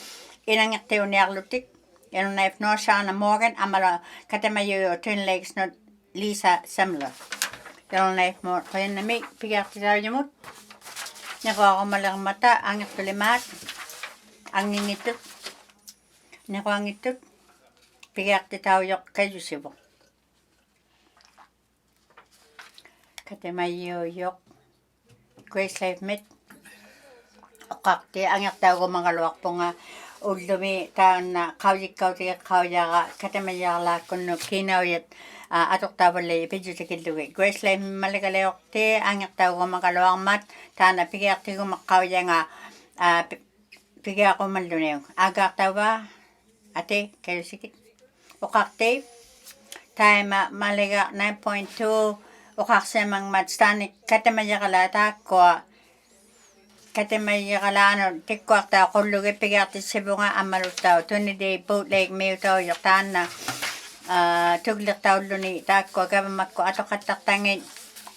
Speaker 14: Inangate Uniarlutik, Knife North Shana Morgan, Amalo Katamayu, Twin Lakes, not Lisa Semler. Knife more, when the meat, Pigatimut, Nako Malang Mata, Angatulimat. Ang ningitut, nakuangitut, pigak titaw yok kayo sibo. Katemayo yok, Grace Life Mit, kakti ang yaktaw ko mga luwak po nga ulumi taon na kaujikaw tiga kaujaga katemayo la kuno kinaw yat atok tabale pidyo tikiluwi. Grace Life malagalayok ti ang yaktaw ko mga luwak mat taon na pigak tigo makauja nga Pigya ako malunaw. Agak tawa, ate, kayo sikit. Ukakte, tayo maliga 9.2, ukakse mang matstanik, katemaya kalata ko, katemaya kalano, tikwak tao, kulugi pigya ti sibunga amaluk tao, 20-day bootleg mayo tao, yuktaan na, tuglik tao luni, tako, gabamak ko, ato kataktangin,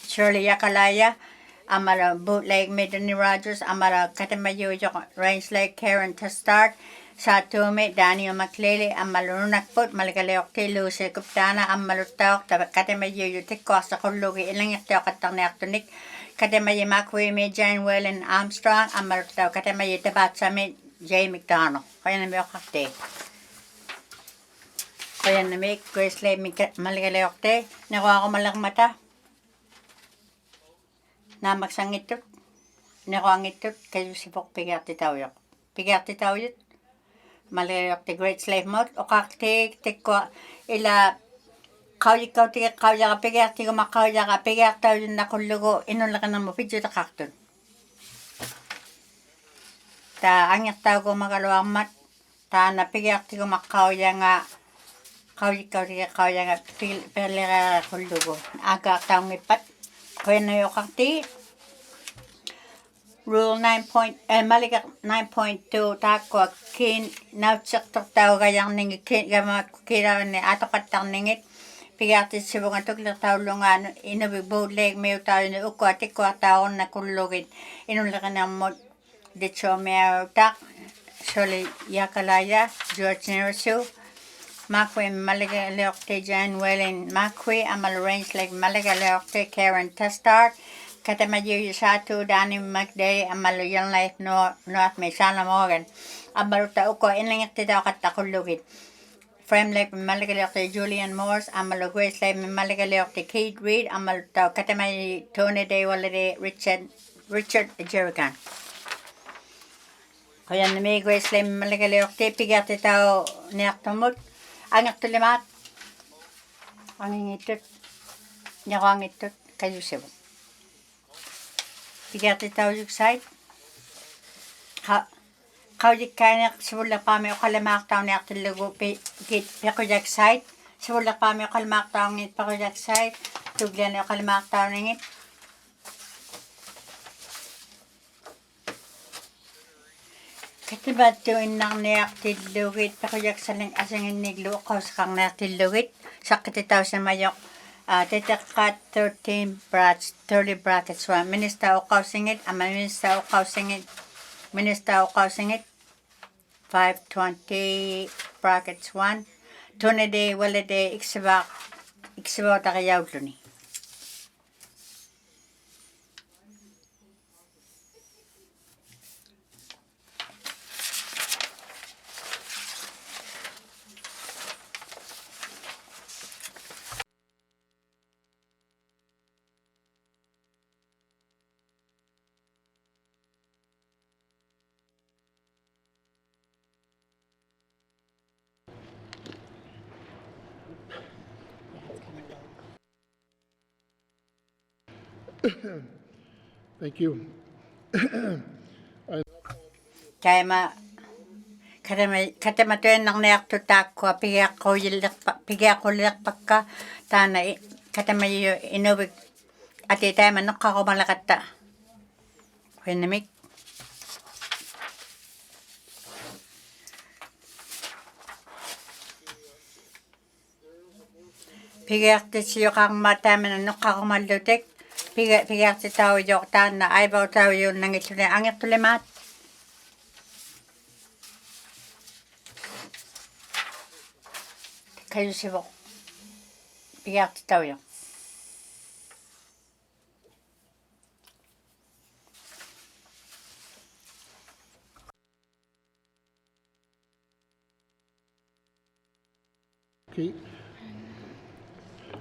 Speaker 14: Shirley Yakalaya, Amara bootleg Midney Rogers, Amara Katamayo Range Lake Karen to start, Satume, Daniel McClelly, Amalunak Put, Malgaleok, Lucy Kuptana, Amalutok, Katamayo, Tikos, Kulugi, Ilangatok at Tarnactonic, Katamayi Makwe, Jane Wellen Armstrong, Amalutok, Katamayi Tabatsami, J. McDonald. Kaya na may okakte. Kaya na may Grace Lake Malgaleok te, nakuha ko malang mata. Na magsangitut, nakuangitut, kayo sipok pigati tawyok. Pigati tawyot, malayok ti Great Slave Mode, o kakti, tikwa, ila, kaujikaw ti kaujaka, pigati ko makaujaka, pigati tawyot na kulugo, inulakan na mo, pidyo ta kaktun. Ta, angyak taw ko magaluang mat, ta, na pigati ko makauja nga, kaujikaw ti kauja nga, pelera kulugo, agak taw ngipat, kaya na yung kakti, Rule 9.2 tako kin nautsak taw gayang ningi kin gama kira ni ato katang ningit pigati sibunga tuklik taw lungan inabi bootleg mayo tayo ni uko atiko taw na kulugit inulakan ng mod dicho mayo tak Shirley Yakalaya George Nerisu Makwe Malagaleok te Jan Wellen Makwe Amal Range Lake Malagaleok te Karen Testart Katamayo Yusatu Danny McDay Amal Young Life North Mesana Morgan Amaluta Uko Inuktitut katakulugit Frame Lake Malagaleok te Julian Morse Amal Grace Lake Malagaleok te Kate Reed Amaluta Katamayo Tony Day Walade Richard Jerican Kaya na may Grace Lake Malagaleok te pigati tao niyaktumut Angak tulimat, angingitut, nyakangitut, kayo sibo. Pigati tao yung site. Kaujik kaya sibulak pa may ukalamak tao niyak tilugo pikujak site. Sibulak pa may ukalamak tao ngit pikujak site. Tuglan yung ukalamak tao ngit. Katibat tuwin nang niyak tilugit, pakuyak saling asangin niglo ko sa kang niyak tilugit, sa katitaw sa mayok, titakat 30 brackets 1, minista o kausingit, minista o kausingit, 520 brackets 1, tunade, walade, iksibak takayaw luni.
Speaker 9: Thank you.
Speaker 14: Kaya katamatuin ng nayak tutak ko, pigyak ko liyak pagka, tana katamayo inubig, at itay manok ako malakata. Kaya namik. Pigertisiyo kang mataman nukkakumallutik. Pigertitaw yok taana aibaw taw yun nangituli angitulimat. Kayo sibo. Pigertitaw yok.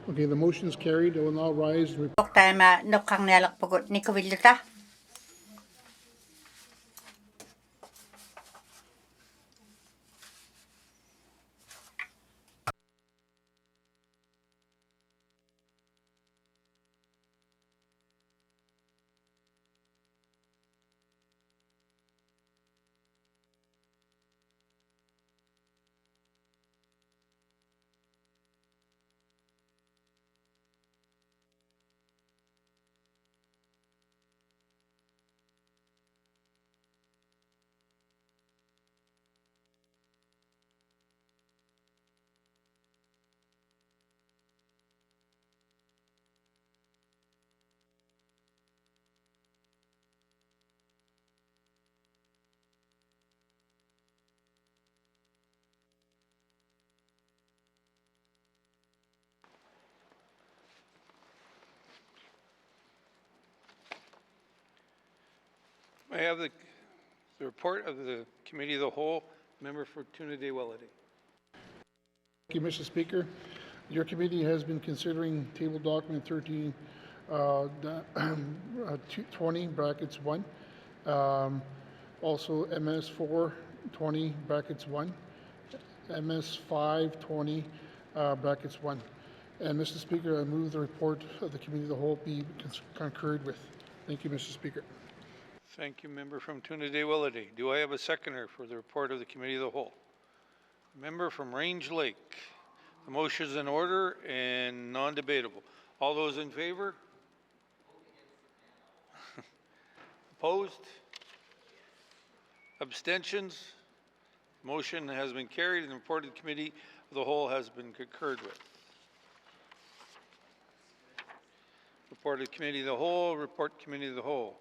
Speaker 9: Okay, the motion is carried. I will now rise.
Speaker 14: Tayo nukkang nalakpugot ni Kuwiluta.
Speaker 2: I have the report of the Committee of the Whole. Member for Tuna-de-Wellity.
Speaker 9: Thank you, Mr. Speaker. Your committee has been considering table document 20 brackets 1. Also MS 4 20 brackets 1. MS 5 20 brackets 1. And Mr. Speaker, I move the report of the Committee of the Whole be concurred with. Thank you, Mr. Speaker.
Speaker 2: Thank you, member from Tuna-de-Wellity. Do I have a seconder for the report of the Committee of the Whole? Member from Range Lake. The motion is in order and non-debatable. All those in favor? Opposed? Abstentions? Motion has been carried and the report of the Committee of the Whole has been concurred with. Report of the Committee of the Whole, report Committee of the Whole.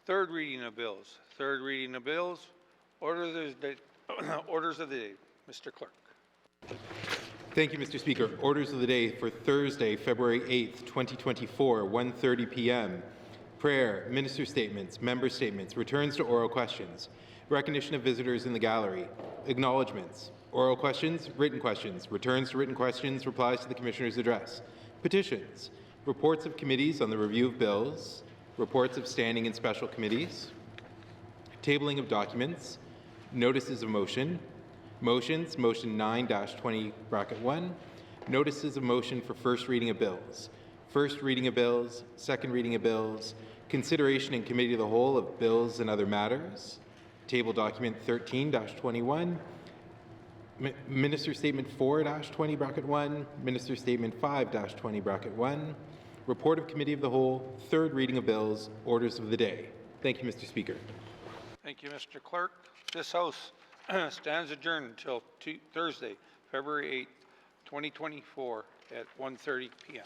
Speaker 2: Third reading of bills. Third reading of bills. Orders of the day. Mr. Clerk.
Speaker 16: Thank you, Mr. Speaker. Orders of the day for Thursday, February 8th, 2024, 1:30 p.m. Prayer, minister statements, member statements, returns to oral questions, recognition of visitors in the gallery, acknowledgements, oral questions, written questions, returns to written questions, replies to the Commissioner's address, petitions, reports of committees on the review of bills, reports of standing and special committees, tabling of documents, notices of motion, motions, motion 9-20 bracket 1, notices of motion for first reading of bills, first reading of bills, second reading of bills, consideration in committee of the whole of bills and other matters, table document 13-21, Minister Statement 4-20 bracket 1, Minister Statement 5-20 bracket 1, report of committee of the whole, third reading of bills, orders of the day. Thank you, Mr. Speaker.
Speaker 2: Thank you, Mr. Clerk. This House stands adjourned until Thursday, February 8th, 2024 at 1:30 p.m.